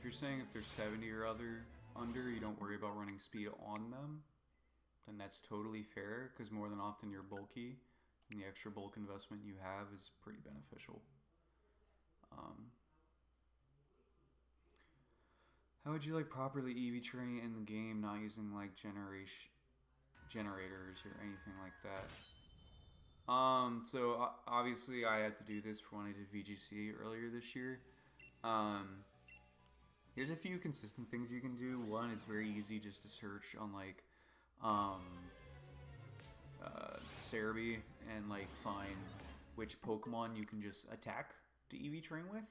you're saying if they're 70 or under, you don't worry about running speed on them, then that's totally fair, because more than often you're bulky, and the extra bulk investment you have is pretty beneficial. How would you like properly EV train in the game, not using like generators or anything like that? So obviously I had to do this for when I did VGC earlier this year. There's a few consistent things you can do. One, it's very easy just to search on like Cerebi and like find which Pokemon you can just attack to EV train with.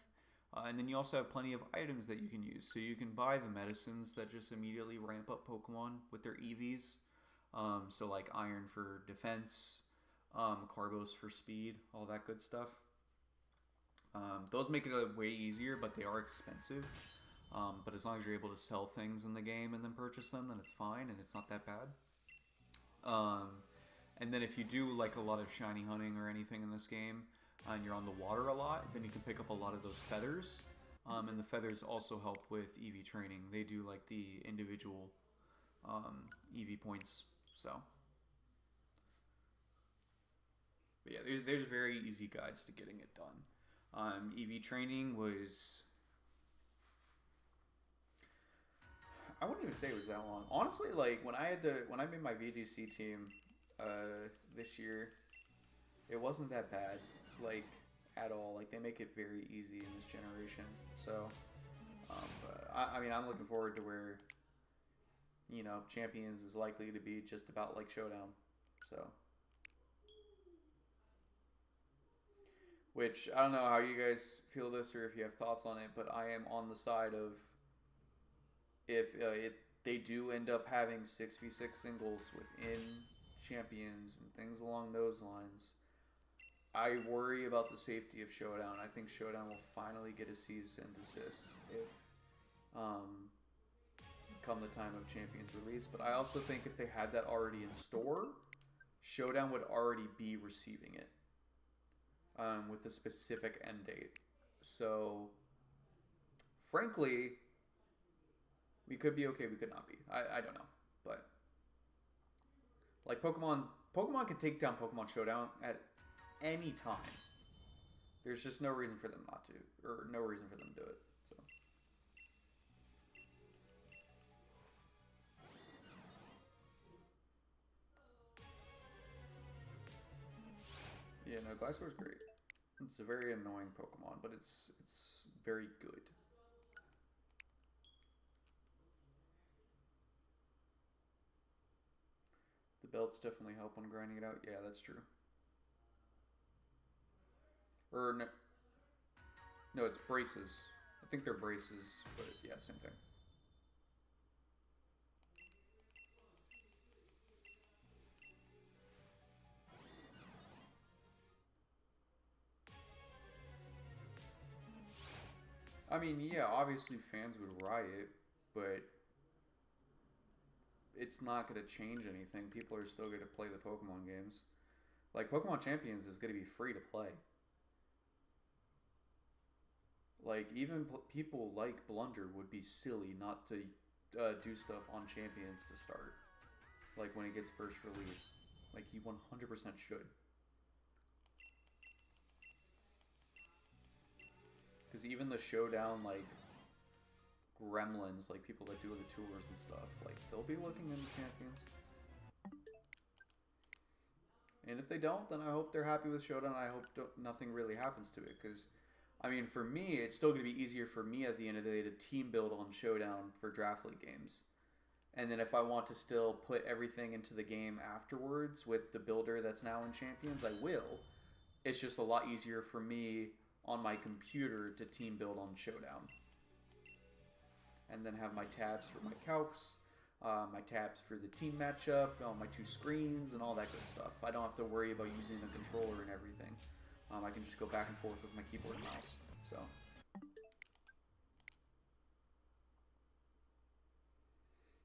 And then you also have plenty of items that you can use. So you can buy the medicines that just immediately ramp up Pokemon with their EVs. So like Iron for defense, Carbos for speed, all that good stuff. Those make it way easier, but they are expensive. But as long as you're able to sell things in the game and then purchase them, then it's fine and it's not that bad. And then if you do like a lot of shiny hunting or anything in this game, and you're on the water a lot, then you can pick up a lot of those feathers. And the feathers also help with EV training. They do like the individual EV points. So, but yeah, there's very easy guides to getting it done. EV training was, I wouldn't even say it was that long. Honestly, like when I made my VGC team this year, it wasn't that bad, like at all. Like they make it very easy in this generation. So, but I mean, I'm looking forward to where, you know, Champions is likely to be just about like Showdown. So, which I don't know how you guys feel this or if you have thoughts on it, but I am on the side of if they do end up having 6v6 singles within Champions and things along those lines, I worry about the safety of Showdown. I think Showdown will finally get a cease and desist if come the time of Champions release. But I also think if they had that already in store, Showdown would already be receiving it with a specific end date. So, frankly, we could be okay, we could not be. I don't know. But, like, Pokemon can take down Pokemon Showdown at any time. There's just no reason for them not to, or no reason for them to do it. So, yeah, no, Gliscor's great. It's a very annoying Pokemon, but it's very good. The belts definitely help when grinding it out. Yeah, that's true. Or no, it's braces. I think they're braces, but yeah, same thing. I mean, yeah, obviously fans would riot, but it's not going to change anything. People are still going to play the Pokemon games. Like, Pokemon Champions is going to be free to play. Like, even people like Blunder would be silly not to do stuff on Champions to start. Like, when it gets first release. Like, he 100% should. Because even the Showdown, like, gremlins, like people that do the tours and stuff, like, they'll be looking into Champions. And if they don't, then I hope they're happy with Showdown. I hope nothing really happens to it, because, I mean, for me, it's still going to be easier for me at the end of the day to team build on Showdown for Draft League games. And then if I want to still put everything into the game afterwards with the builder that's now in Champions, I will. It's just a lot easier for me on my computer to team build on Showdown. And then have my tabs for my calcs, my tabs for the team matchup, on my 2 screens, and all that good stuff. I don't have to worry about using a controller and everything. I can just go back and forth with my keyboard and mouse. So,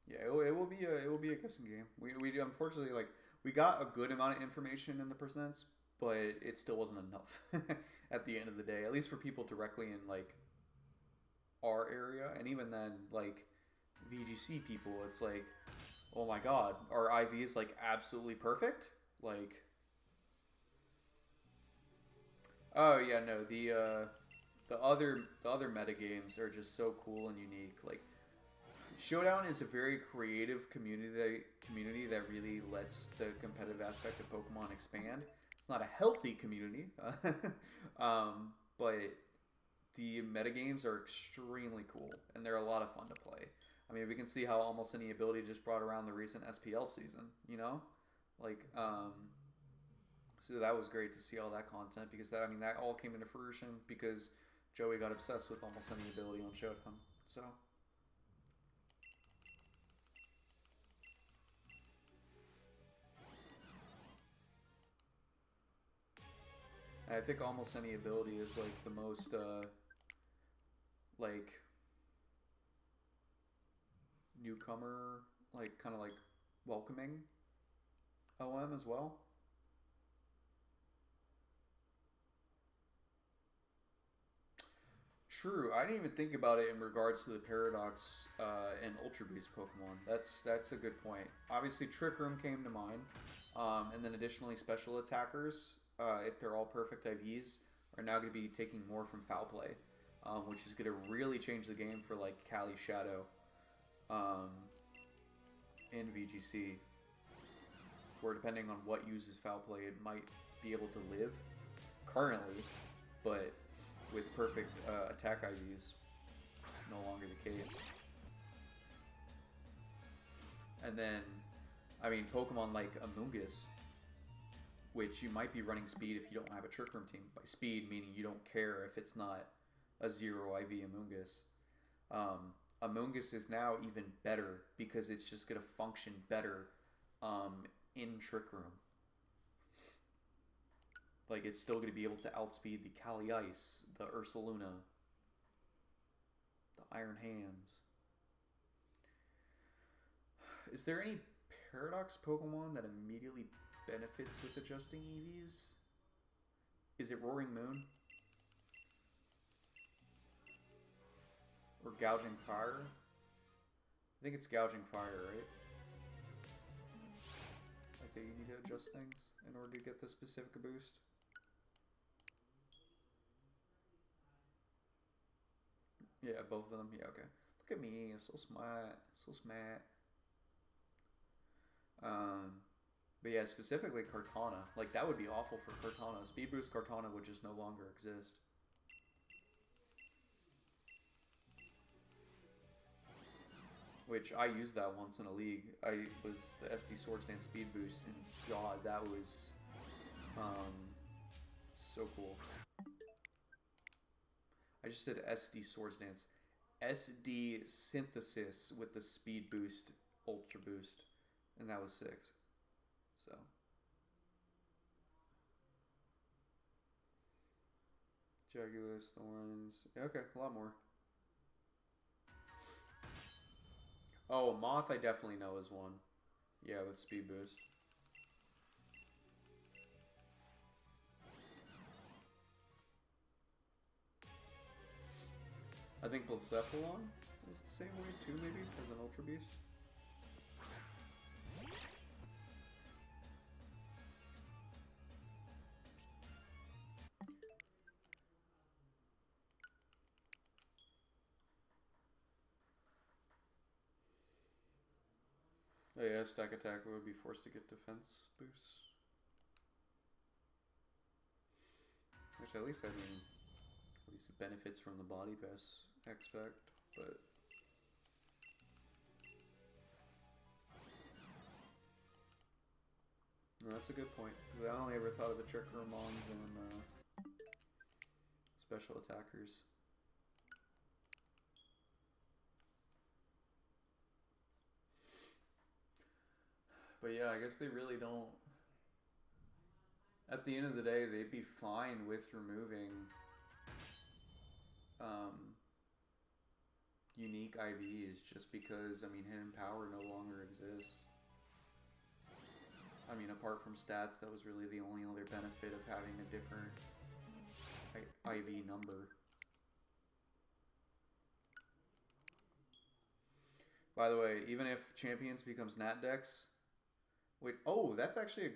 yeah, it will be a guessing game. We unfortunately, like, we got a good amount of information in the presents, but it still wasn't enough at the end of the day. At least for people directly in, like, our area, and even then, like, VGC people, it's like, oh my god, our IV is like absolutely perfect. Like, oh yeah, no, the other meta games are just so cool and unique. Like, Showdown is a very creative community that really lets the competitive aspect of Pokemon expand. It's not a healthy community, but the metagames are extremely cool, and they're a lot of fun to play. I mean, we can see how almost any ability just brought around the recent SPL season, you know? Like, so that was great to see all that content, because that, I mean, that all came into fruition because Joey got obsessed with almost any ability on Showdown, so... I think almost any ability is like the most like newcomer, like kind of like welcoming OM as well. True, I didn't even think about it in regards to the Paradox and Ultra Beast Pokemon. That's a good point. Obviously, Trick Room came to mind, and then additionally, special attackers, if they're all perfect IVs, are now going to be taking more from Foul Play, which is going to really change the game for like Cali Shadow in VGC, where depending on what uses Foul Play, it might be able to live currently, but with perfect attack IVs, no longer the case. And then, I mean, Pokemon like Amoonguss, which you might be running speed if you don't have a Trick Room team. By speed, meaning you don't care if it's not a 0 IV Amoonguss. Amoonguss is now even better because it's just going to function better in Trick Room. Like, it's still going to be able to outspeed the Cali Ice, the Ursaluna, the Iron Hands. Is there any Paradox Pokemon that immediately benefits with adjusting EVs? Is it Roaring Moon? Or Gouging Fire? I think it's Gouging Fire, right? Okay, you need to adjust things in order to get the specific boost. Yeah, both of them. Yeah, okay. Look at me, I'm so smart. So smart. But yeah, specifically Kartana. Like, that would be awful for Kartana. Speed Boost Kartana would just no longer exist. Which, I used that once in a league. I was the SD Swords Dance Speed Boost, and god, that was so cool. I just did SD Swords Dance. SD Synthesis with the Speed Boost, Ultra Boost, and that was 6. So. Jagulus, Thorns. Okay, a lot more. Oh, Moth I definitely know is one. Yeah, with Speed Boost. I think Blacephalon is the same way too, maybe, as an Ultra Beast. Oh yeah, Stack Attack would be forced to get defense boosts. Which at least, I mean, at least it benefits from the body pass aspect, but... No, that's a good point, because I only ever thought of the Trick Room Mons and special attackers. But yeah, I guess they really don't... At the end of the day, they'd be fine with removing unique IVs just because, I mean, Hidden Power no longer exists. I mean, apart from stats, that was really the only other benefit of having a different IV number. By the way, even if Champions becomes Nat Dex, wait, oh, that's actually an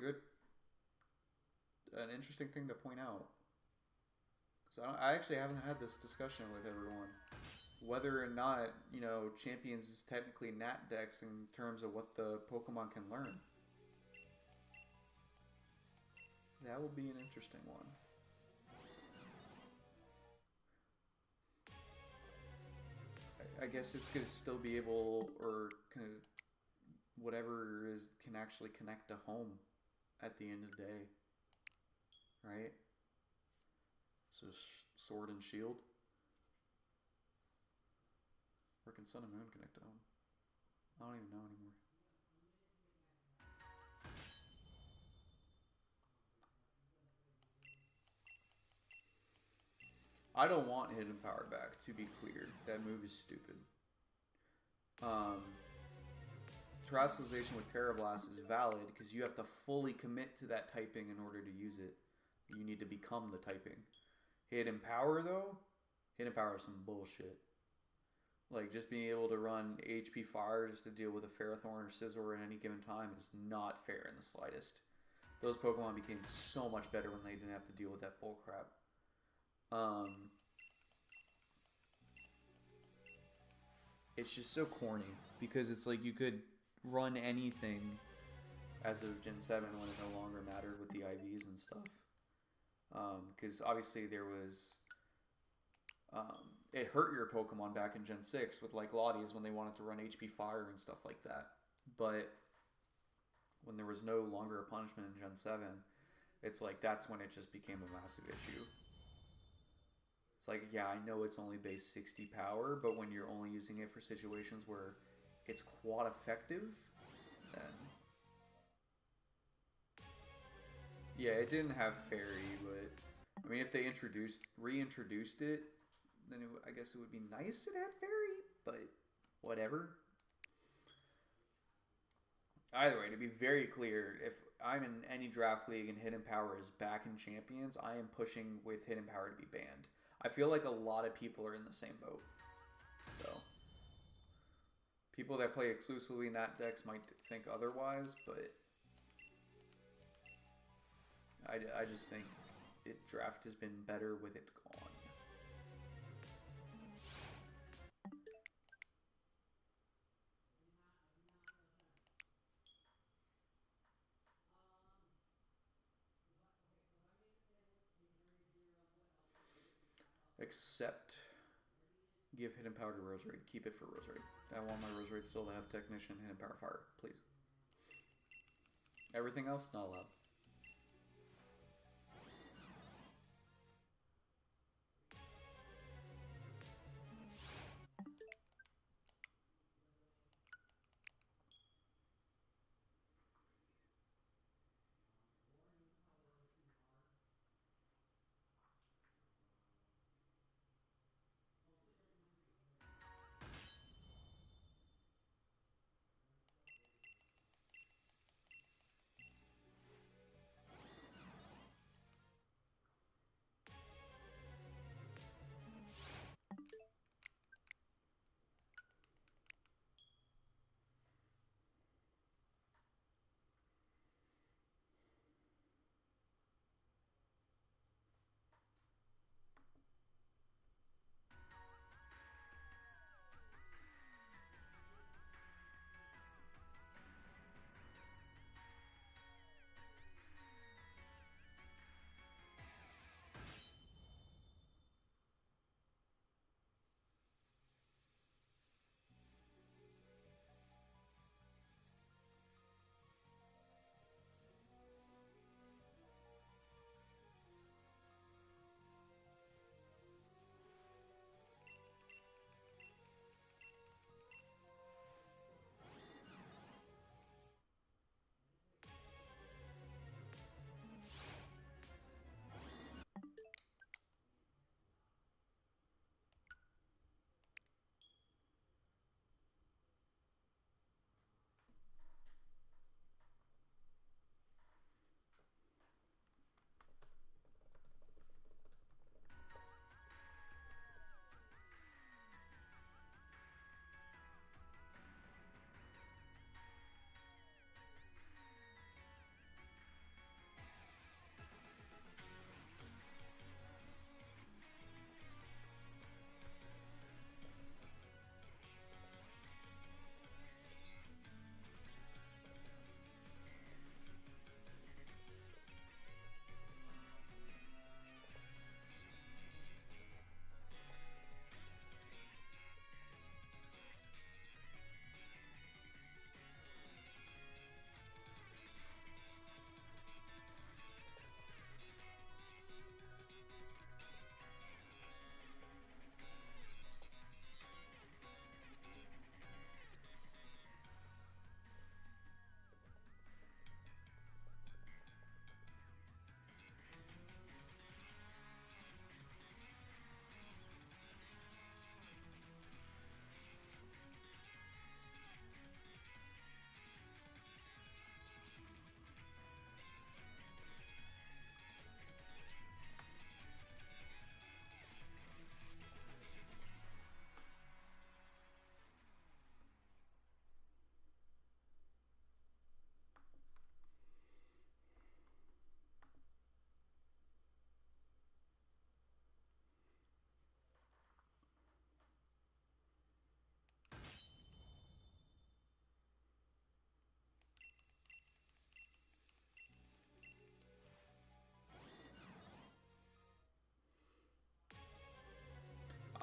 interesting thing to point out. Because I actually haven't had this discussion with everyone. Whether or not, you know, Champions is technically Nat Dex in terms of what the Pokemon can learn. That will be an interesting one. I guess it's going to still be able, or whatever is, can actually connect to home at the end of the day. Right? So Sword and Shield. Or can Sun and Moon connect to home? I don't even know anymore. I don't want Hidden Power back, to be clear. That move is stupid. Terrestrialization with Terra Blast is valid because you have to fully commit to that typing in order to use it. You need to become the typing. Hidden Power, though? Hidden Power is some bullshit. Like, just being able to run HP Fire just to deal with a Ferrothorn or Scizor at any given time is not fair in the slightest. Those Pokemon became so much better when they didn't have to deal with that bullcrap. It's just so corny because it's like you could run anything as of Gen 7 when it no longer mattered with the IVs and stuff. Because obviously there was... it hurt your Pokemon back in Gen 6 with like Latias when they wanted to run HP Fire and stuff like that. But when there was no longer a punishment in Gen 7, it's like that's when it just became a massive issue. It's like, yeah, I know it's only base 60 power, but when you're only using it for situations where it's quad effective, then... Yeah, it didn't have Fairy, but... I mean, if they reintroduced it, then I guess it would be nice it had Fairy, but whatever. Either way, to be very clear, if I'm in any draft league and Hidden Power is back in Champions, I am pushing with Hidden Power to be banned. I feel like a lot of people are in the same boat. So, people that play exclusively Nat decks might think otherwise, but I just think draft has been better with it gone. Except give Hidden Power to Roserade. Keep it for Roserade. I want my Roserade still to have Technician, Hidden Power, Fire, please. Everything else, not allowed.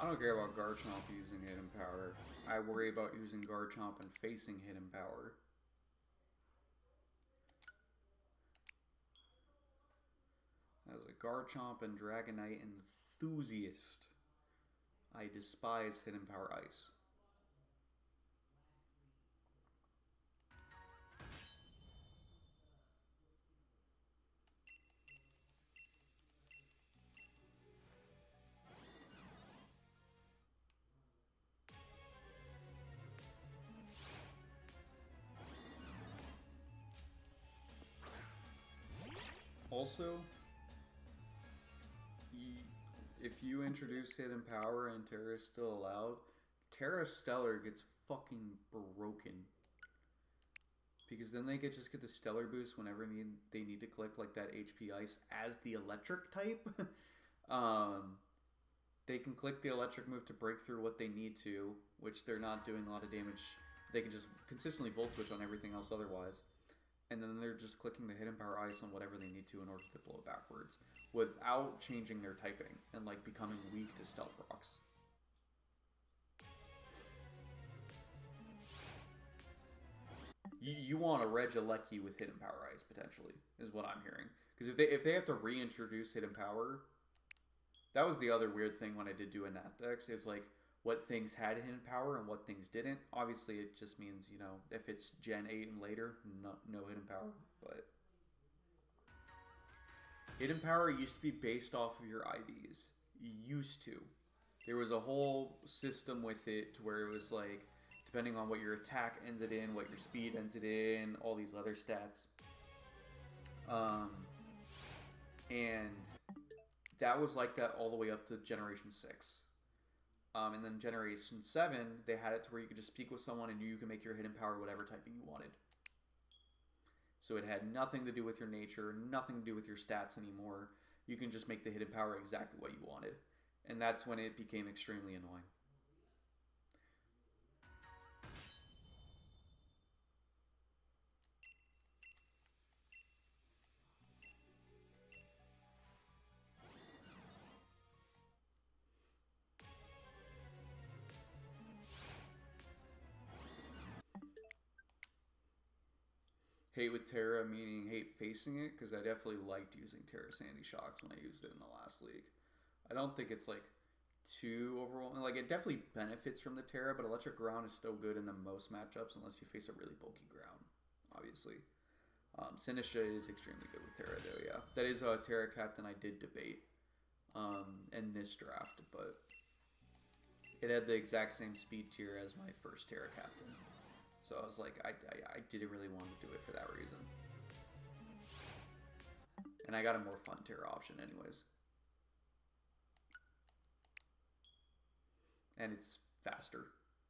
I don't care about Garchomp using Hidden Power. I worry about using Garchomp and facing Hidden Power. As a Garchomp and Dragonite enthusiast, I despise Hidden Power Ice. Also, if you introduce Hidden Power and Terra is still allowed, Terra Stellar gets fucking broken. Because then they just get the Stellar boost whenever they need to click like that HP Ice as the Electric type. They can click the Electric move to break through what they need to, which they're not doing a lot of damage. They can just consistently Volt Switch on everything else otherwise. And then they're just clicking the Hidden Power Ice on whatever they need to in order to blow it backwards without changing their typing and like becoming weak to Stealth Rocks. You want a Regieleki with Hidden Power Ice potentially is what I'm hearing, because if they have to reintroduce Hidden Power, that was the other weird thing when I did do a Nat Dex is like what things had Hidden Power and what things didn't. Obviously, it just means, you know, if it's Gen 8 and later, no Hidden Power. But Hidden Power used to be based off of your IVs. Used to. There was a whole system with it to where it was like, depending on what your attack ended in, what your speed ended in, all these other stats. And that was like that all the way up to Generation 6. And then Generation 7, they had it to where you could just speak with someone and you could make your Hidden Power whatever typing you wanted. So it had nothing to do with your nature, nothing to do with your stats anymore. You can just make the Hidden Power exactly what you wanted. And that's when it became extremely annoying. Hate with Terra, meaning hate facing it, because I definitely liked using Terra Sandy Shocks when I used it in the last league. I don't think it's like too overwhelming. Like, it definitely benefits from the Terra, but Electric Ground is still good in the most matchups unless you face a really bulky ground, obviously. Sinistra is extremely good with Terra, though, yeah. That is a Terra captain I did debate in this draft, but it had the exact same speed tier as my first Terra captain. So I was like, I didn't really want to do it for that reason. And I got a more fun Terra option anyways. And it's faster.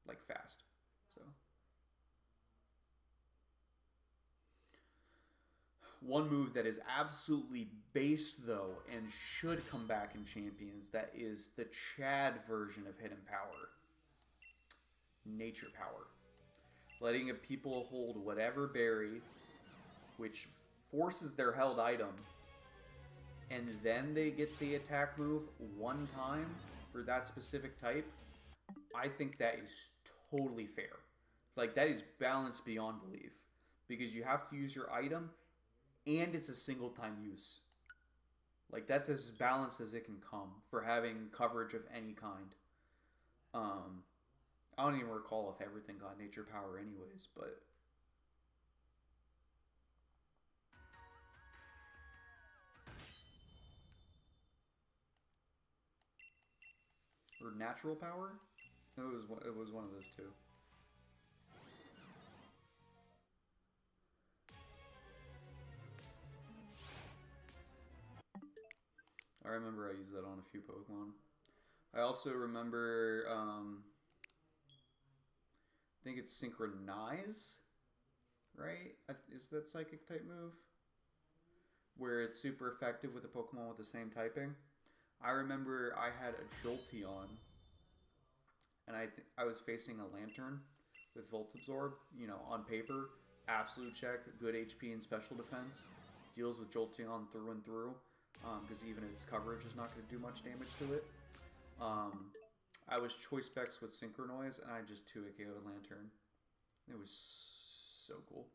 Like fast. So. One move that is absolutely base though and should come back in Champions, that is the Chad version of Hidden Power. Nature Power. Letting people hold whatever berry, which forces their held item, and then they get the attack move one time for that specific type. I think that is totally fair. Like, that is balanced beyond belief. Because you have to use your item, and it's a single time use. Like, that's as balanced as it can come for having coverage of any kind. I don't even recall if everything got Nature Power anyways, but... Or Natural Power? It was one of those two. I remember I used that on a few Pokemon. I also remember... I think it's Synchronize, right? Is that Psychic type move? Where it's super effective with a Pokemon with the same typing. I remember I had a Jolteon, and I was facing a Lantern with Volt Absorb. You know, on paper, absolute check, good HP and special defense. Deals with Jolteon through and through, because even its coverage is not going to do much damage to it. I was choice specs with Synchronoise, and I just 2 KO'd Lantern. It was so cool.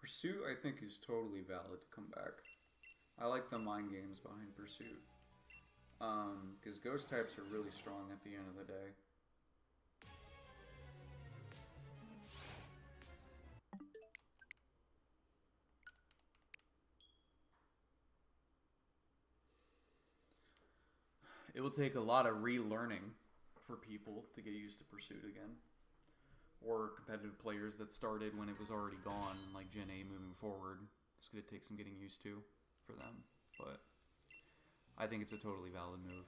Pursuit, I think, is totally valid to come back. I like the mind games behind Pursuit. Because ghost types are really strong at the end of the day. It will take a lot of relearning for people to get used to Pursuit again. Or competitive players that started when it was already gone, like Gen A moving forward. It's going to take some getting used to for them. But I think it's a totally valid move.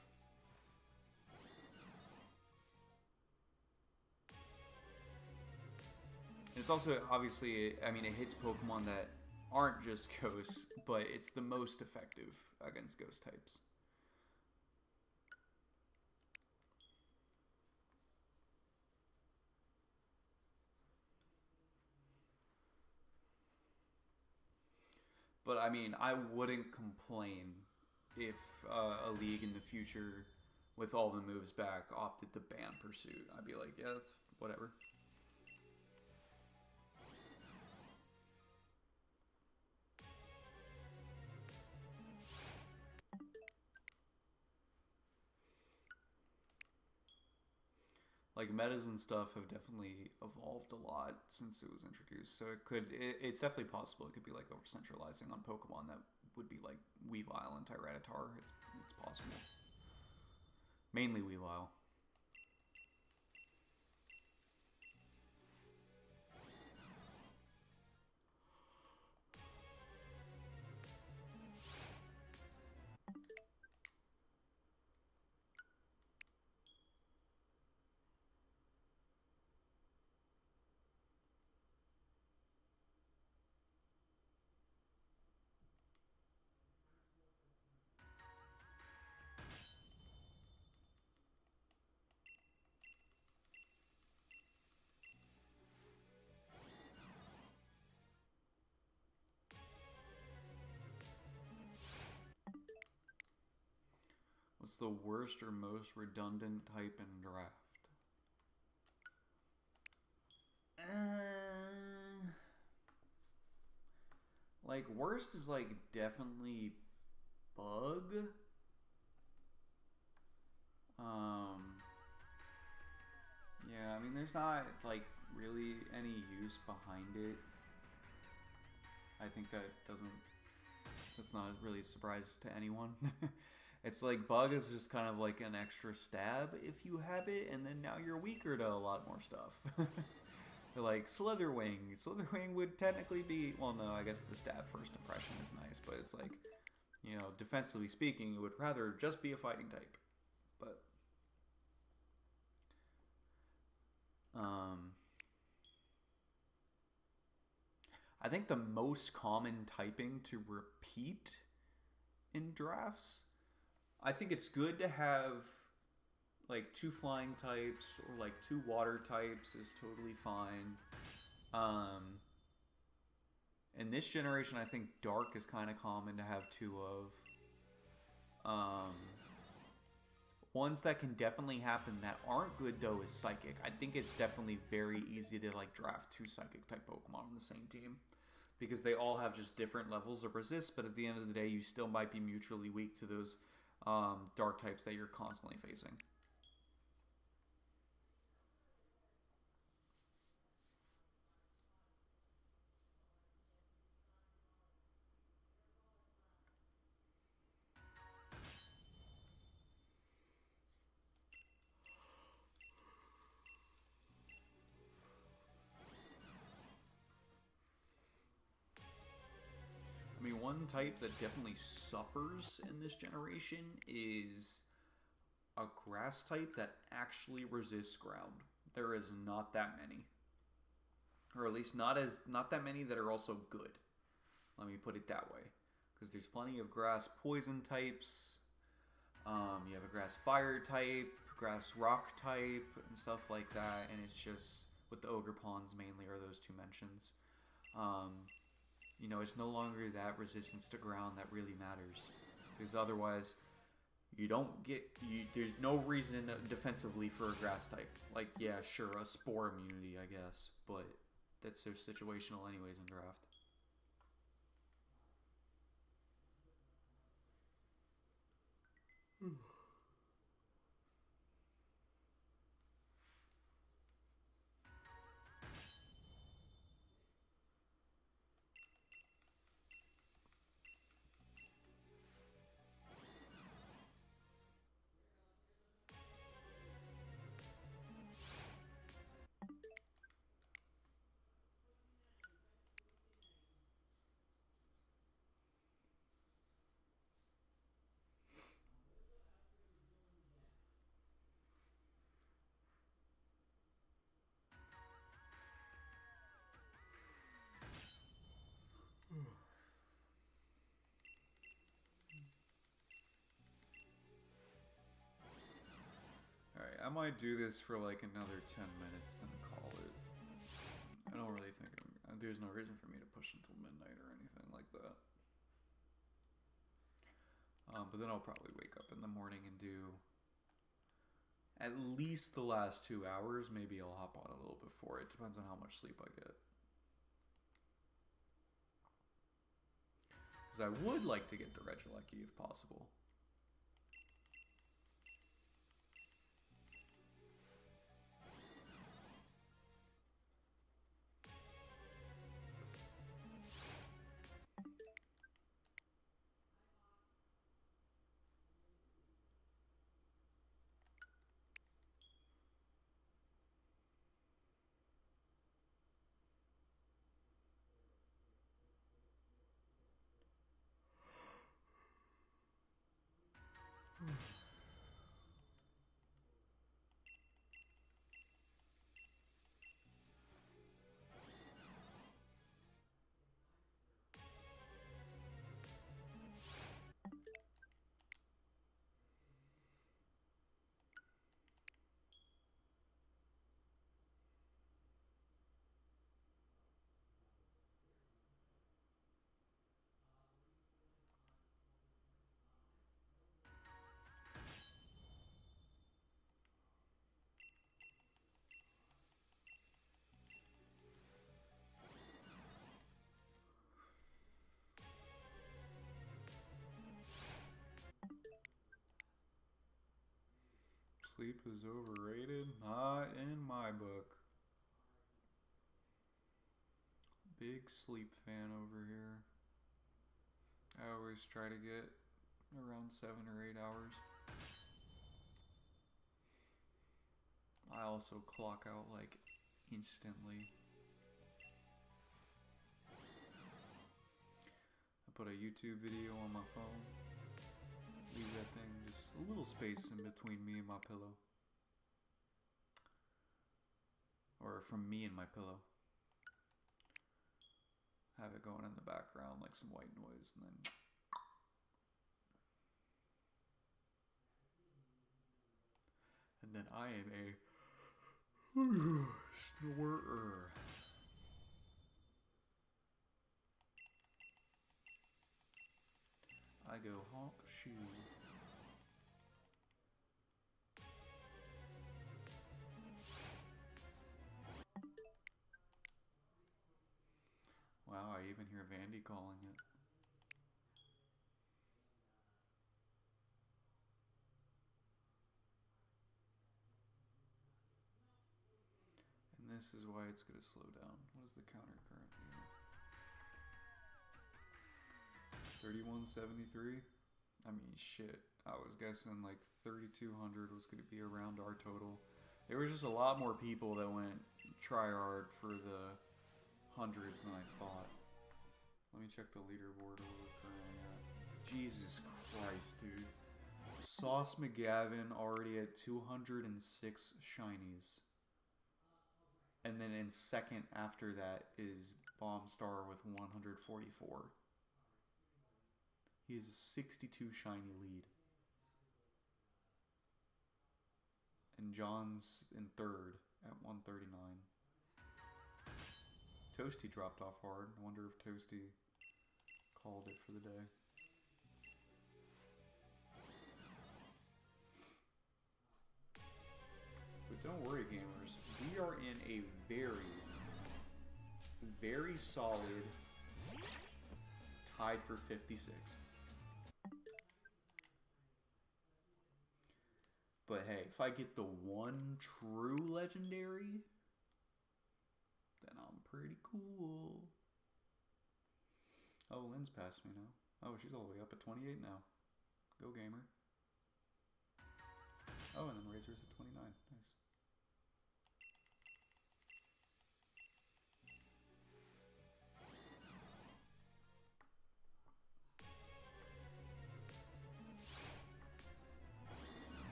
It's also, obviously, I mean, it hits Pokemon that aren't just ghosts, but it's the most effective against ghost types. But I mean, I wouldn't complain if a league in the future, with all the moves back, opted to ban Pursuit. I'd be like, yeah, that's whatever. Like, metas and stuff have definitely evolved a lot since it was introduced. So it's definitely possible it could be like over centralizing on Pokemon that would be like Weavile and Tyranitar. It's possible. Mainly Weavile. What's the worst or most redundant type in draft? Like, worst is like definitely bug. Yeah, I mean, there's not like really any use behind it. I think that's not really a surprise to anyone. It's like bug is just kind of like an extra stab if you have it, and then now you're weaker to a lot more stuff. Like Slitherwing. Slitherwing would technically be, well, no, I guess the stab first impression is nice, but it's like, you know, defensively speaking, it would rather just be a fighting type. But I think the most common typing to repeat in drafts, I think it's good to have like 2 flying types or like 2 water types is totally fine. In this generation, I think Dark is kind of common to have two of. Ones that can definitely happen that aren't good, though, is Psychic. I think it's definitely very easy to, like, draft two Psychic-type Pokemon on the same team. Because they all have just different levels of resist, but at the end of the day, you still might be mutually weak to those Dark types that you're constantly facing. I mean, one type that definitely suffers in this generation is a grass type that actually resists ground. There is not that many. Or at least not that many that are also good. Let me put it that way. Because there's plenty of grass poison types. You have a grass fire type, grass rock type, and stuff like that. And it's just, with the ogre pawns mainly are those two mentions. You know, it's no longer that resistance to ground that really matters. Because otherwise, you don't get... there's no reason defensively for a grass type. Like, yeah, sure, a spore immunity, I guess. But that's so situational anyways in draft. Alright, I might do this for like another 10 minutes, then call it. I don't really think there's no reason for me to push until midnight or anything like that. But then I'll probably wake up in the morning and do at least the last 2 hours. Maybe I'll hop on a little before. It depends on how much sleep I get. Because I would like to get the Regieleki if possible. Sleep is overrated? Not in my book. Big sleep fan over here. I always try to get around 7 or 8 hours. I also clock out like instantly. I put a YouTube video on my phone. Leave that thing just a little space in between me and my pillow. Or from me and my pillow. Have it going in the background like some white noise and then... And then I am a snorer. I go honk shoe. Wow, I even hear Vandy calling it. And this is why it's going to slow down. What is the counter currently at? 3173? I mean, shit. I was guessing like 3200 was going to be around our total. There was just a lot more people that went tryhard for the hundreds than I thought. Let me check the leaderboard where we're currently at. Jesus Christ, dude. Sauce McGavin already at 206 shinies. And then in second after that is Bombstar with 144. He has a 62 shiny lead. And John's in third at 139. Toasty dropped off hard. I wonder if Toasty called it for the day. But don't worry, gamers. We are in a very, very solid tied for 56th. But hey, if I get the one true legendary, then I'm pretty cool. Oh, Lynn's passed me now. Oh, she's all the way up at 28 now. Go, gamer. Oh, and then Razor's at 29. Nice.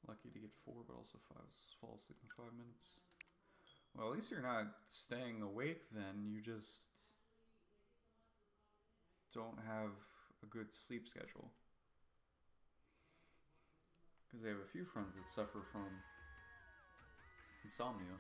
Lucky to get 4, but also fall asleep in 5 minutes. Well, at least you're not staying awake then. You just don't have a good sleep schedule. Because I have a few friends that suffer from insomnia.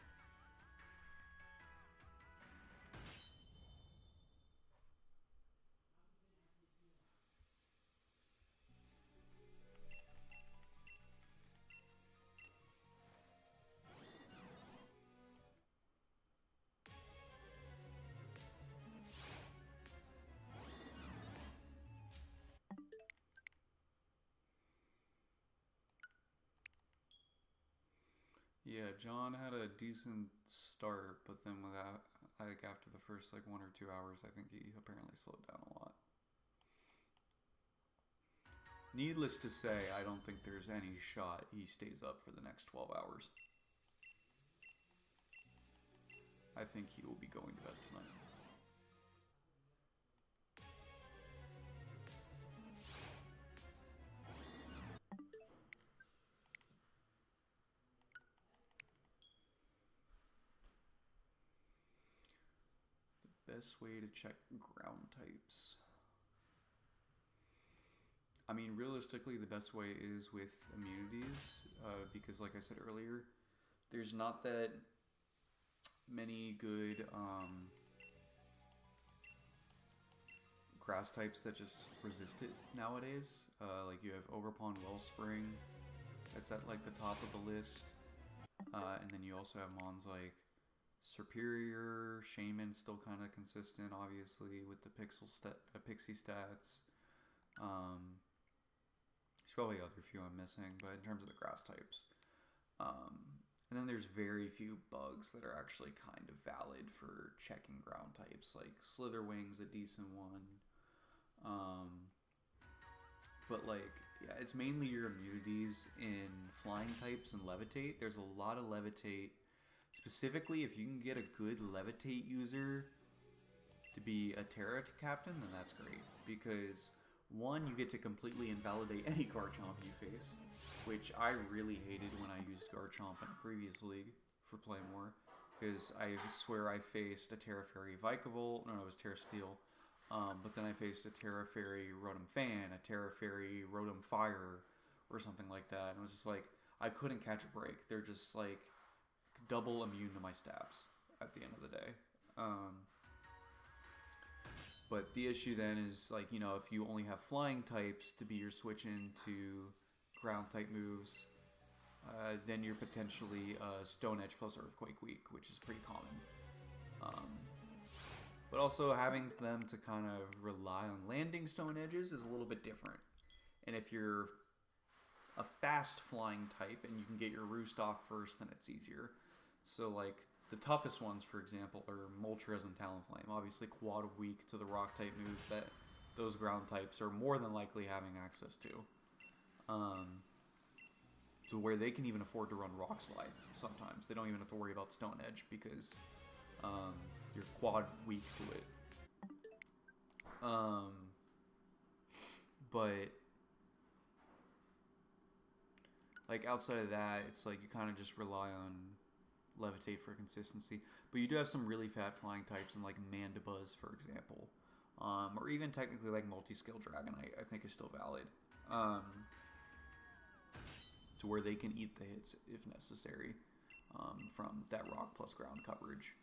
Yeah, John had a decent start, but then without, like, after the first, like, 1 or 2 hours, I think he apparently slowed down a lot. Needless to say, I don't think there's any shot he stays up for the next 12 hours. I think he will be going to bed tonight. Best way to check ground types. I mean, realistically, the best way is with immunities, because like I said earlier, there's not that many good grass types that just resist it nowadays. Like you have Overpond Wellspring, that's at like the top of the list, and then you also have mons like Superior, Shaman still kind of consistent, obviously, with the pixie stats. There's probably other few I'm missing, but in terms of the grass types. And then there's very few bugs that are actually kind of valid for checking ground types, like Slitherwing's a decent one. But like, yeah, it's mainly your immunities in flying types and levitate. There's a lot of levitate. Specifically, if you can get a good levitate user to be a Terra captain, then that's great. Because, one, you get to completely invalidate any Garchomp you face, which I really hated when I used Garchomp in a previous league for Playmore. Because I swear I faced a Terra Fairy Vikavolt, no, it was Terra Steel. But then I faced a Terra Fairy Rotom Fan, a Terra Fairy Rotom Fire, or something like that. And it was just like, I couldn't catch a break. They're just like double immune to my stabs at the end of the day. But the issue then is, like, you know, if you only have flying types to be your switch into ground type moves, then you're potentially Stone Edge plus Earthquake weak, which is pretty common. But also having them to kind of rely on landing Stone Edges is a little bit different. And if you're a fast flying type and you can get your roost off first, then it's easier. So, like, the toughest ones, for example, are Moltres and Talonflame. Obviously, quad weak to the rock type moves that those ground types are more than likely having access to. To where they can even afford to run Rock Slide sometimes. They don't even have to worry about Stone Edge because you're quad weak to it. But like outside of that, it's like you kind of just rely on Levitate for consistency. But you do have some really fat flying types in like Mandibuzz, for example. Or even technically like Multi-Skill Dragonite, I think is still valid. To where they can eat the hits if necessary from that rock plus ground coverage.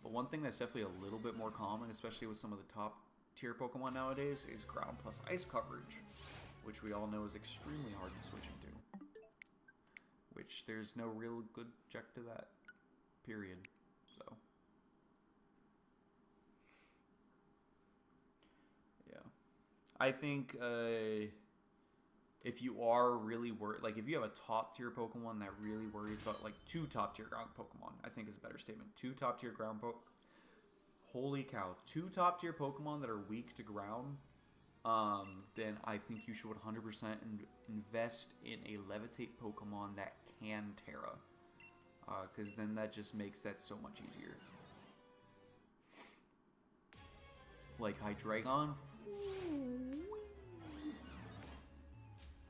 But one thing that's definitely a little bit more common, especially with some of the top tier Pokemon nowadays, is ground plus ice coverage, which we all know is extremely hard to switch into. Which there's no real good check to that, period. So, yeah. I think if you are really worried, like if you have a top tier Pokemon that really worries about like 2 top tier ground Pokemon, I think is a better statement. 2 top tier ground Holy cow. 2 top tier Pokemon that are weak to ground, then I think you should 100% invest in a Levitate Pokemon that can Terra. Because then that just makes that so much easier. Like Hydreigon.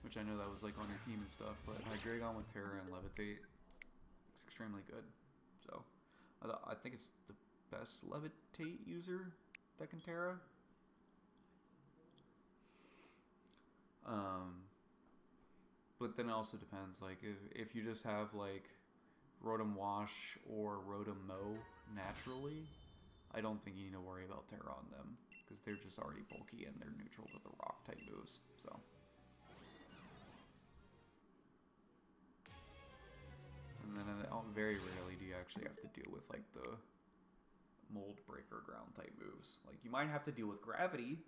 Which I know that was like on your team and stuff, but Hydreigon with Terra and Levitate is extremely good. So I think it's the best Levitate user that can Terra. But then it also depends, like if you just have like Rotom Wash or Rotom Mow naturally, I don't think you need to worry about Terra on them because they're just already bulky and they're neutral to the rock type moves. So. And then very rarely do you actually have to deal with like the mold breaker ground type moves. Like you might have to deal with gravity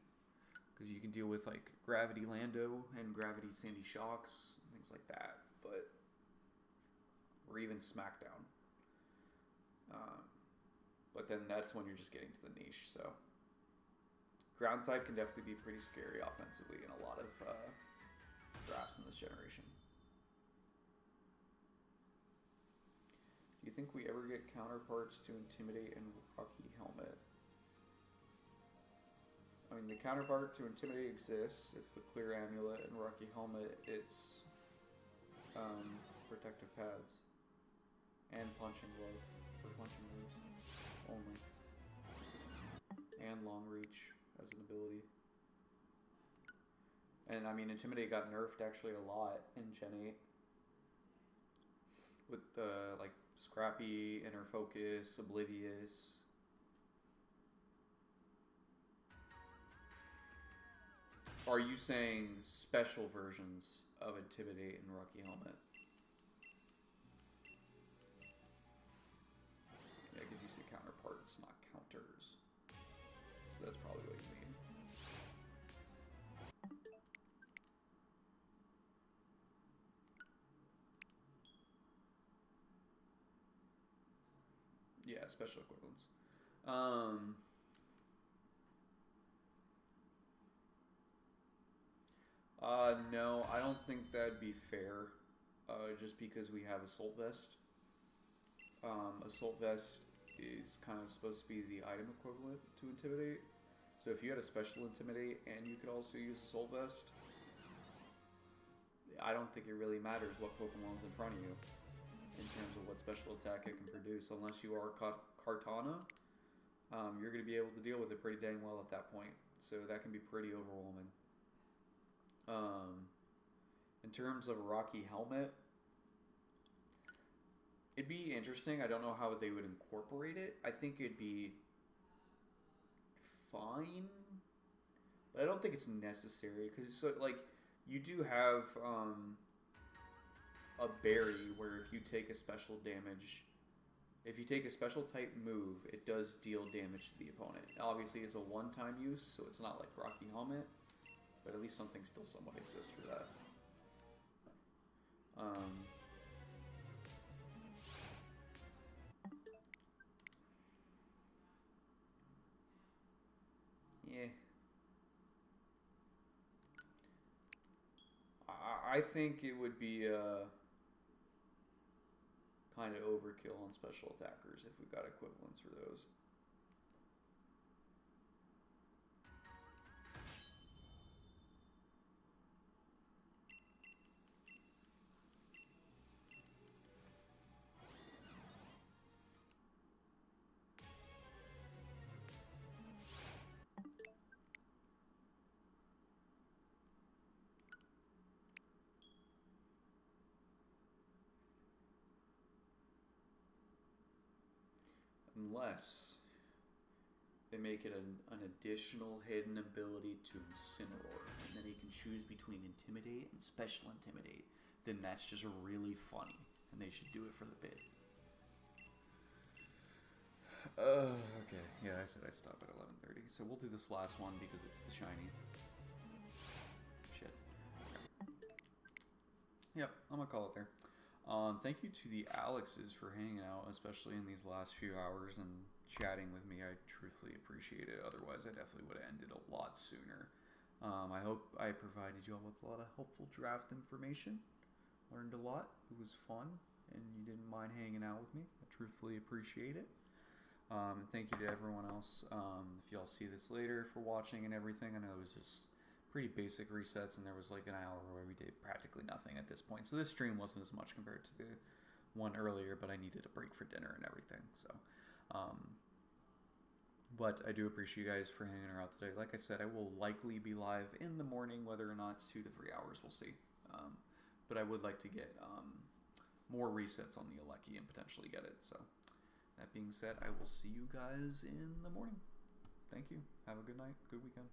because you can deal with like gravity Lando and gravity Sandy Shocks, things like that. But or even Smackdown. But then that's when you're just getting to the niche. So ground type can definitely be pretty scary offensively in a lot of drafts in this generation. Do you think we ever get counterparts to Intimidate and Rocky Helmet? I mean, the counterpart to Intimidate exists. It's the Clear Amulet, and Rocky Helmet, it's Protective Pads. And Punching Glove for punching moves only. And Long Reach as an ability. And I mean, Intimidate got nerfed actually a lot in Gen 8. With the, like, Scrappy, Inner Focus, Oblivious. Are you saying special versions of Intimidate and Rocky Helmet? Yeah, because you say counterparts, not counters. So that's probably what you mean. Yeah, special equivalents. No, I don't think that'd be fair. Just because we have Assault Vest. Assault Vest is kind of supposed to be the item equivalent to Intimidate. So if you had a special Intimidate and you could also use Assault Vest, I don't think it really matters what Pokemon's in front of you in terms of what special attack it can produce. Unless you are Kartana, you're going to be able to deal with it pretty dang well at that point. So that can be pretty overwhelming. In terms of Rocky Helmet, it'd be interesting. I don't know how they would incorporate it. I think it'd be fine, but I don't think it's necessary because so like you do have a berry where if you take a special damage, if you take a special type move, it does deal damage to the opponent. Obviously, it's a one-time use, so it's not like Rocky Helmet, but at least something still somewhat exists for that. Yeah. I think it would be kind of overkill on special attackers if we got equivalents for those. Unless they make it an additional hidden ability to Incineroar, and then he can choose between Intimidate and Special Intimidate. Then that's just really funny, and they should do it for the bit. Okay. Yeah, I said I'd stop at 11:30, so we'll do this last one because it's the shiny. Shit. Okay. Yep, I'm gonna call it there. Thank you to the Alexes for hanging out, especially in these last few hours and chatting with me. I truthfully appreciate it. Otherwise, I definitely would have ended a lot sooner. I hope I provided you all with a lot of helpful draft information. Learned a lot. It was fun, and you didn't mind hanging out with me. I truthfully appreciate it. And thank you to everyone else. If y'all see this later for watching and everything, I know it was just pretty basic resets, and there was like an hour where we did practically nothing at this point. So this stream wasn't as much compared to the one earlier, but I needed a break for dinner and everything. So, but I do appreciate you guys for hanging around today. Like I said, I will likely be live in the morning, whether or not it's 2 to 3 hours, we'll see. But I would like to get more resets on the Alecki and potentially get it. So that being said, I will see you guys in the morning. Thank you. Have a good night. Good weekend.